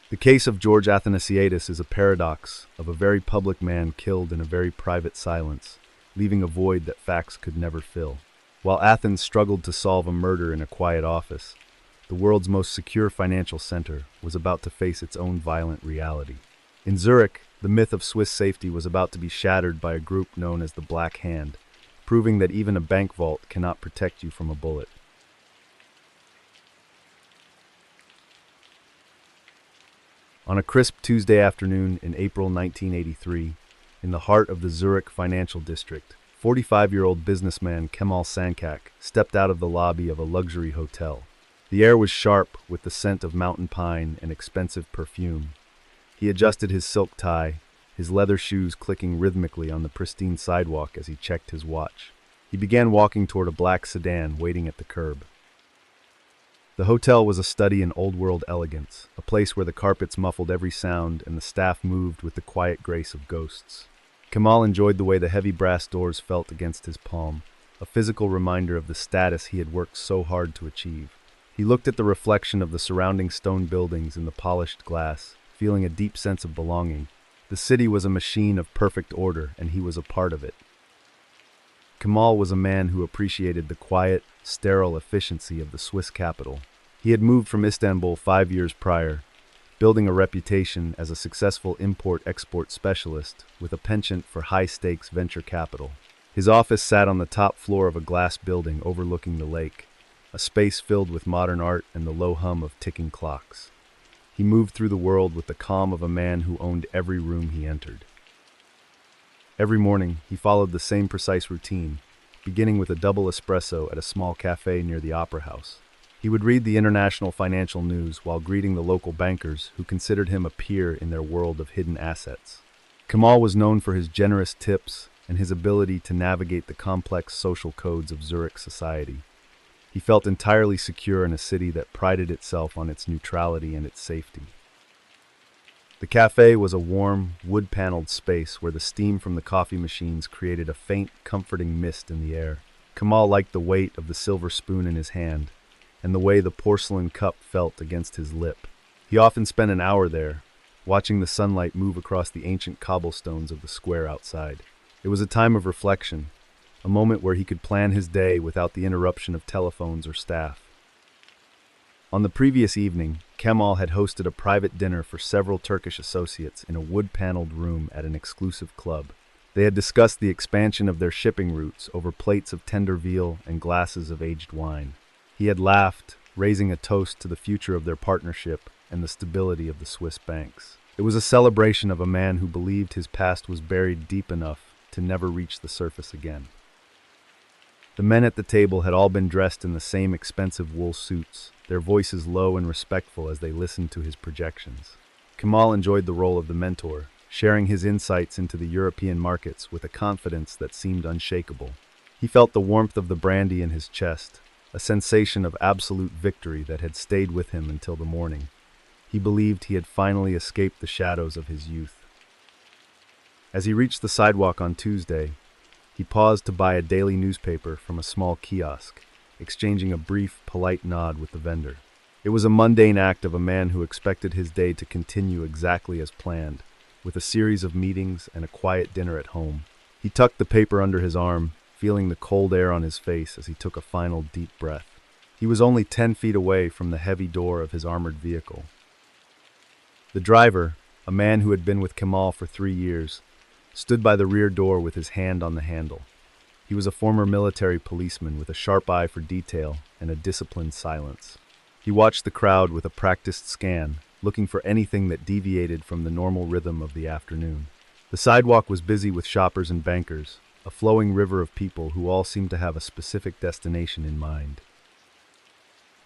The case of George Athanasiadis is a paradox of a very public man killed in a very private silence, leaving a void that facts could never fill. While Athens struggled to solve a murder in a quiet office, the world's most secure financial center was about to face its own violent reality. In Zurich, the myth of Swiss safety was about to be shattered by a group known as the Black Hand, proving that even a bank vault cannot protect you from a bullet. On a crisp Tuesday afternoon in April 1983, in the heart of the Zurich financial district, 45-year-old businessman Kemal Sankak stepped out of the lobby of a luxury hotel. The air was sharp with the scent of mountain pine and expensive perfume. He adjusted his silk tie, his leather shoes clicking rhythmically on the pristine sidewalk as he checked his watch. He began walking toward a black sedan waiting at the curb. The hotel was a study in old-world elegance, a place where the carpets muffled every sound and the staff moved with the quiet grace of ghosts. Kemal enjoyed the way the heavy brass doors felt against his palm, a physical reminder of the status he had worked so hard to achieve. He looked at the reflection of the surrounding stone buildings in the polished glass, feeling a deep sense of belonging. The city was a machine of perfect order, and he was a part of it. Kemal was a man who appreciated the quiet, sterile efficiency of the Swiss capital. He had moved from Istanbul 5 years prior, building a reputation as a successful import-export specialist with a penchant for high-stakes venture capital. His office sat on the top floor of a glass building overlooking the lake, a space filled with modern art and the low hum of ticking clocks. He moved through the world with the calm of a man who owned every room he entered. Every morning, he followed the same precise routine, beginning with a double espresso at a small cafe near the Opera House. He would read the international financial news while greeting the local bankers who considered him a peer in their world of hidden assets. Kemal was known for his generous tips and his ability to navigate the complex social codes of Zurich society. He felt entirely secure in a city that prided itself on its neutrality and its safety. The cafe was a warm, wood-paneled space where the steam from the coffee machines created a faint, comforting mist in the air. Kemal liked the weight of the silver spoon in his hand, and the way the porcelain cup felt against his lip. He often spent an hour there, watching the sunlight move across the ancient cobblestones of the square outside. It was a time of reflection, a moment where he could plan his day without the interruption of telephones or staff. On the previous evening, Kemal had hosted a private dinner for several Turkish associates in a wood-paneled room at an exclusive club. They had discussed the expansion of their shipping routes over plates of tender veal and glasses of aged wine. He had laughed, raising a toast to the future of their partnership, and the stability of the Swiss banks. It was a celebration of a man who believed his past was buried deep enough to never reach the surface again. The men at the table had all been dressed in the same expensive wool suits, their voices low and respectful as they listened to his projections. Kemal enjoyed the role of the mentor, sharing his insights into the European markets with a confidence that seemed unshakable. He felt the warmth of the brandy in his chest, a sensation of absolute victory that had stayed with him until the morning. He believed he had finally escaped the shadows of his youth. As he reached the sidewalk on Tuesday, he paused to buy a daily newspaper from a small kiosk, exchanging a brief, polite nod with the vendor. It was a mundane act of a man who expected his day to continue exactly as planned, with a series of meetings and a quiet dinner at home. He tucked the paper under his arm, feeling the cold air on his face as he took a final deep breath. He was only 10 feet away from the heavy door of his armored vehicle. The driver, a man who had been with Kemal for 3 years, stood by the rear door with his hand on the handle. He was a former military policeman with a sharp eye for detail and a disciplined silence. He watched the crowd with a practiced scan, looking for anything that deviated from the normal rhythm of the afternoon. The sidewalk was busy with shoppers and bankers, a flowing river of people who all seemed to have a specific destination in mind.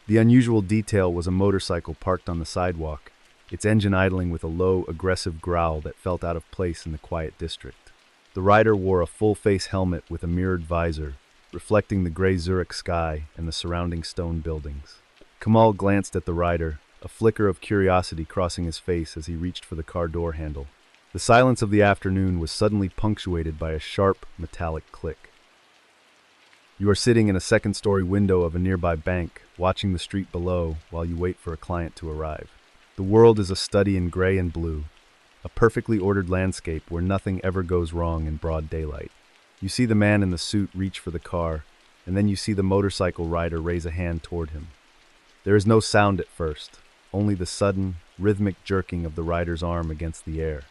The unusual detail was a motorcycle parked on the sidewalk, its engine idling with a low, aggressive growl that felt out of place in the quiet district. The rider wore a full-face helmet with a mirrored visor, reflecting the gray Zurich sky and the surrounding stone buildings. Kemal glanced at the rider, a flicker of curiosity crossing his face as he reached for the car door handle. The silence of the afternoon was suddenly punctuated by a sharp, metallic click. You are sitting in a second-story window of a nearby bank, watching the street below while you wait for a client to arrive. The world is a study in gray and blue, a perfectly ordered landscape where nothing ever goes wrong in broad daylight. You see the man in the suit reach for the car, and then you see the motorcycle rider raise a hand toward him. There is no sound at first, only the sudden, rhythmic jerking of the rider's arm against the air.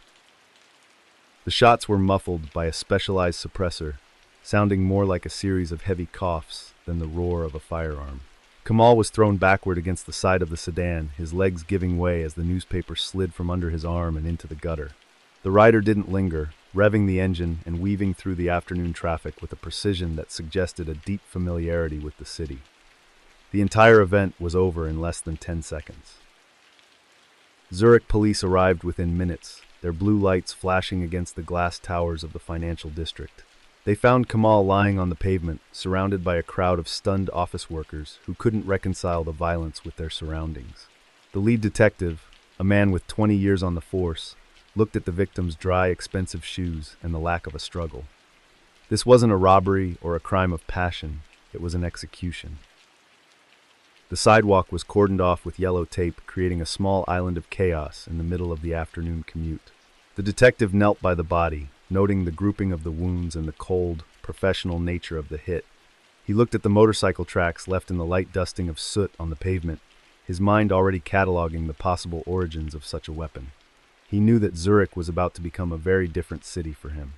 The shots were muffled by a specialized suppressor, sounding more like a series of heavy coughs than the roar of a firearm. Kemal was thrown backward against the side of the sedan, his legs giving way as the newspaper slid from under his arm and into the gutter. The rider didn't linger, revving the engine and weaving through the afternoon traffic with a precision that suggested a deep familiarity with the city. The entire event was over in less than 10 seconds. Zurich police arrived within minutes, their blue lights flashing against the glass towers of the financial district. They found Kemal lying on the pavement, surrounded by a crowd of stunned office workers who couldn't reconcile the violence with their surroundings. The lead detective, a man with 20 years on the force, looked at the victim's dry, expensive shoes and the lack of a struggle. This wasn't a robbery or a crime of passion, it was an execution. The sidewalk was cordoned off with yellow tape, creating a small island of chaos in the middle of the afternoon commute. The detective knelt by the body, noting the grouping of the wounds and the cold, professional nature of the hit. He looked at the motorcycle tracks left in the light dusting of soot on the pavement, his mind already cataloging the possible origins of such a weapon. He knew that Zurich was about to become a very different city for him.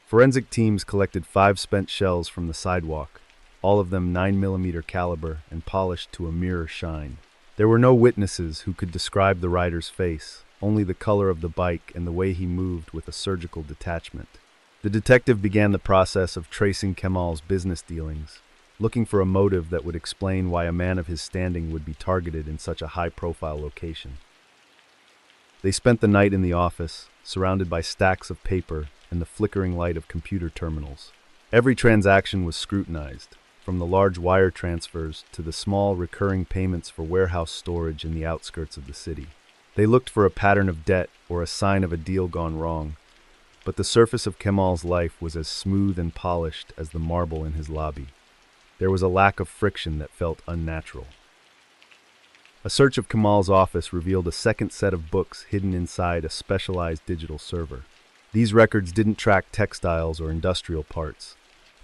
Forensic teams collected 5 spent shells from the sidewalk, all of them 9mm caliber and polished to a mirror shine. There were no witnesses who could describe the rider's face, only the color of the bike and the way he moved with a surgical detachment. The detective began the process of tracing Kemal's business dealings, looking for a motive that would explain why a man of his standing would be targeted in such a high-profile location. They spent the night in the office, surrounded by stacks of paper and the flickering light of computer terminals. Every transaction was scrutinized, from the large wire transfers to the small recurring payments for warehouse storage in the outskirts of the city. They looked for a pattern of debt or a sign of a deal gone wrong, but the surface of Kemal's life was as smooth and polished as the marble in his lobby. There was a lack of friction that felt unnatural. A search of Kemal's office revealed a second set of books hidden inside a specialized digital server. These records didn't track textiles or industrial parts.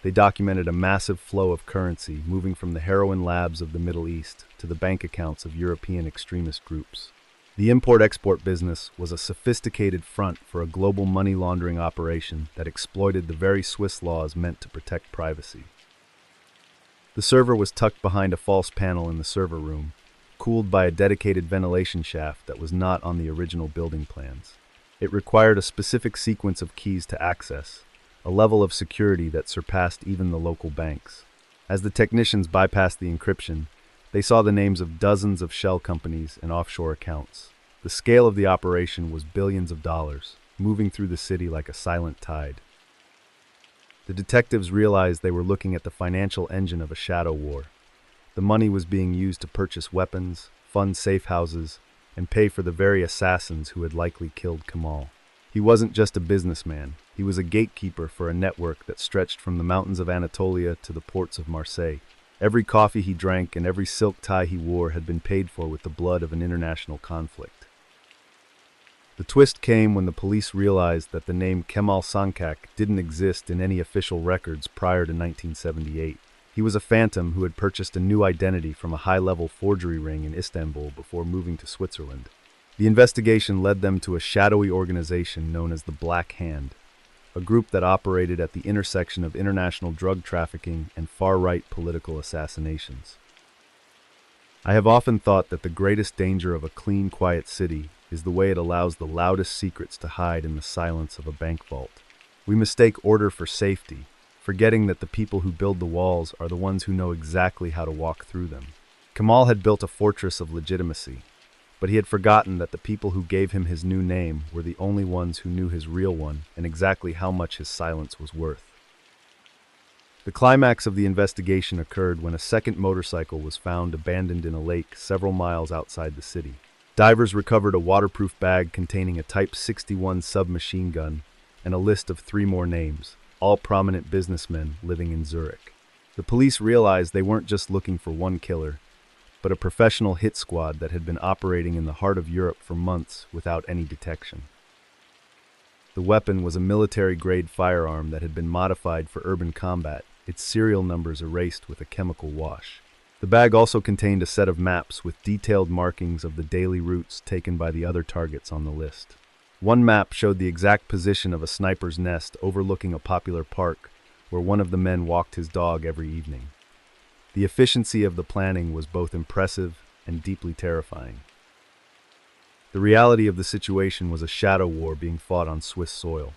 They documented a massive flow of currency moving from the heroin labs of the Middle East to the bank accounts of European extremist groups. The import-export business was a sophisticated front for a global money laundering operation that exploited the very Swiss laws meant to protect privacy. The server was tucked behind a false panel in the server room, cooled by a dedicated ventilation shaft that was not on the original building plans. It required a specific sequence of keys to access, a level of security that surpassed even the local banks. As the technicians bypassed the encryption, they saw the names of dozens of shell companies and offshore accounts. The scale of the operation was billions of dollars, moving through the city like a silent tide. The detectives realized they were looking at the financial engine of a shadow war. The money was being used to purchase weapons, fund safe houses, and pay for the very assassins who had likely killed Kemal. He wasn't just a businessman, he was a gatekeeper for a network that stretched from the mountains of Anatolia to the ports of Marseille. Every coffee he drank and every silk tie he wore had been paid for with the blood of an international conflict. The twist came when the police realized that the name Kemal Sankak didn't exist in any official records prior to 1978. He was a phantom who had purchased a new identity from a high-level forgery ring in Istanbul before moving to Switzerland. The investigation led them to a shadowy organization known as the Black Hand, a group that operated at the intersection of international drug trafficking and far-right political assassinations. I have often thought that the greatest danger of a clean, quiet city is the way it allows the loudest secrets to hide in the silence of a bank vault. We mistake order for safety, forgetting that the people who build the walls are the ones who know exactly how to walk through them. Kemal had built a fortress of legitimacy, but he had forgotten that the people who gave him his new name were the only ones who knew his real one and exactly how much his silence was worth. The climax of the investigation occurred when a second motorcycle was found abandoned in a lake several miles outside the city. Divers recovered a waterproof bag containing a Type 61 submachine gun and a list of 3 more names, all prominent businessmen living in Zurich. The police realized they weren't just looking for one killer, but a professional hit squad that had been operating in the heart of Europe for months without any detection. The weapon was a military-grade firearm that had been modified for urban combat, its serial numbers erased with a chemical wash. The bag also contained a set of maps with detailed markings of the daily routes taken by the other targets on the list. One map showed the exact position of a sniper's nest overlooking a popular park where one of the men walked his dog every evening. The efficiency of the planning was both impressive and deeply terrifying. The reality of the situation was a shadow war being fought on Swiss soil.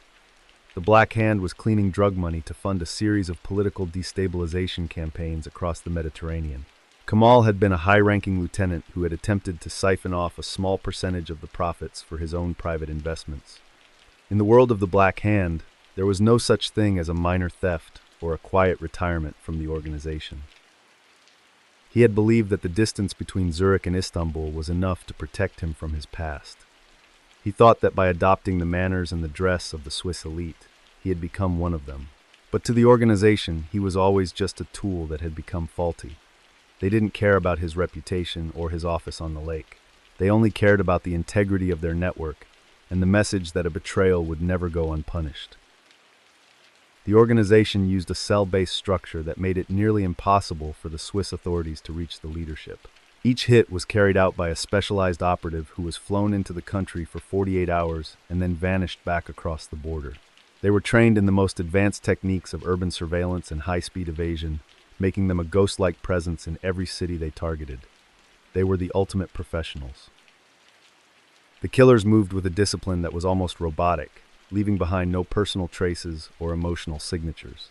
The Black Hand was cleaning drug money to fund a series of political destabilization campaigns across the Mediterranean. Kemal had been a high-ranking lieutenant who had attempted to siphon off a small percentage of the profits for his own private investments. In the world of the Black Hand, there was no such thing as a minor theft or a quiet retirement from the organization. He had believed that the distance between Zurich and Istanbul was enough to protect him from his past. He thought that by adopting the manners and the dress of the Swiss elite, he had become one of them. But to the organization, he was always just a tool that had become faulty. They didn't care about his reputation or his office on the lake. They only cared about the integrity of their network and the message that a betrayal would never go unpunished. The organization used a cell-based structure that made it nearly impossible for the Swiss authorities to reach the leadership. Each hit was carried out by a specialized operative who was flown into the country for 48 hours and then vanished back across the border. They were trained in the most advanced techniques of urban surveillance and high-speed evasion, making them a ghost-like presence in every city they targeted. They were the ultimate professionals. The killers moved with a discipline that was almost robotic, leaving behind no personal traces or emotional signatures.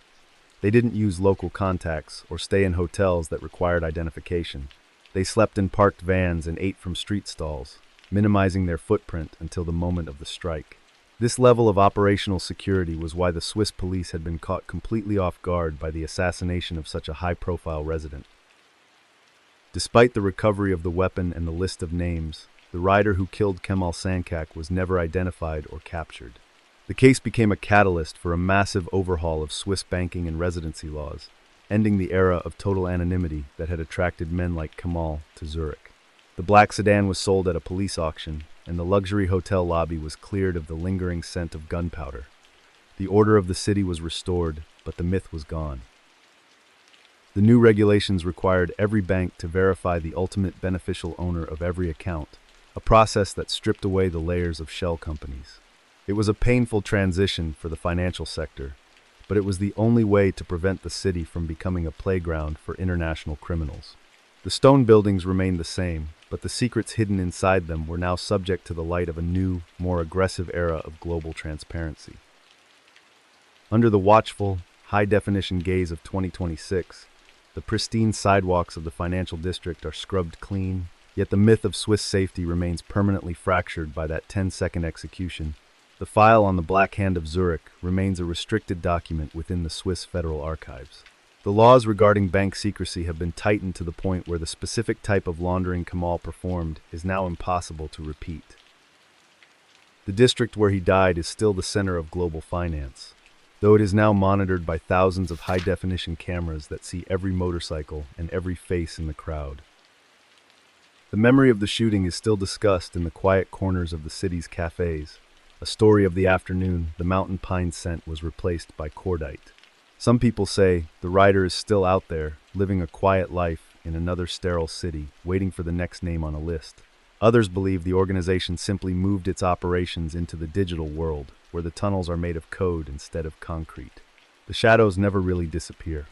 They didn't use local contacts or stay in hotels that required identification. They slept in parked vans and ate from street stalls, minimizing their footprint until the moment of the strike. This level of operational security was why the Swiss police had been caught completely off guard by the assassination of such a high-profile resident. Despite the recovery of the weapon and the list of names, the rider who killed Kemal Sankak was never identified or captured. The case became a catalyst for a massive overhaul of Swiss banking and residency laws, ending the era of total anonymity that had attracted men like Kemal to Zurich. The black sedan was sold at a police auction, and the luxury hotel lobby was cleared of the lingering scent of gunpowder. The order of the city was restored, but the myth was gone. The new regulations required every bank to verify the ultimate beneficial owner of every account, a process that stripped away the layers of shell companies. It was a painful transition for the financial sector, but it was the only way to prevent the city from becoming a playground for international criminals. The stone buildings remained the same, but the secrets hidden inside them were now subject to the light of a new, more aggressive era of global transparency. Under the watchful, high-definition gaze of 2026, the pristine sidewalks of the financial district are scrubbed clean, yet the myth of Swiss safety remains permanently fractured by that 10-second execution. The file on the Black Hand of Zurich remains a restricted document within the Swiss Federal Archives. The laws regarding bank secrecy have been tightened to the point where the specific type of laundering Kamal performed is now impossible to repeat. The district where he died is still the center of global finance, though it is now monitored by thousands of high-definition cameras that see every motorcycle and every face in the crowd. The memory of the shooting is still discussed in the quiet corners of the city's cafes. A story of the afternoon, the mountain pine scent was replaced by cordite. Some people say the writer is still out there, living a quiet life in another sterile city, waiting for the next name on a list. Others believe the organization simply moved its operations into the digital world, where the tunnels are made of code instead of concrete. The shadows never really disappear.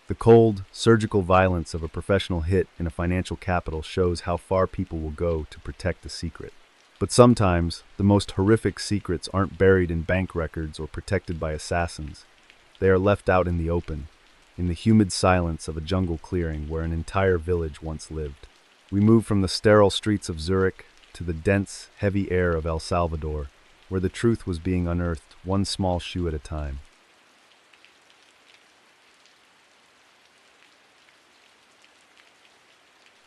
The cold, surgical violence of a professional hit in a financial capital shows how far people will go to protect a secret. But sometimes, the most horrific secrets aren't buried in bank records or protected by assassins. They are left out in the open, in the humid silence of a jungle clearing where an entire village once lived. We move from the sterile streets of Zurich to the dense, heavy air of El Salvador, where the truth was being unearthed one small shoe at a time.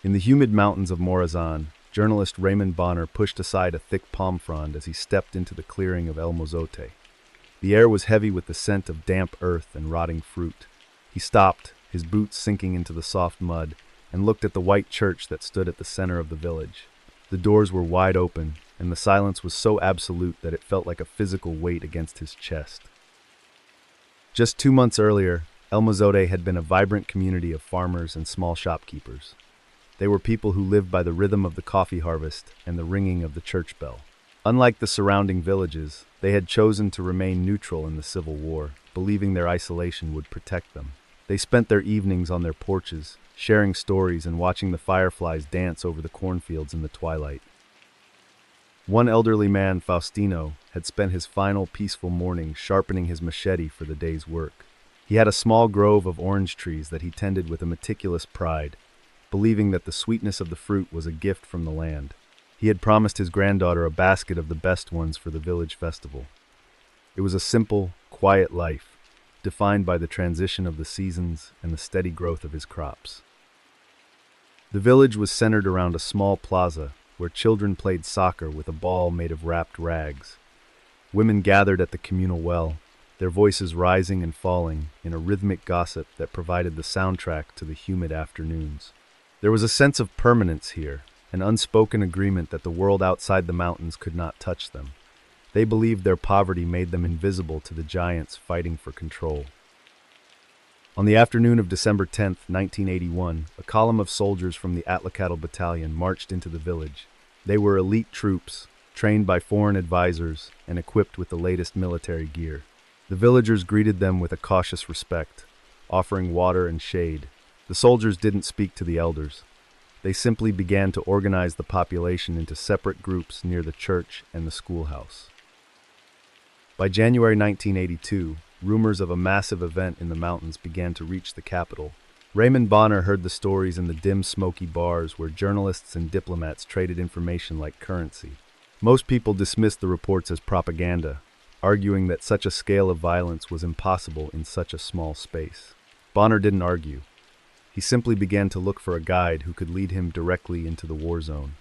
In the humid mountains of Morazan, journalist Raymond Bonner pushed aside a thick palm frond as he stepped into the clearing of El Mozote. The air was heavy with the scent of damp earth and rotting fruit. He stopped, his boots sinking into the soft mud, and looked at the white church that stood at the center of the village. The doors were wide open, and the silence was so absolute that it felt like a physical weight against his chest. Just 2 months earlier, El Mozote had been a vibrant community of farmers and small shopkeepers. They were people who lived by the rhythm of the coffee harvest and the ringing of the church bell. Unlike the surrounding villages, they had chosen to remain neutral in the Civil War, believing their isolation would protect them. They spent their evenings on their porches, sharing stories and watching the fireflies dance over the cornfields in the twilight. One elderly man, Faustino, had spent his final peaceful morning sharpening his machete for the day's work. He had a small grove of orange trees that he tended with a meticulous pride, believing that the sweetness of the fruit was a gift from the land. He had promised his granddaughter a basket of the best ones for the village festival. It was a simple, quiet life, defined by the transition of the seasons and the steady growth of his crops. The village was centered around a small plaza where children played soccer with a ball made of wrapped rags. Women gathered at the communal well, their voices rising and falling in a rhythmic gossip that provided the soundtrack to the humid afternoons. There was a sense of permanence here, an unspoken agreement that the world outside the mountains could not touch them. They believed their poverty made them invisible to the giants fighting for control. On the afternoon of December 10, 1981, a column of soldiers from the Atlacatl Battalion marched into the village. They were elite troops, trained by foreign advisors and equipped with the latest military gear. The villagers greeted them with a cautious respect, offering water and shade. The soldiers didn't speak to the elders. They simply began to organize the population into separate groups near the church and the schoolhouse. By January 1982, rumors of a massive event in the mountains began to reach the capital. Raymond Bonner heard the stories in the dim, smoky bars where journalists and diplomats traded information like currency. Most people dismissed the reports as propaganda, arguing that such a scale of violence was impossible in such a small space. Bonner didn't argue. He simply began to look for a guide who could lead him directly into the war zone.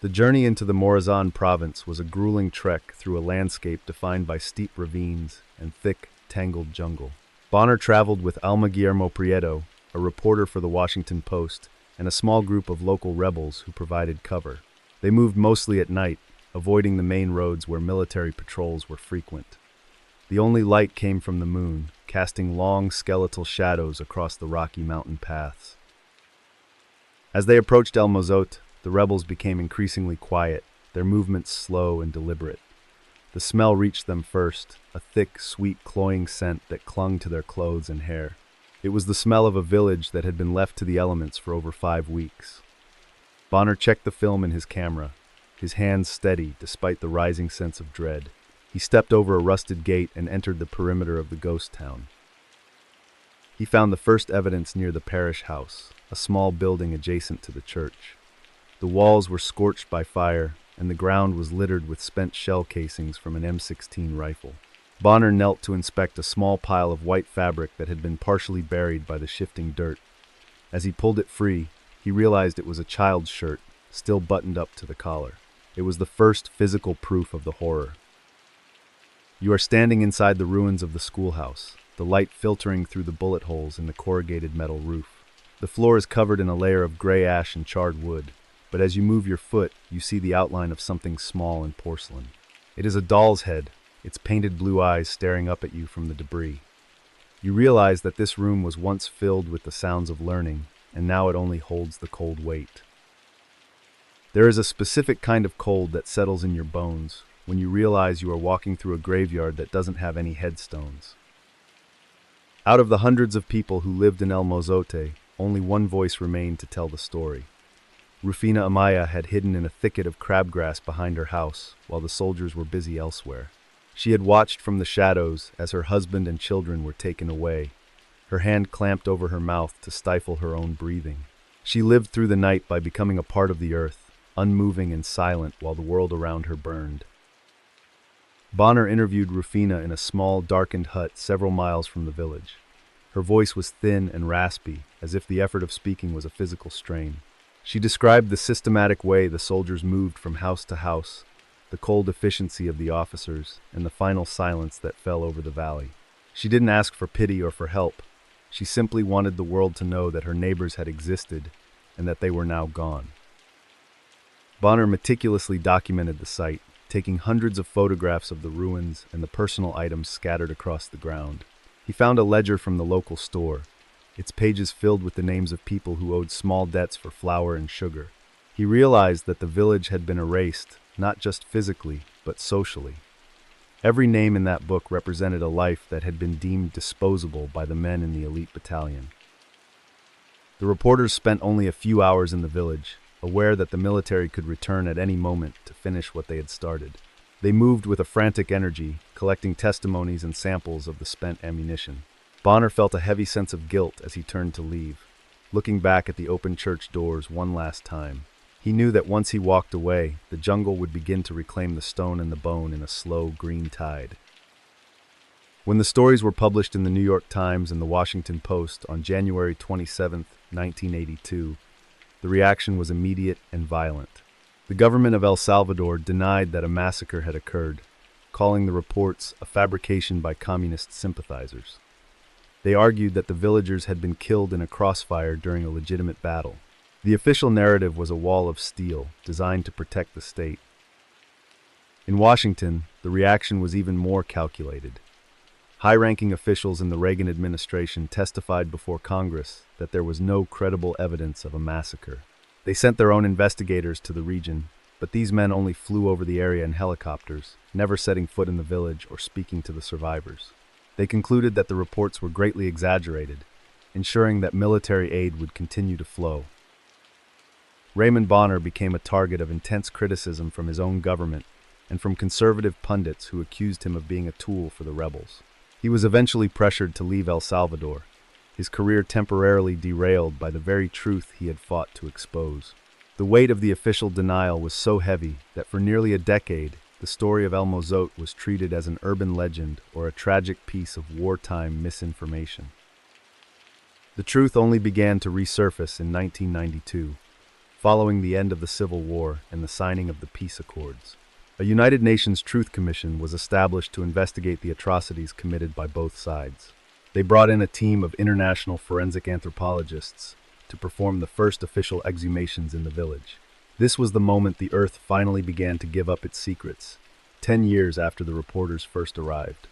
The journey into the Morazan province was a grueling trek through a landscape defined by steep ravines and thick, tangled jungle. Bonner traveled with Alma Guillermo Prieto, a reporter for the Washington Post, and a small group of local rebels who provided cover. They moved mostly at night, avoiding the main roads where military patrols were frequent. The only light came from the moon, casting long skeletal shadows across the rocky mountain paths. As they approached El Mozote, the rebels became increasingly quiet, their movements slow and deliberate. The smell reached them first, a thick, sweet, cloying scent that clung to their clothes and hair. It was the smell of a village that had been left to the elements for over 5 weeks. Bonner checked the film in his camera, his hands steady despite the rising sense of dread. He stepped over a rusted gate and entered the perimeter of the ghost town. He found the first evidence near the parish house, a small building adjacent to the church. The walls were scorched by fire, and the ground was littered with spent shell casings from an M16 rifle. Bonner knelt to inspect a small pile of white fabric that had been partially buried by the shifting dirt. As he pulled it free, he realized it was a child's shirt, still buttoned up to the collar. It was the first physical proof of the horror. You are standing inside the ruins of the schoolhouse, the light filtering through the bullet holes in the corrugated metal roof. The floor is covered in a layer of gray ash and charred wood, but as you move your foot, you see the outline of something small in porcelain. It is a doll's head, its painted blue eyes staring up at you from the debris. You realize that this room was once filled with the sounds of learning, and now it only holds the cold weight. There is a specific kind of cold that settles in your bones when you realize you are walking through a graveyard that doesn't have any headstones. Out of the hundreds of people who lived in El Mozote, only one voice remained to tell the story. Rufina Amaya had hidden in a thicket of crabgrass behind her house while the soldiers were busy elsewhere. She had watched from the shadows as her husband and children were taken away, her hand clamped over her mouth to stifle her own breathing. She lived through the night by becoming a part of the earth, unmoving and silent while the world around her burned. Bonner interviewed Rufina in a small, darkened hut several miles from the village. Her voice was thin and raspy, as if the effort of speaking was a physical strain. She described the systematic way the soldiers moved from house to house, the cold efficiency of the officers, and the final silence that fell over the valley. She didn't ask for pity or for help. She simply wanted the world to know that her neighbors had existed and that they were now gone. Bonner meticulously documented the site, taking hundreds of photographs of the ruins and the personal items scattered across the ground. He found a ledger from the local store, its pages filled with the names of people who owed small debts for flour and sugar. He realized that the village had been erased, not just physically, but socially. Every name in that book represented a life that had been deemed disposable by the men in the elite battalion. The reporters spent only a few hours in the village, aware that the military could return at any moment to finish what they had started. They moved with a frantic energy, collecting testimonies and samples of the spent ammunition. Bonner felt a heavy sense of guilt as he turned to leave, looking back at the open church doors one last time. He knew that once he walked away, the jungle would begin to reclaim the stone and the bone in a slow green tide. When the stories were published in the New York Times and the Washington Post on January 27, 1982, the reaction was immediate and violent. The government of El Salvador denied that a massacre had occurred, calling the reports a fabrication by communist sympathizers. They argued that the villagers had been killed in a crossfire during a legitimate battle. The official narrative was a wall of steel designed to protect the state. In Washington, the reaction was even more calculated. High-ranking officials in the Reagan administration testified before Congress that there was no credible evidence of a massacre. They sent their own investigators to the region, but these men only flew over the area in helicopters, never setting foot in the village or speaking to the survivors. They concluded that the reports were greatly exaggerated, ensuring that military aid would continue to flow. Raymond Bonner became a target of intense criticism from his own government and from conservative pundits who accused him of being a tool for the rebels. He was eventually pressured to leave El Salvador, his career temporarily derailed by the very truth he had fought to expose. The weight of the official denial was so heavy that for nearly a decade, the story of El Mozote was treated as an urban legend or a tragic piece of wartime misinformation. The truth only began to resurface in 1992, following the end of the Civil War and the signing of the peace accords. A United Nations Truth Commission was established to investigate the atrocities committed by both sides. They brought in a team of international forensic anthropologists to perform the first official exhumations in the village. This was the moment the Earth finally began to give up its secrets, 10 years after the reporters first arrived.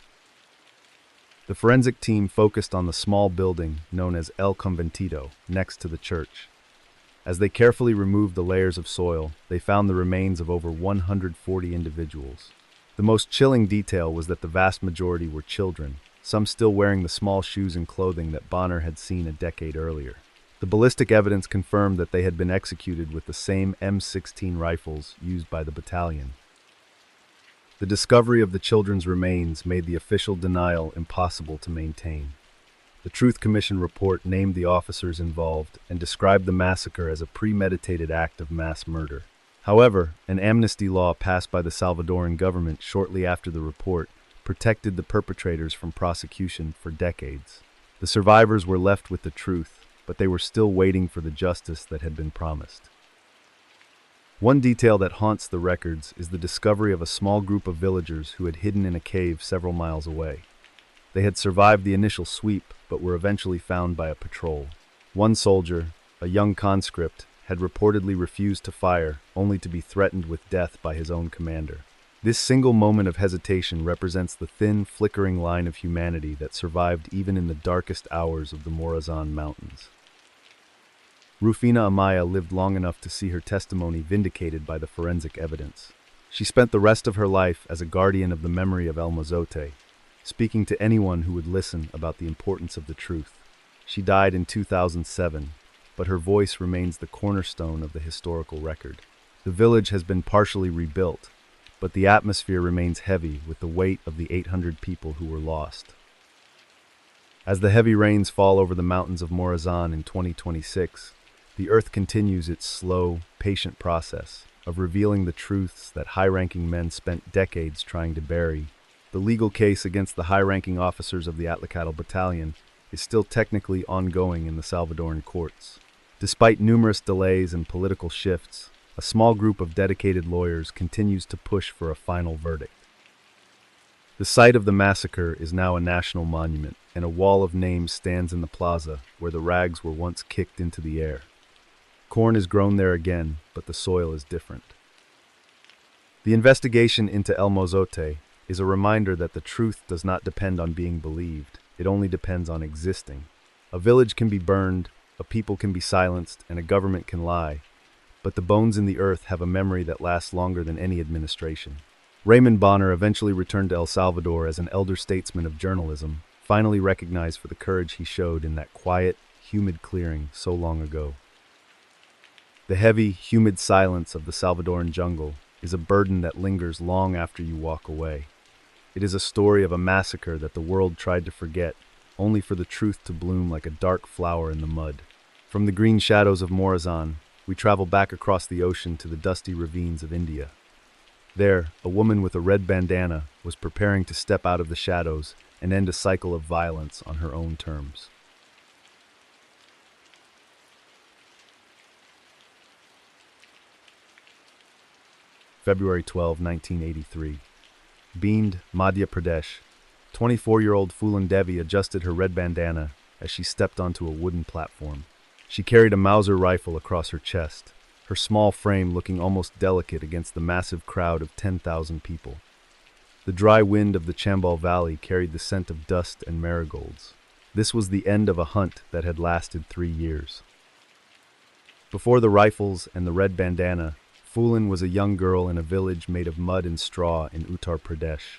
The forensic team focused on the small building known as El Conventito, next to the church. As they carefully removed the layers of soil, they found the remains of over 140 individuals. The most chilling detail was that the vast majority were children, some still wearing the small shoes and clothing that Bonner had seen a decade earlier. The ballistic evidence confirmed that they had been executed with the same M16 rifles used by the battalion. The discovery of the children's remains made the official denial impossible to maintain. The Truth Commission report named the officers involved and described the massacre as a premeditated act of mass murder. However, an amnesty law passed by the Salvadoran government shortly after the report protected the perpetrators from prosecution for decades. The survivors were left with the truth, but they were still waiting for the justice that had been promised. One detail that haunts the records is the discovery of a small group of villagers who had hidden in a cave several miles away. They had survived the initial sweep, but were eventually found by a patrol. One soldier, a young conscript, had reportedly refused to fire, only to be threatened with death by his own commander. This single moment of hesitation represents the thin, flickering line of humanity that survived even in the darkest hours of the Morazan Mountains. Rufina Amaya lived long enough to see her testimony vindicated by the forensic evidence. She spent the rest of her life as a guardian of the memory of El Mozote, speaking to anyone who would listen about the importance of the truth. She died in 2007, but her voice remains the cornerstone of the historical record. The village has been partially rebuilt, but the atmosphere remains heavy with the weight of the 800 people who were lost. As the heavy rains fall over the mountains of Morazan in 2026, the earth continues its slow, patient process of revealing the truths that high-ranking men spent decades trying to bury. The legal case against the high-ranking officers of the Atlacatl Battalion is still technically ongoing in the Salvadoran courts. Despite numerous delays and political shifts, a small group of dedicated lawyers continues to push for a final verdict. The site of the massacre is now a national monument, and a wall of names stands in the plaza where the rags were once kicked into the air. Corn is grown there again, but the soil is different. The investigation into El Mozote is a reminder that the truth does not depend on being believed, it only depends on existing. A village can be burned, a people can be silenced, and a government can lie, but the bones in the earth have a memory that lasts longer than any administration. Raymond Bonner eventually returned to El Salvador as an elder statesman of journalism, finally recognized for the courage he showed in that quiet, humid clearing so long ago. The heavy, humid silence of the Salvadoran jungle is a burden that lingers long after you walk away. It is a story of a massacre that the world tried to forget, only for the truth to bloom like a dark flower in the mud. From the green shadows of Morazan, we travel back across the ocean to the dusty ravines of India. There, a woman with a red bandana was preparing to step out of the shadows and end a cycle of violence on her own terms. February 12, 1983. Beamed, Madhya Pradesh. 24-year-old Phulan Devi adjusted her red bandana as she stepped onto a wooden platform. She carried a Mauser rifle across her chest, her small frame looking almost delicate against the massive crowd of 10,000 people. The dry wind of the Chambal Valley carried the scent of dust and marigolds. This was the end of a hunt that had lasted 3 years. Before the rifles and the red bandana, Phulan was a young girl in a village made of mud and straw in Uttar Pradesh.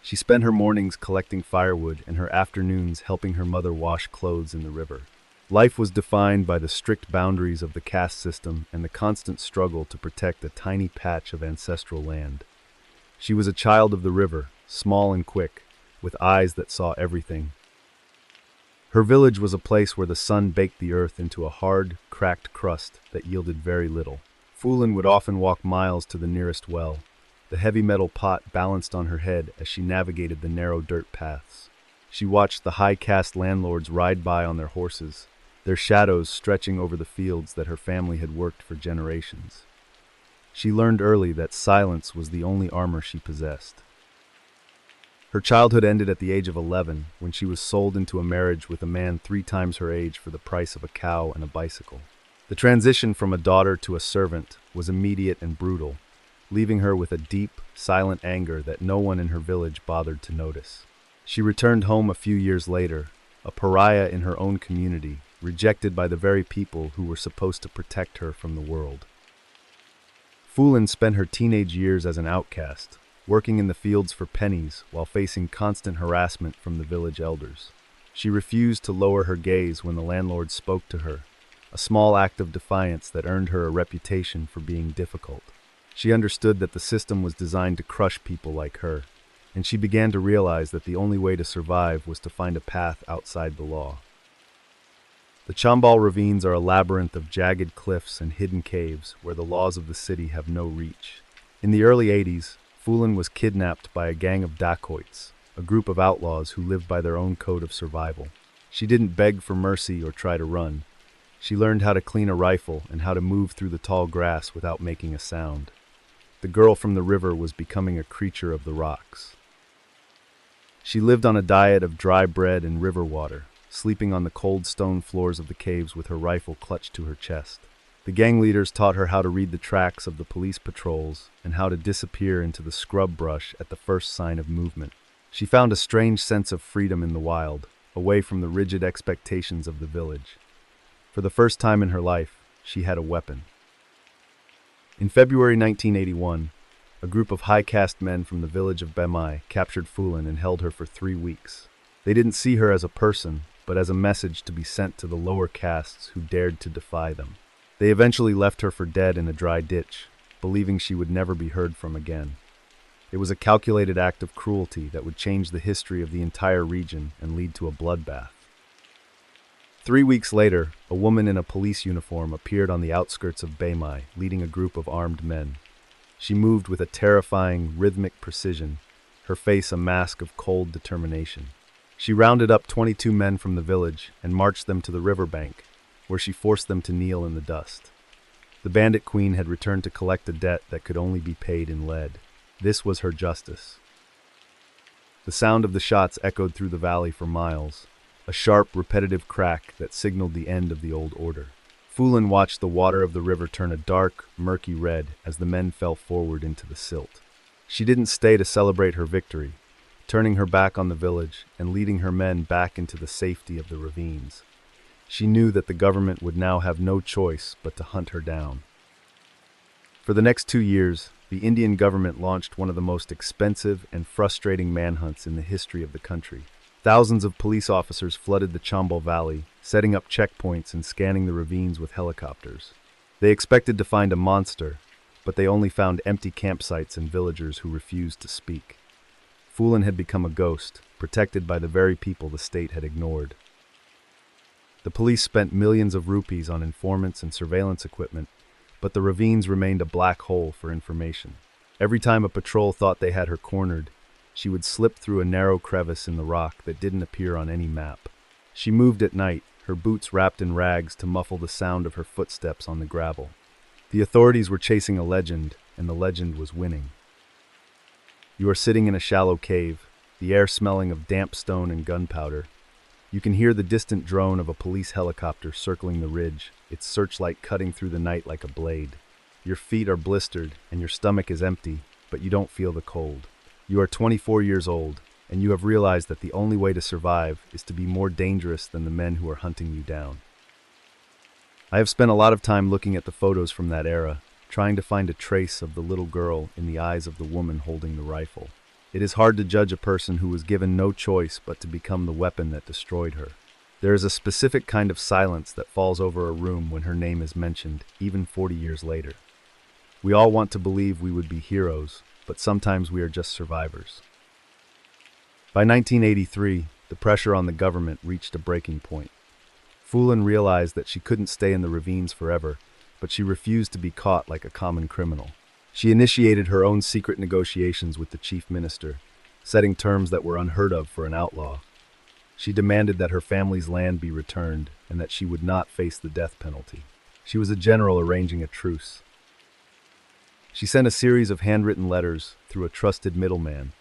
She spent her mornings collecting firewood and her afternoons helping her mother wash clothes in the river. Life was defined by the strict boundaries of the caste system and the constant struggle to protect a tiny patch of ancestral land. She was a child of the river, small and quick, with eyes that saw everything. Her village was a place where the sun baked the earth into a hard, cracked crust that yielded very little. Phulan would often walk miles to the nearest well, the heavy metal pot balanced on her head as she navigated the narrow dirt paths. She watched the high caste landlords ride by on their horses, their shadows stretching over the fields that her family had worked for generations. She learned early that silence was the only armor she possessed. Her childhood ended at the age of 11 when she was sold into a marriage with a man 3 times her age for the price of a cow and a bicycle. The transition from a daughter to a servant was immediate and brutal, leaving her with a deep, silent anger that no one in her village bothered to notice. She returned home a few years later, a pariah in her own community, rejected by the very people who were supposed to protect her from the world. Phulan spent her teenage years as an outcast, working in the fields for pennies while facing constant harassment from the village elders. She refused to lower her gaze when the landlord spoke to her, a small act of defiance that earned her a reputation for being difficult. She understood that the system was designed to crush people like her, and she began to realize that the only way to survive was to find a path outside the law. The Chambal ravines are a labyrinth of jagged cliffs and hidden caves where the laws of the city have no reach. In the early 80s, Fulin was kidnapped by a gang of dacoits, a group of outlaws who lived by their own code of survival. She didn't beg for mercy or try to run. She learned how to clean a rifle and how to move through the tall grass without making a sound. The girl from the river was becoming a creature of the rocks. She lived on a diet of dry bread and river water, sleeping on the cold stone floors of the caves with her rifle clutched to her chest. The gang leaders taught her how to read the tracks of the police patrols and how to disappear into the scrub brush at the first sign of movement. She found a strange sense of freedom in the wild, away from the rigid expectations of the village. For the first time in her life, she had a weapon. In February 1981, a group of high-caste men from the village of Bemai captured Fulin and held her for 3 weeks. They didn't see her as a person, but as a message to be sent to the lower castes who dared to defy them. They eventually left her for dead in a dry ditch, believing she would never be heard from again. It was a calculated act of cruelty that would change the history of the entire region and lead to a bloodbath. 3 weeks later, a woman in a police uniform appeared on the outskirts of Bemai, leading a group of armed men. She moved with a terrifying, rhythmic precision, her face a mask of cold determination. She rounded up 22 men from the village and marched them to the riverbank, where she forced them to kneel in the dust. The bandit queen had returned to collect a debt that could only be paid in lead. This was her justice. The sound of the shots echoed through the valley for miles, a sharp, repetitive crack that signaled the end of the old order. Fulin watched the water of the river turn a dark, murky red as the men fell forward into the silt. She didn't stay to celebrate her victory, turning her back on the village and leading her men back into the safety of the ravines. She knew that the government would now have no choice but to hunt her down. For the next 2 years, the Indian government launched one of the most expensive and frustrating manhunts in the history of the country. Thousands of police officers flooded the Chambal Valley, setting up checkpoints and scanning the ravines with helicopters. They expected to find a monster, but they only found empty campsites and villagers who refused to speak. Fulin had become a ghost, protected by the very people the state had ignored. The police spent millions of rupees on informants and surveillance equipment, but the ravines remained a black hole for information. Every time a patrol thought they had her cornered, she would slip through a narrow crevice in the rock that didn't appear on any map. She moved at night, her boots wrapped in rags to muffle the sound of her footsteps on the gravel. The authorities were chasing a legend, and the legend was winning. You are sitting in a shallow cave, the air smelling of damp stone and gunpowder. You can hear the distant drone of a police helicopter circling the ridge, its searchlight cutting through the night like a blade. Your feet are blistered and your stomach is empty, but you don't feel the cold. You are 24 years old, and you have realized that the only way to survive is to be more dangerous than the men who are hunting you down. I have spent a lot of time looking at the photos from that era, trying to find a trace of the little girl in the eyes of the woman holding the rifle. It is hard to judge a person who was given no choice but to become the weapon that destroyed her. There is a specific kind of silence that falls over a room when her name is mentioned, even 40 years later. We all want to believe we would be heroes, but sometimes we are just survivors. By 1983, the pressure on the government reached a breaking point. Fulin realized that she couldn't stay in the ravines forever, but she refused to be caught like a common criminal. She initiated her own secret negotiations with the chief minister, setting terms that were unheard of for an outlaw. She demanded that her family's land be returned and that she would not face the death penalty. She was a general arranging a truce. She sent a series of handwritten letters through a trusted middleman,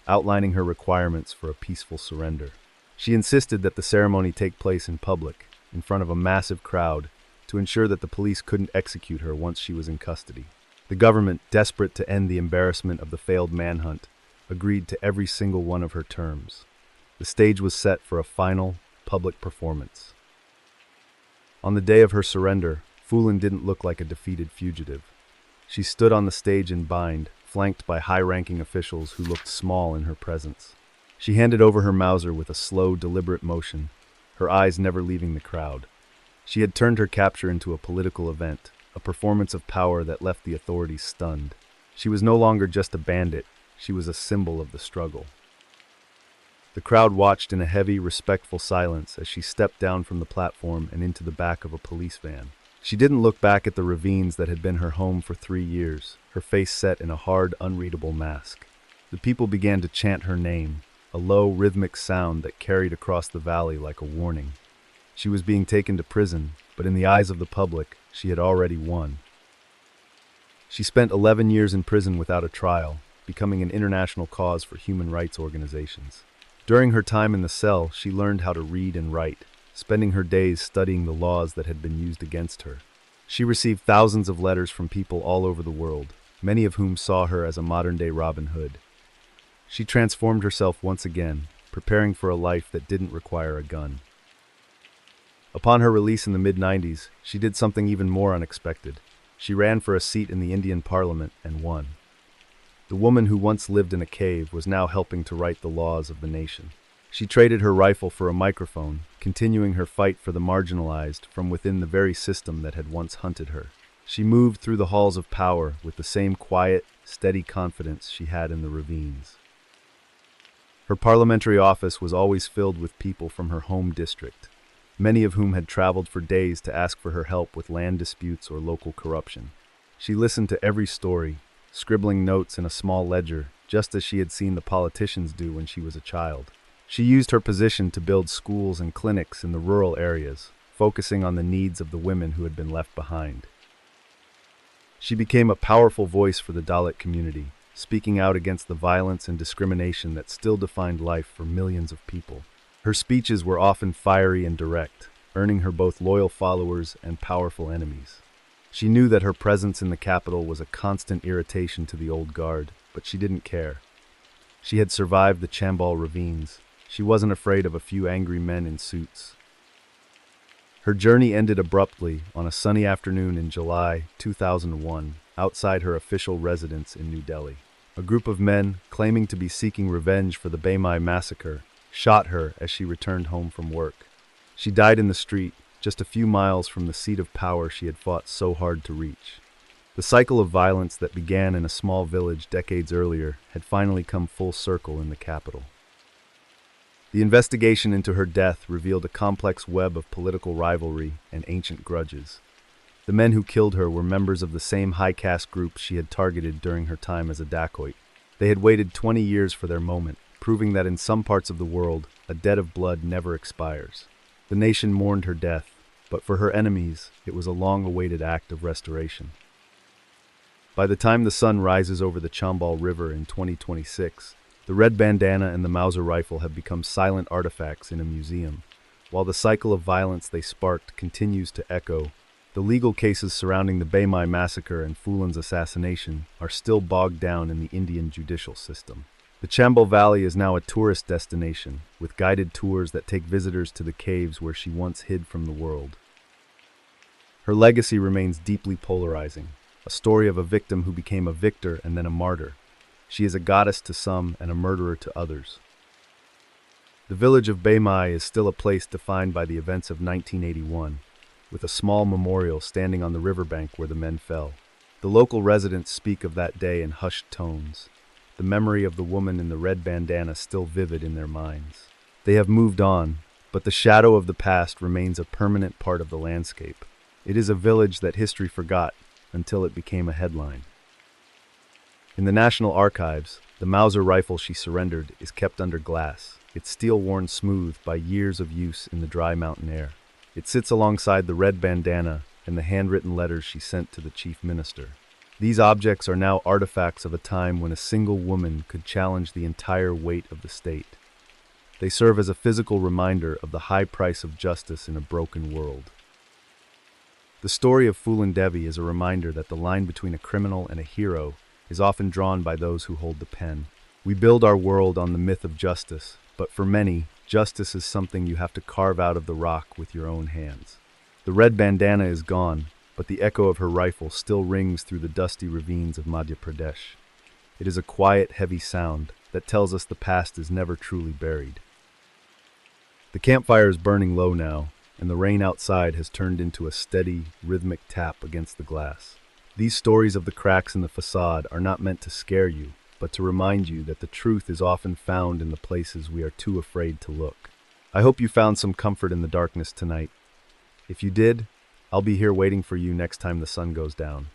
outlining her requirements for a peaceful surrender. She insisted that the ceremony take place in public, in front of a massive crowd, to ensure that the police couldn't execute her once she was in custody. The government, desperate to end the embarrassment of the failed manhunt, agreed to every single one of her terms. The stage was set for a final, public performance. On the day of her surrender, Fulin didn't look like a defeated fugitive. She stood on the stage in bind, flanked by high-ranking officials who looked small in her presence. She handed over her Mauser with a slow, deliberate motion, her eyes never leaving the crowd. She had turned her capture into a political event, a performance of power that left the authorities stunned. She was no longer just a bandit, she was a symbol of the struggle. The crowd watched in a heavy, respectful silence as she stepped down from the platform and into the back of a police van. She didn't look back at the ravines that had been her home for 3 years, her face set in a hard, unreadable mask. The people began to chant her name, a low, rhythmic sound that carried across the valley like a warning. She was being taken to prison, but in the eyes of the public, she had already won. She spent 11 years in prison without a trial, becoming an international cause for human rights organizations. During her time in the cell, she learned how to read and write, spending her days studying the laws that had been used against her. She received thousands of letters from people all over the world, many of whom saw her as a modern-day Robin Hood. She transformed herself once again, preparing for a life that didn't require a gun. Upon her release in the mid-90s, she did something even more unexpected. She ran for a seat in the Indian parliament and won. The woman who once lived in a cave was now helping to write the laws of the nation. She traded her rifle for a microphone, continuing her fight for the marginalized from within the very system that had once hunted her. She moved through the halls of power with the same quiet, steady confidence she had in the ravines. Her parliamentary office was always filled with people from her home district, many of whom had traveled for days to ask for her help with land disputes or local corruption. She listened to every story, scribbling notes in a small ledger, just as she had seen the politicians do when she was a child. She used her position to build schools and clinics in the rural areas, focusing on the needs of the women who had been left behind. She became a powerful voice for the Dalit community, speaking out against the violence and discrimination that still defined life for millions of people. Her speeches were often fiery and direct, earning her both loyal followers and powerful enemies. She knew that her presence in the capital was a constant irritation to the old guard, but she didn't care. She had survived the Chambal ravines. She wasn't afraid of a few angry men in suits. Her journey ended abruptly on a sunny afternoon in July 2001, outside her official residence in New Delhi. A group of men, claiming to be seeking revenge for the Baimai massacre, shot her as she returned home from work. She died in the street, just a few miles from the seat of power she had fought so hard to reach. The cycle of violence that began in a small village decades earlier had finally come full circle in the capital. The investigation into her death revealed a complex web of political rivalry and ancient grudges. The men who killed her were members of the same high-caste group she had targeted during her time as a dacoit. They had waited 20 years for their moment, proving that in some parts of the world, a debt of blood never expires. The nation mourned her death, but for her enemies, it was a long-awaited act of restoration. By the time the sun rises over the Chambal River in 2026, the red bandana and the Mauser rifle have become silent artifacts in a museum. While the cycle of violence they sparked continues to echo, the legal cases surrounding the Baimai massacre and Phulan's assassination are still bogged down in the Indian judicial system. The Chambal Valley is now a tourist destination, with guided tours that take visitors to the caves where she once hid from the world. Her legacy remains deeply polarizing, a story of a victim who became a victor and then a martyr. She is a goddess to some and a murderer to others. The village of Baimai is still a place defined by the events of 1981, with a small memorial standing on the riverbank where the men fell. The local residents speak of that day in hushed tones, the memory of the woman in the red bandana still vivid in their minds. They have moved on, but the shadow of the past remains a permanent part of the landscape. It is a village that history forgot until it became a headline. In the National Archives, the Mauser rifle she surrendered is kept under glass, its steel worn smooth by years of use in the dry mountain air. It sits alongside the red bandana and the handwritten letters she sent to the chief minister. These objects are now artifacts of a time when a single woman could challenge the entire weight of the state. They serve as a physical reminder of the high price of justice in a broken world. The story of Phulan Devi is a reminder that the line between a criminal and a hero is often drawn by those who hold the pen. We build our world on the myth of justice, but for many, justice is something you have to carve out of the rock with your own hands. The red bandana is gone, but the echo of her rifle still rings through the dusty ravines of Madhya Pradesh. It is a quiet, heavy sound that tells us the past is never truly buried. The campfire is burning low now, and the rain outside has turned into a steady, rhythmic tap against the glass. These stories of the cracks in the facade are not meant to scare you, but to remind you that the truth is often found in the places we are too afraid to look. I hope you found some comfort in the darkness tonight. If you did, I'll be here waiting for you next time the sun goes down.